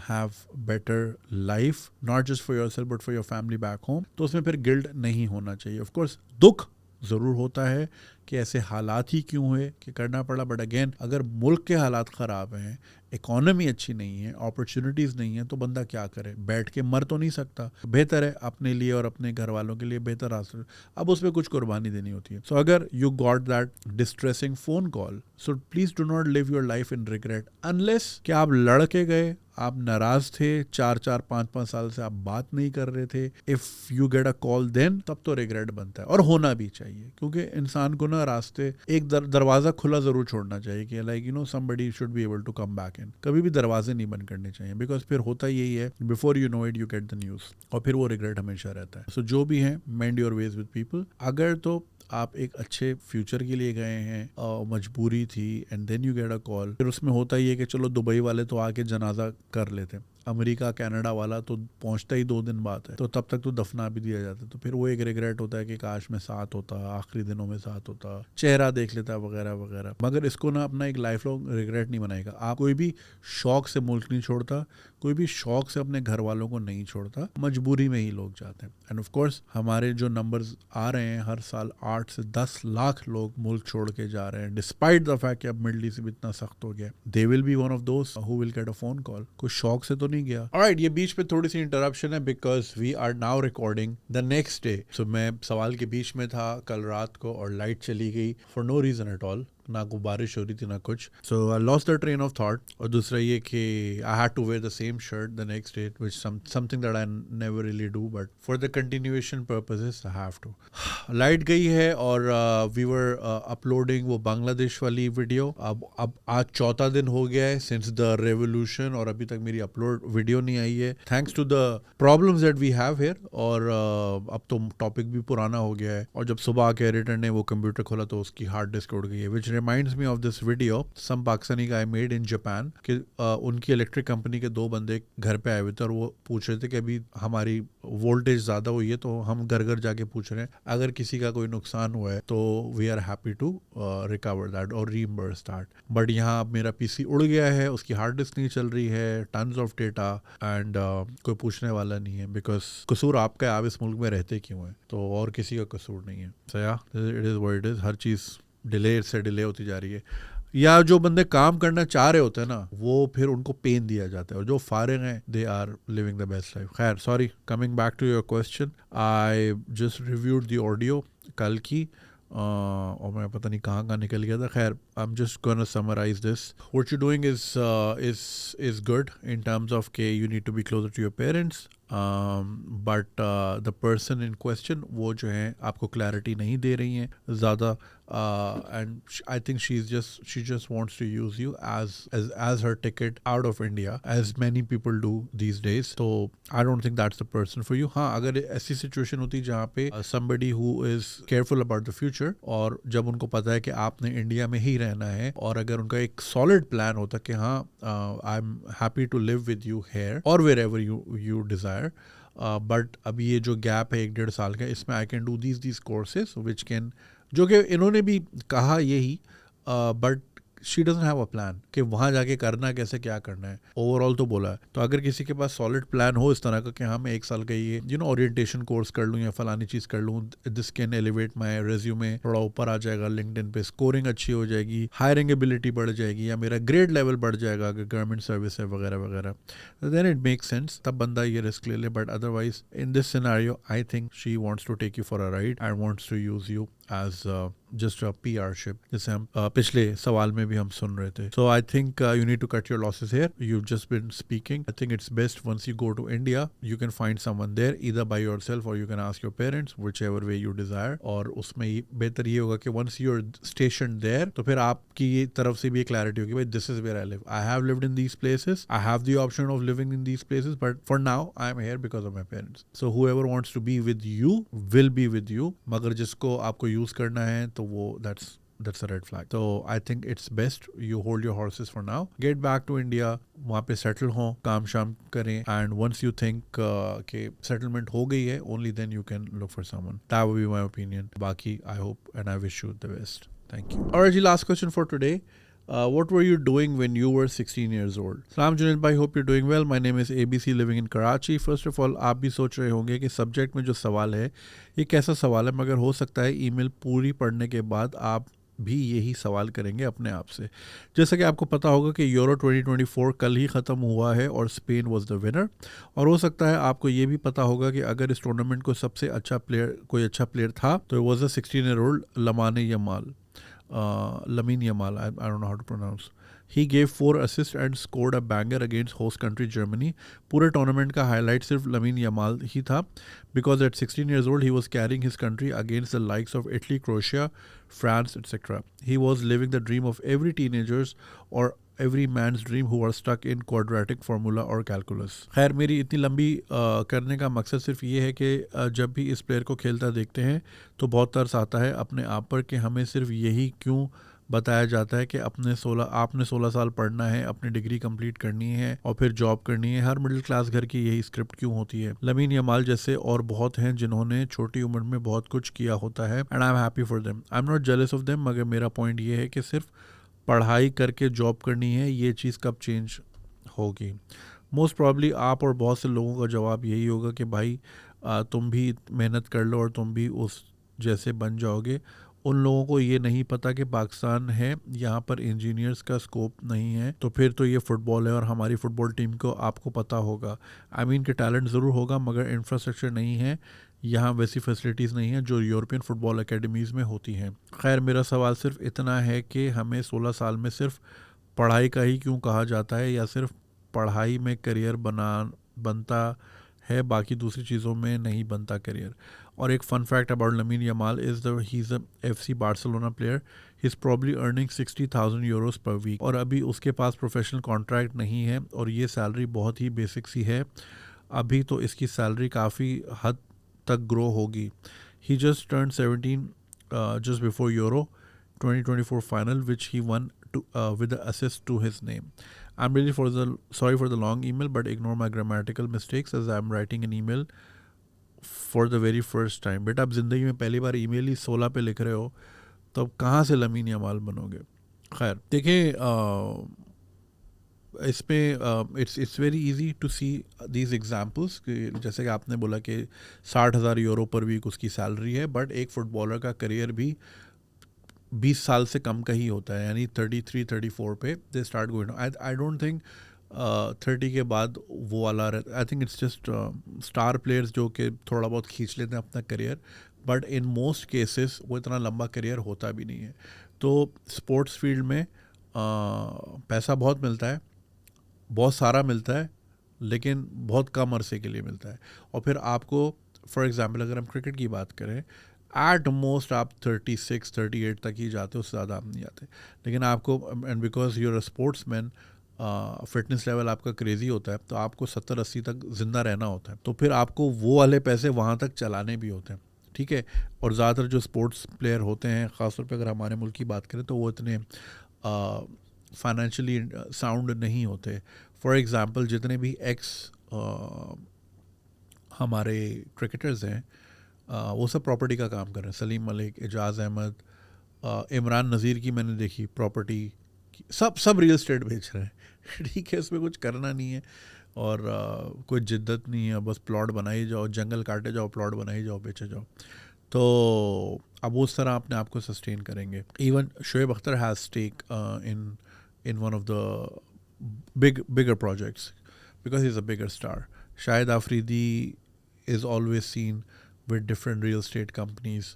have better life not just for yourself but for your family back home, तो उसमें फिर गिल्ट नहीं होना चाहिए. ऑफ कोर्स दुख ज़रूर होता है कि ऐसे हालात ही क्यों हुए कि करना पड़ा, बट अगेन अगर मुल्क के हालात ख़राब हैं, इकोनॉमी अच्छी नहीं है, अपॉर्चुनिटीज़ नहीं है, तो बंदा क्या करे? बैठ के मर तो नहीं सकता. बेहतर है अपने लिए और अपने घर वालों के लिए बेहतर रास्ता, अब उसमें कुछ कुर्बानी देनी होती है. सो अगर you got that distressing phone call, so please do not live your life in regret unless कि आप लड़ के गए, आप नाराज थे, 4-4, 5-5 साल से आप बात नहीं कर रहे थे. If you get a call then तब तो रिग्रेट बनता है और होना भी चाहिए क्योंकि इंसान को ना रास्ते एक दरवाज़ा खुला ज़रूर छोड़ना चाहिए कि like you know somebody should be able to come back in. कभी भी दरवाजे नहीं बंद करने चाहिए बिकॉज फिर होता यही है before you know it you get the news और फिर वो रिग्रेट हमेशा रहता है. सो जो भी है मेंड योर वेज विद पीपल. अगर तो आप एक अच्छे फ्यूचर के लिए गए हैं और मजबूरी थी and then you get a call, फिर उसमें होता ही है कि चलो दुबई वाले तो आके जनाजा कर लेते हैं, अमेरिका कनाडा वाला तो पहुंचता ही 2 दिन बाद है, तो तब तक तो दफना भी दिया जाता है. तो फिर वो एक रिग्रेट होता है कि काश में साथ होता, आखिरी दिनों में साथ होता, चेहरा देख लेता वगैरह वगैरह. मगर इसको ना अपना एक लाइफ लॉन्ग रिग्रेट नहीं बनाएगा. आप कोई भी शौक से मुल्क नहीं छोड़ता, कोई भी शौक से अपने घर वालों को नहीं छोड़ता, मजबूरी में ही लोग जाते हैं. एंड ऑफ कोर्स हमारे जो नंबर्स आ रहे हैं हर साल 8 से 10 लाख लोग मुल्क छोड़ के जा रहे हैं डिस्पाइट द फैक्ट कि अब मिडिल ईस्ट भी इतना सख्त हो गया. They will be one of those who will get a phone call. कोई शौक से तो नहीं गया. ऑलराइट, ये बीच पे थोड़ी सी इंटरप्शन है because we are now recording the next day. So मैं सवाल के बीच में था कल रात को और लाइट चली गई for no reason at all. ना को बारिश हो रही थी ना कुछ. So I lost the train of thought. और दूसरा ये कि I had to wear the same shirt the next day which something that I never really do but for the continuation purposes I have to. Light गई है और वी वर अपलोडिंग वो बांग्लादेश वाली वीडियो. अब आज 4था दिन हो गया है सिंस द रेवोल्यूशन और अभी तक मेरी अपलोड वीडियो नहीं आई है thanks to the problems that we have here. और अब तो टॉपिक भी पुराना हो गया है और जब सुबह आके एडिटर ने वो कंप्यूटर खोला तो उसकी हार्ड डिस्क उड़ गई है विच reminds me of this video some Pakistani guy made in Japan कि उनकी इलेक्ट्रिक कंपनी के 2 बंदे घर पे आए हुए थे और वो पूछ रहे थे कि अभी हमारी वोल्टेज ज़्यादा हुई है तो हम घर घर जाके पूछ रहे हैं अगर किसी का कोई नुकसान हुआ है तो we are happy to recover that और रीइंबर्स दैट। बट यहाँ अब मेरा पीसी उड़ गया है, उसकी हार्ड डिस्क नहीं चल रही है, टन्स ऑफ डेटा एंड कोई पूछने वाला नहीं है बिकॉज कसूर आपका है, आप इस मुल्क में रहते क्यों हैं, तो और किसी का कसूर नहीं है। सो या it is what it is, her cheese delay से डिले होती जा रही है। या जो बंदे काम करना चाह रहे होते हैं ना वो फिर उनको पेन दिया जाता है और जो फारिग हैं they are living the best life. खैर sorry, coming back to your question, I just reviewed the audio कल की और मैं पता नहीं कहाँ निकल गया था। खैर I am just gonna summarize this, what you doing is good in terms of के you need to be closer to your parents, but the person in question वो जो है आपको क्लैरिटी नहीं दे रही हैं ज़्यादा and I think she just wants to use you as her ticket out of India as many people do these days, तो I don't think that's the person for you। हाँ, अगर ऐसी सिचुएशन होती जहाँ पे somebody who is careful about the future और जब उनको पता है कि आपने इंडिया में ही रहना है और अगर उनका एक solid plan होता कि हाँ I'm happy to live with you here or wherever you desire, but अभी ये जो गैप है 1-1.5 साल का, इसमें I can do these courses which can, जो कि इन्होंने भी कहा यही, but she doesn't have a plan कि वहाँ जाके करना कैसे, क्या करना है, ओवरऑल तो बोला है। तो अगर किसी के पास सॉलिड प्लान हो इस तरह का कि हाँ मैं 1 साल का ये ओरिएंटेशन कोर्स कर लूँ या फलानी चीज़ कर लूँ, this can elevate my resume, थोड़ा ऊपर आ जाएगा लिंक्डइन पे, स्कोरिंग अच्छी हो जाएगी, हायरिंग एबिलिटी बढ़ जाएगी या मेरा ग्रेड लेवल बढ़ जाएगा अगर गवर्नमेंट सर्विस है वगैरह वगैरह, देन इट मेक सेंस, तब बंदा ये रिस्क ले ले। But otherwise in this scenario I think she wants to take you for a ride and wants to use you as just a PR-ship, जैसे हम पिछले सवाल में भी हम सुन रहे थे। So I think you need to cut your losses here. You've just been speaking. I think it's best once you go to India, you can find someone there either by yourself or you can ask your parents, whichever way you desire. और उसमें बेहतर ये होगा कि once you're stationed there, तो फिर आपकी तरफ से भी एक clarity होगी, भाई this is where I live. I have lived in these places. I have the option of living in these places, but for now I am here because of my parents. So whoever wants to be with you will be with you. मगर जिसको आपको यूज करना है तो वो that's a red flag. So I think it's best you hold your horses for now, get back to India, वहाँ पे settle हो, काम शाम करें, and once you think कि settlement हो गई है, only then you can look for someone. That would be my opinion. बाकी I hope and I wish you the best. Thank you. Alright ji, last question for today. What were you doing when you were 16 years old? Salam Junaid bhai, hope you're doing well. My name is ABC, living in Karachi. First of all, आप भी सोच रहे होंगे कि सब्जेक्ट में जो सवाल है ये कैसा सवाल है, मगर हो सकता है ईमेल पूरी पढ़ने के बाद आप भी यही सवाल करेंगे अपने आप से। जैसा कि आपको पता होगा कि यूरो 2024 कल ही ख़त्म हुआ है और स्पेन वाज द विनर, और हो सकता है आपको ये भी पता होगा कि अगर इस टूर्नामेंट को सबसे अच्छा प्लेयर कोई अच्छा प्लेयर था तो it was a 16-year-old Lamine Yamal, I don't know how to pronounce. He gave 4 assists and scored a banger against host country Germany. पूरे टूर्नामेंट का हाईलाइट सिर्फ लमीन यमाल ही था, because at 16 years old he was carrying his country against the likes of Italy, Croatia, France, etc. He was living the dream of every teenager's or every man's dream who are stuck in quadratic formula or calculus. खैर मेरी इतनी लंबी करने का मकसद सिर्फ ये है कि जब भी इस प्लेयर को खेलता देखते हैं तो बहुत तरस आता है अपने आप पर कि हमें सिर्फ यही क्यों बताया जाता है कि आपने 16 साल पढ़ना है, अपनी डिग्री कंप्लीट करनी है और फिर जॉब करनी है। हर मिडिल क्लास घर की यही स्क्रिप्ट क्यों होती है? लमीन यमाल जैसे और बहुत हैं जिन्होंने छोटी उम्र में बहुत कुछ किया होता है and I am happy for them. I am not jealous of them, मगर मेरा पॉइंट ये है कि सिर्फ पढ़ाई करके जॉब करनी है, ये चीज़ कब चेंज होगी? मोस्ट प्रॉब्ली आप और बहुत से लोगों का जवाब यही होगा कि भाई तुम भी मेहनत कर लो और तुम भी उस जैसे बन जाओगे। उन लोगों को ये नहीं पता कि पाकिस्तान है, यहाँ पर इंजीनियर्स का स्कोप नहीं है, तो फिर तो ये फुटबॉल है और हमारी फुटबॉल टीम को आपको पता होगा आई मीन कि टैलेंट ज़रूर होगा मगर इंफ्रास्ट्रक्चर नहीं है, यहाँ वैसी फैसिलिटीज़ नहीं है जो यूरोपियन फुटबॉल एकेडमीज़ में होती हैं। खैर मेरा सवाल सिर्फ इतना है कि हमें 16 साल में सिर्फ पढ़ाई का ही क्यों कहा जाता है, या सिर्फ पढ़ाई में करियर बनता है, बाकी दूसरी चीज़ों में नहीं बनता करियर। और एक fun fact about Lamine Yamal is he is a FC Barcelona player, he is probably earning 60,000 euros per week, और अभी उसके पास प्रोफेशनल कॉन्ट्रैक्ट नहीं है और ये सैलरी बहुत ही बेसिक सी है। अभी तो इसकी सैलरी काफ़ी हद तक ग्रो होगी। ही just turn 17 just before Euro. 2024 final, which he won with the assist to his name. I'm really sorry for the long email, but ignore my grammatical mistakes as I'm writing an email for the very first time. बेटा आप ज़िंदगी में पहली बार ईमेल ही 16 पे लिख रहे हो, तो अब कहाँ से लमीन यमाल बनोगे? खैर देखिए, इसमें it's very easy to see these examples कि जैसे कि आपने बोला कि 60,000 यूरो पर वीक उसकी सैलरी है, बट एक फ़ुटबॉलर का करियर भी 20 साल से कम का ही होता है, यानी 33-34 पे they start going. I don't think 30 के बाद वो वाला रहता. I think it's just star players जो कि थोड़ा बहुत खींच लेते हैं अपना career, but in most cases वो इतना लंबा करियर होता भी नहीं है. तो स्पोर्ट्स फील्ड में पैसा बहुत मिलता है, बहुत सारा मिलता है, लेकिन बहुत कम अरसे के लिए मिलता है. और फिर आपको फॉर एग्जांपल अगर हम क्रिकेट की बात करें, एट मोस्ट आप 36-38 तक ही जाते हो, उससे ज़्यादा आप नहीं जाते. लेकिन आपको, and because you're a sports man, fitness level आपका क्रेजी होता है, तो आपको 70-80 तक ज़िंदा रहना होता है. तो फिर आपको वो वाले पैसे वहाँ तक चलाने भी होते हैं, ठीक है. और ज़्यादातर जो स्पोर्ट्स प्लेयर होते हैं, ख़ासतौर पे अगर हमारे मुल्क की बात करें, तो वो इतने फाइनेंशियली साउंड नहीं होते. फॉर एग्ज़ाम्पल जितने भी हमारे क्रिकेटर्स हैं, वो सब प्रॉपर्टी का काम कर रहे हैं. सलीम मलिक, एजाज़ अहमद, इमरान नज़ीर की मैंने देखी प्रॉपर्टी, सब रियल एस्टेट बेच रहे हैं. ठीक है, उसमें कुछ करना नहीं है और कोई जिद्दत नहीं है, बस प्लॉट बनाई जाओ, जंगल काटे जाओ, प्लॉट बनाई जाओ, बेचे जाओ. तो अब उस तरह अपने आप को सस्टेन करेंगे. Even Shoaib Akhtar has stake in one of the bigger projects because he's a bigger star. Shahid Afridi is always seen with different real estate companies.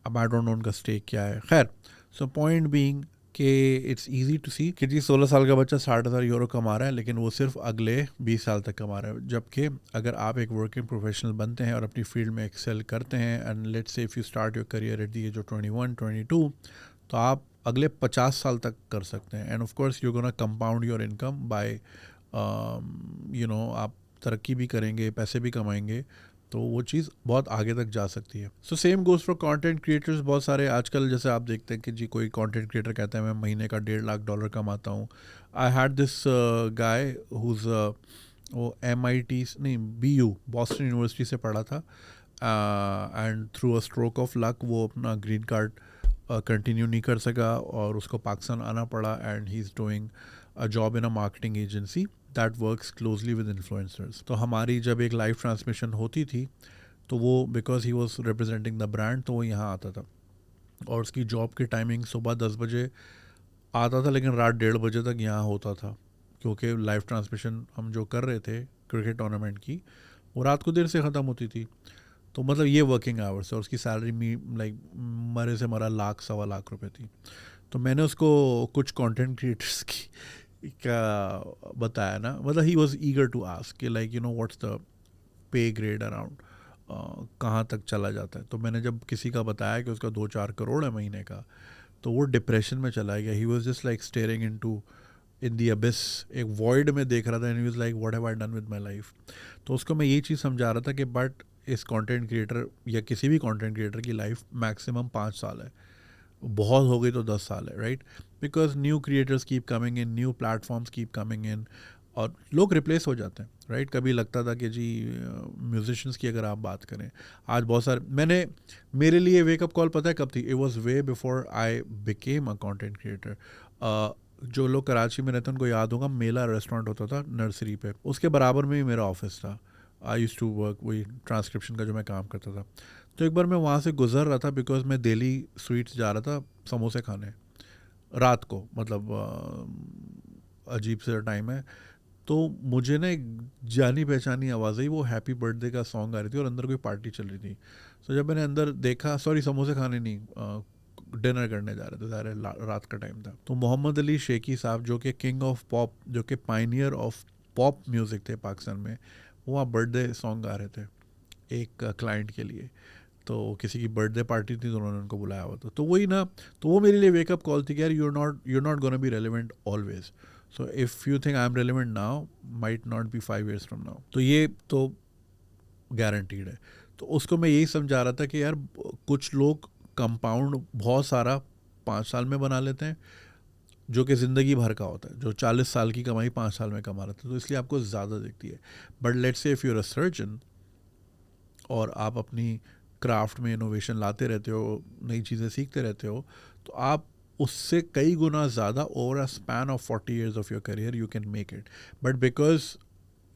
अब I don't know उनका stake क्या है. खैर, so point being कि it's easy to see कि जी 16 साल का बच्चा 60,000 यूरो कमा रहा है, लेकिन वो सिर्फ अगले 20 साल तक कमा रहा है. जबकि अगर आप एक वर्किंग प्रोफेशनल बनते हैं और अपनी फील्ड में एक्सेल करते हैं, and let's say if you start your career at the age of 21-22, तो आप अगले 50 साल तक कर सकते हैं. And of course you gonna compound your income by आप तरक्की भी करेंगे, पैसे भी कमाएंगे, तो वो चीज़ बहुत आगे तक जा सकती है. So same goes for content creators. बहुत सारे आजकल जैसे आप देखते हैं कि जी कोई कंटेंट क्रिएटर कहता है मैं महीने का $1.5 लाख कमाता हूँ. I had this guy who वो MIT नहीं BU बॉस्टन यूनिवर्सिटी से पढ़ा था, and through a stroke of luck वो अपना ग्रीन कार्ड कंटिन्यू नहीं कर सका और उसको पाकिस्तान आना पड़ा, and he is doing a job in a marketing agency that works closely with influencers. तो हमारी जब एक लाइव ट्रांसमिशन होती थी, तो वो because he was representing the brand, तो वो यहाँ आता था. और उसकी जॉब की टाइमिंग सुबह 10 बजे आता था, लेकिन रात 1:30 बजे तक यहाँ होता था, क्योंकि लाइव ट्रांसमिशन हम जो कर रहे थे क्रिकेट टूर्नामेंट की, वो रात को देर से ख़त्म होती थी. तो मतलब ये वर्किंग आवर्स है, और उसकी सैलरी लाइक मरे से मरा $1-1.25 लाख थी. तो मैंने उसको कुछ कंटेंट क्रिएटर्स की का बताया ना, मतलब he was eager to ask कि like what's the pay grade around, कहाँ तक चला जाता है. तो मैंने जब किसी का बताया कि उसका 2-4 करोड़ है महीने का, तो वो डिप्रेशन में चला गया. He was just like staring in the abyss, एक वॉइड में देख रहा था, and he was like what have I done with my life. तो उसको मैं ये चीज़ समझा रहा था कि बट इस कंटेंट क्रिएटर या किसी भी कंटेंट क्रिएटर की लाइफ मैक्सिमम 5 साल है, बहुत हो गई तो 10 साल है, right. Because new creators keep coming in, new platforms keep coming in, और लोग रिप्लेस हो जाते हैं, राइट. कभी लगता था कि जी म्यूजिशियंस की अगर आप बात करें, आज बहुत सारे मेरे लिए वेकअप कॉल पता है कब थी? It was way before I became a content creator. जो लोग कराची में रहते हैं उनको याद होगा, मेला रेस्टोरेंट होता था नर्सरी पे, उसके बराबर में ही मेरा ऑफिस था. आई यूज़ टू वर्क, वही ट्रांसक्रिप्शन का जो मैं काम करता था. तो एक बार मैं वहाँ से गुजर रहा था, बिकॉज मैं दिल्ली स्वीट्स जा रहा था समोसे खाने रात को, मतलब अजीब सा टाइम है. तो मुझे ना एक जानी पहचानी आवाज़ आई, वो हैप्पी बर्थडे का सॉन्ग आ रही थी और अंदर कोई पार्टी चल रही थी. तो जब मैंने अंदर देखा, सॉरी समोसे खाने नहीं, डिनर करने जा रहे थे, ज़ाहिर रात का टाइम था. तो मोहम्मद अली शेखी साहब, जो कि किंग ऑफ पॉप, जो कि पाइनियर ऑफ पॉप म्यूज़िक थे पाकिस्तान में, वो वहाँ बर्थडे सॉन्ग गा रहे थे एक क्लाइंट के लिए. तो किसी की बर्थडे पार्टी थी, तो उन्होंने उनको बुलाया हुआ था. तो वही ना, तो वो मेरे लिए वेकअप कॉल थी कि यार you're not gonna be relevant always. So if you think I am relevant now, might not be 5 years from now. तो ये तो गारंटीड है. तो उसको मैं यही समझा रहा था कि यार कुछ लोग कंपाउंड बहुत सारा 5 साल में बना लेते हैं, जो कि ज़िंदगी भर का होता है। जो 40 साल की कमाई 5 साल में कमा लेते हैं, तो इसलिए आपको ज़्यादा दिखती है। But let's say if you are a surgeon और आप अपनी क्राफ्ट में इनोवेशन लाते रहते हो, नई चीज़ें सीखते रहते हो, तो आप उससे कई गुना ज़्यादा over a span of 40 years of your career you can make it. But because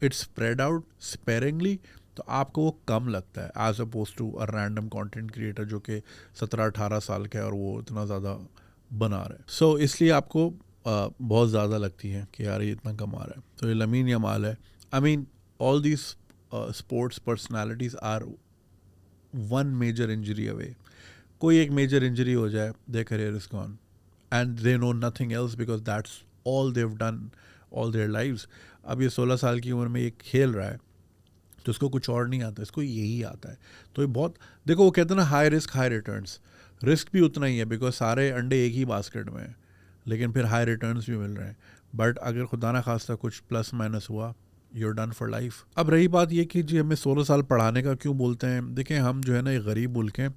it's spread out sparingly, तो आपको वो कम लगता है as opposed to a random content creator जो कि 17-18 साल का है और वो इतना ज़्यादा बना रहा है। सो इसलिए आपको बहुत ज़्यादा लगती है कि यार ये इतना कमा रहा है। तो ये लमीन यमाल है। I mean all these sports personalities are one major injury away. कोई एक मेजर इंजरी हो जाए, their career is gone and they know nothing else because that's all they've done all their lives. अब ये 16 साल की उम्र में ये खेल रहा है, तो इसको कुछ और नहीं आता, इसको यही आता है। तो ये बहुत, देखो वो कहते हैं ना high risk high returns, risk भी उतना ही है बिकॉज सारे अंडे एक ही बास्केट में हैं, लेकिन फिर हाई रिटर्न्स भी मिल रहे हैं। बट अगर खुदा ना खास्ता कुछ प्लस माइनस हुआ, यूर डन फॉर लाइफ। अब रही बात ये कि जी हमें 16 साल पढ़ाने का क्यों बोलते हैं, देखें हम जो है ना, ये गरीब मुल्क हैं,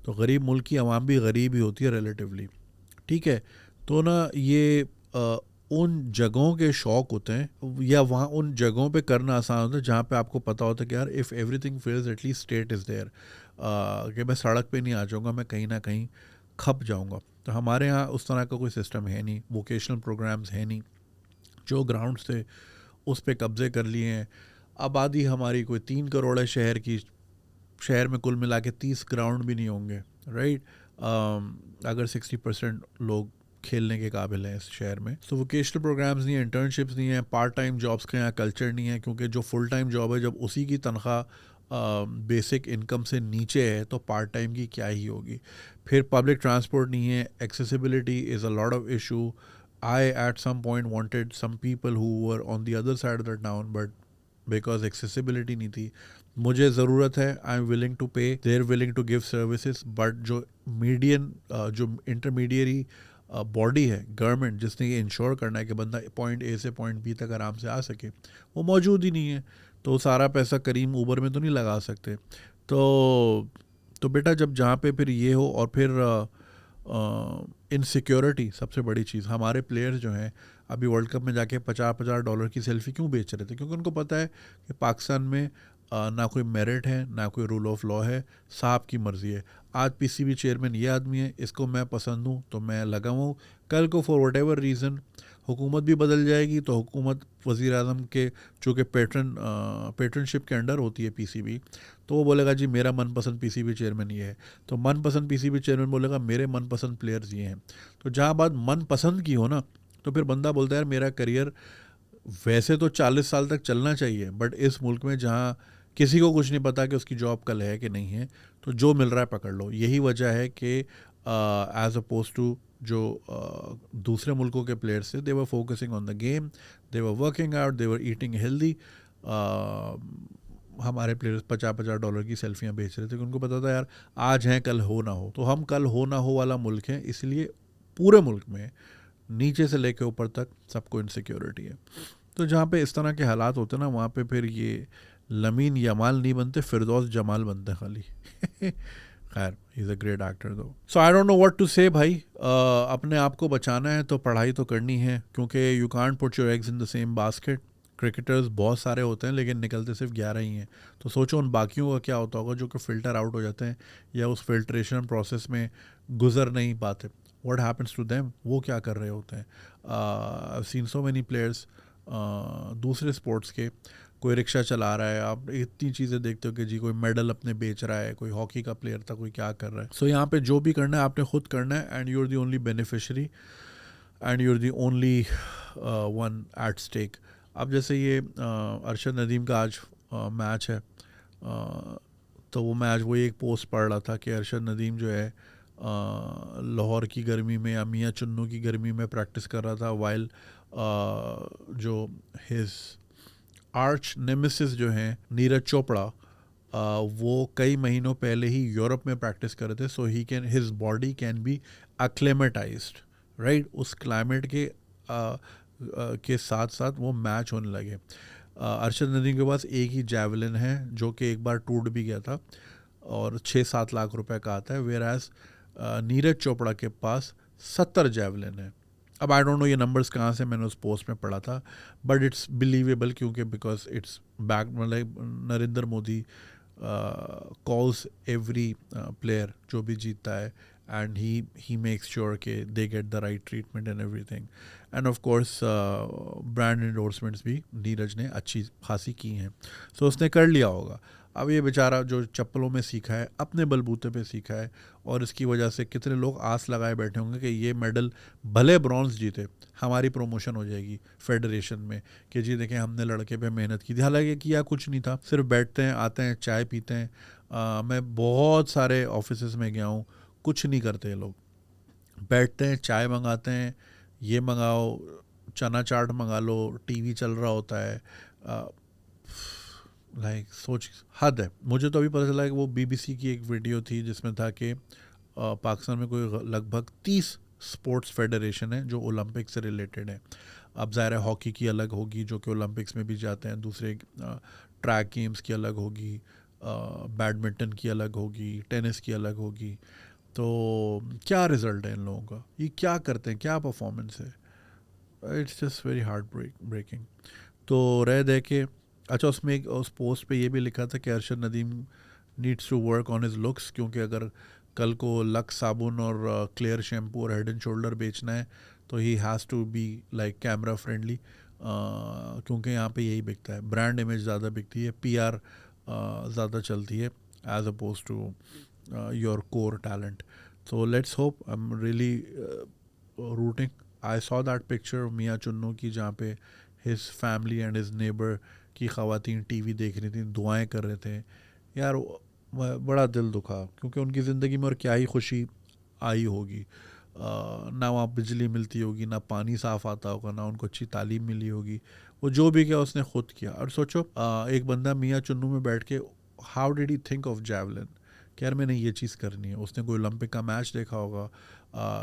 तो गरीब मुल्क की आवाम भी गरीब ही होती है रिलेटिवली, ठीक है। तो ना ये उन जगहों के शौक होते हैं, या वहाँ उन जगहों पे करना आसान होता है जहाँ पे आपको पता होता है कि यार if everything fails at least state is there, कि मैं सड़क पे नहीं आ जाऊँगा, मैं कहीं ना कहीं खप जाऊँगा। तो हमारे यहाँ उस तरह का कोई सिस्टम है नहीं, वोकेशनल प्रोग्राम्स है नहीं। जो ग्राउंड्स थे उस पे कब्ज़े कर लिए हैं। आबादी हमारी कोई 3 करोड़ है शहर की, शहर में कुल मिला के 30 ग्राउंड भी नहीं होंगे, राइट। अगर 60% लोग खेलने के काबिल हैं इस शहर में। तो वोकेशनल प्रोग्राम्स नहीं है, इंटर्नशिप्स नहीं है, पार्ट टाइम जॉब्स का यहाँ कल्चर नहीं है, क्योंकि जो फुल टाइम जॉब है जब उसी की तनख्वाह बेसिक इनकम से नीचे है तो पार्ट टाइम की क्या ही होगी। फिर पब्लिक ट्रांसपोर्ट नहीं है, accessibility is a lot of issue. I at some point wanted some people who were on the other side of the town, but because accessibility नहीं थी, मुझे ज़रूरत है, I am willing to pay, they are willing to give services, but जो मीडियन जो इंटरमीडियरी बॉडी है गवर्नमेंट, जिसने ये इंश्योर करना है कि बंदा पॉइंट ए से पॉइंट बी तक आराम से आ सके, वो मौजूद ही नहीं है। तो सारा पैसा करीम ऊबर में तो नहीं लगा सकते। तो बेटा जब जहाँ पे फिर ये हो, और फिर इनसिक्योरिटी सबसे बड़ी चीज़। हमारे प्लेयर्स जो हैं अभी वर्ल्ड कप में जाके $50,000 की सेल्फ़ी क्यों बेच रहे थे, क्योंकि उनको पता है कि पाकिस्तान में ना कोई मेरिट है, ना कोई रूल ऑफ लॉ है, साहब की मर्ज़ी है। आज पीसीबी चेयरमैन ये आदमी है, इसको मैं पसंद हूँ तो मैं लगा हूँ, कल को फॉर वट एवर रीज़न हुकूमत भी बदल जाएगी, तो हुकूमत वज़ीर आज़म के चूँकि पेट्रनशिप के अंडर होती है पीसीबी, तो वो बोलेगा जी मेरा मनपसंद पीसीबी चेयरमैन ये है, तो मनपसंद पीसीबी चेयरमैन बोलेगा मेरे मनपसंद प्लेयर्स ये हैं। तो जहाँ बात मनपसंद की हो ना, तो फिर बंदा बोलता है यार मेरा करियर वैसे तो 40 साल तक चलना चाहिए, बट इस मुल्क में जहाँ किसी को कुछ नहीं पता कि उसकी जॉब कल है कि नहीं है, तो जो मिल रहा है पकड़ लो। यही वजह है कि एज अपोज टू जो दूसरे मुल्कों के प्लेयर्स थे, they were focusing on the game, they were working out, they were eating healthy. हमारे प्लेयर्स $50,000 की सेल्फियाँ बेच रहे थे, क्योंकि उनको पता था यार आज हैं कल हो ना हो। तो हम कल हो ना हो वाला मुल्क है, इसलिए पूरे मुल्क में नीचे से लेकर ऊपर तक सबको इनसिक्योरिटी है। तो जहाँ पे इस तरह के हालात होते हैं ना, वहाँ पे फिर ये लमीन यमाल नहीं बनते, फिरदौस जमाल बनते खाली। खैर he is a great actor though. So I don't know what to say भाई। अपने आप को बचाना है तो पढ़ाई तो करनी है, क्योंकि you can't put your eggs in the same basket. Cricketers बहुत सारे होते हैं लेकिन निकलते सिर्फ 11 ही हैं। तो सोचो उन बाकियों का क्या होता होगा जो कि फ़िल्टर आउट हो जाते हैं या उस फिल्ट्रेशन प्रोसेस में गुजर नहीं पाते। व्हाट हैपन्स टू देम, वो क्या कर रहे होते हैं। I seen so many players दूसरे स्पोर्ट्स के, कोई रिक्शा चला रहा है, आप इतनी चीज़ें देखते हो कि जी कोई मेडल अपने बेच रहा है, कोई हॉकी का प्लेयर था, कोई क्या कर रहा है। सो यहाँ पे जो भी करना है आपने खुद करना है, and you are the only beneficiary and you are the only one at stake. अब जैसे ये अरशद नदीम का आज मैच है, तो वो मैच वही एक पोस्ट पढ़ रहा था कि अरशद नदीम जो है लाहौर की गर्मी में या मियाँ चुन्नू की गर्मी में प्रैक्टिस कर रहा था, वाइल जो हिज आर्च नेमेसिस जो हैं नीरज चोपड़ा, वो कई महीनों पहले ही यूरोप में प्रैक्टिस कर रहे थे, so he can his body can be acclimatized, right. उस क्लाइमेट के साथ साथ वो मैच होने लगे। अरशद नदीम के पास एक ही जैवलिन है जो कि एक बार टूट भी गया था और 6-7 लाख रुपए का आता है, वेयर एज नीरज चोपड़ा के पास 70 जैवलिन है। अब आई डोंट नो ये नंबर्स कहाँ से, मैंने उस पोस्ट में पढ़ा था, बट इट्स बिलीवेबल क्योंकि बिकॉज इट्स बैक, मतलब Narendra Modi calls every player जो भी जीतता है, एंड ही मेक्स श्योर कि they get the right treatment and everything, and of course brand endorsements भी नीरज ने अच्छी खासी की हैं, सो उसने कर लिया होगा। अब ये बेचारा जो चप्पलों में सीखा है, अपने बलबूते पे सीखा है, और इसकी वजह से कितने लोग आस लगाए बैठे होंगे कि ये मेडल भले ब्रॉन्ज जीते, हमारी प्रमोशन हो जाएगी फेडरेशन में कि जी देखें हमने लड़के पे मेहनत की थी। हालांकि किया कुछ नहीं था, सिर्फ बैठते हैं, आते हैं, चाय पीते हैं। मैं बहुत सारे ऑफिस में गया हूँ, कुछ नहीं करते ये लोग, बैठते हैं, चाय मंगाते हैं, ये मंगाओ, चना चाट मंगा लो, टीवी चल रहा होता है। लाइक सोच, हद है। मुझे तो अभी पता चला कि वो बीबीसी की एक वीडियो थी जिसमें था कि पाकिस्तान में कोई लगभग 30 स्पोर्ट्स फेडरेशन है जो ओलंपिक से रिलेटेड है। अब ज़ाहिर है हॉकी की अलग होगी जो कि ओलंपिक्स में भी जाते हैं, दूसरे ट्रैक गेम्स की अलग होगी, बैडमिंटन की अलग होगी, टेनिस की अलग होगी। तो क्या रिज़ल्ट है इन लोगों का, ये क्या करते हैं, क्या परफॉर्मेंस है, it's just very heartbreaking. तो रह दे के अच्छा, उसमें एक उस पोस्ट पे ये भी लिखा था कि Arshad Nadeem needs to work on his looks, क्योंकि अगर कल को लक्स साबुन और क्लियर शैम्पू और हेड एंड शोल्डर बेचना है तो he has to be like camera friendly, क्योंकि यहाँ पे यही बिकता है, ब्रांड इमेज ज़्यादा बिकती है, PR ज़्यादा चलती है as opposed to your core talent. So let's hope. I'm really rooting. I saw that picture of मियाँ चुन्नू की जहाँ पे his family and his neighbor की ख़वातीन TV देख रही थी, दुआएं कर रहे थे। यार बड़ा दिल दुखा, क्योंकि उनकी ज़िंदगी में और क्या ही खुशी आई होगी। ना वहाँ बिजली मिलती होगी, ना पानी साफ़ आता होगा, ना उनको अच्छी तालीम मिली होगी। वो जो भी किया उसने खुद किया। और सोचो एक बंदा मियाँ चुन्नू में बैठ के how did he think of javelin कि यार मैंने ये चीज़ करनी है। उसने कोई ओलंपिक का मैच देखा होगा,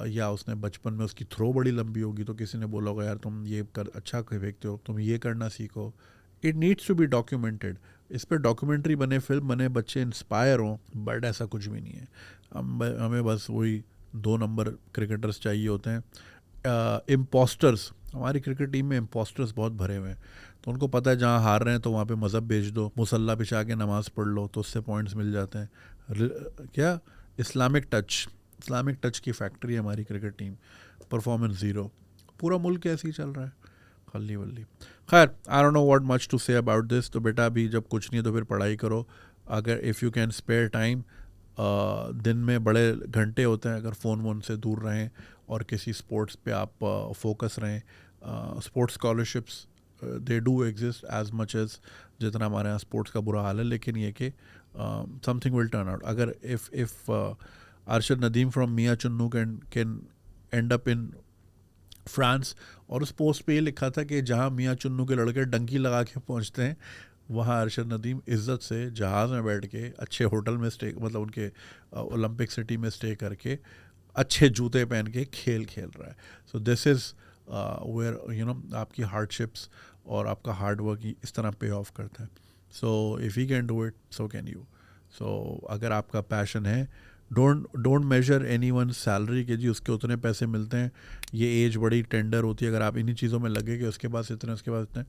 या उसने बचपन में उसकी थ्रो बड़ी लंबी होगी तो किसी ने बोला होगा यार तुम ये कर अच्छा फेंकते हो, तुम ये करना सीखो। It needs to be documented. इस पर डॉक्यूमेंट्री बने, फिल्म बने, बच्चे इंस्पायर हों, बट ऐसा कुछ भी नहीं है। हमें बस वही 2 नंबर क्रिकेटर्स चाहिए होते हैं। इम्पोस्टर्स, हमारी क्रिकेट टीम में इम्पोस्टर्स बहुत भरे हुए हैं, तो उनको पता है जहाँ हार रहे हैं तो वहाँ पे मज़हब भेज दो, मुसल्ला बिछा के नमाज़ पढ़ लो तो उससे पॉइंट्स मिल जाते हैं। क्या इस्लामिक टच की फैक्ट्री है हमारी क्रिकेट टीम, परफॉर्मेंस ज़ीरो, पूरा मुल्क ऐसे ही चल रहा है, खल्ली वल्ली। खैर I don't know what much to say about this. तो बेटा अभी जब कुछ नहीं है तो फिर पढ़ाई करो, अगर if you can spare time, दिन में बड़े घंटे होते हैं, अगर फ़ोन वोन से दूर रहें और किसी स्पोर्ट्स पे आप फोकस रहें। Sports scholarships they do exist as much as जितना हमारे यहाँ स्पोर्ट्स का बुरा हाल है, लेकिन ये कि समथिंग विल टर्न आउट। अगर इफ़ अरशद नदीम फ्रॉम मियाँ Chunnu can and up in France, और उस पोस्ट पे ये लिखा था कि जहाँ मियाँ चुन्नू के लड़के डंकी लगा के पहुँचते हैं वहाँ अरशद नदीम इज़्ज़त से जहाज़ में बैठ के अच्छे होटल में स्टे, मतलब उनके ओलंपिक सिटी में स्टे करके अच्छे जूते पहन के खेल रहा है। So this is where you know आपकी हार्डशिप्स और आपका हार्ड वर्क इस तरह पे ऑफ करता है। So if he can do it so can you. So अगर आपका पैशन है, don't measure anyone salary के जी उसके उतने पैसे मिलते हैं, ये एज बड़ी टेंडर होती है। अगर आप इन्हीं चीज़ों में लगे कि उसके पास इतने, उसके पास इतने,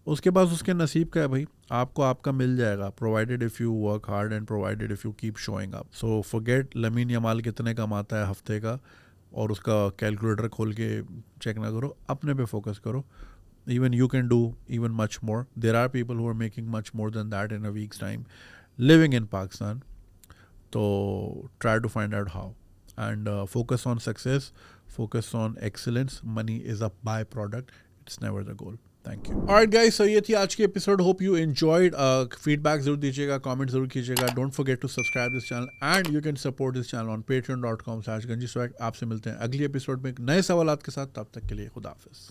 उसके पास उसके नसीब का है भाई, आपको आपका मिल जाएगा, provided if you work hard and provided if you keep showing up. So forget Lamine Yamal कितने कमाता है हफ्ते का, और उसका कैलकुलेटर खोल के चेक ना करो, अपने पे फोकस करो। Even you can do even much more. There are people who are making much more than that in a week's time living in Pakistan. So try to find out how, and focus on success, focus on excellence. Money is a byproduct, it's never the goal. Thank you. Alright guys, so ये थी आज की episode. Hope you enjoyed. Feedback ज़रूर दीजिएगा, comment ज़रूर कीजिएगा. Don't forget to subscribe this channel and you can support this channel on patreon.com/ganjiswag. आपसे मिलते हैं अगली episode में एक नए सवालात के साथ. तब तक के लिए खुदा हाफिज़.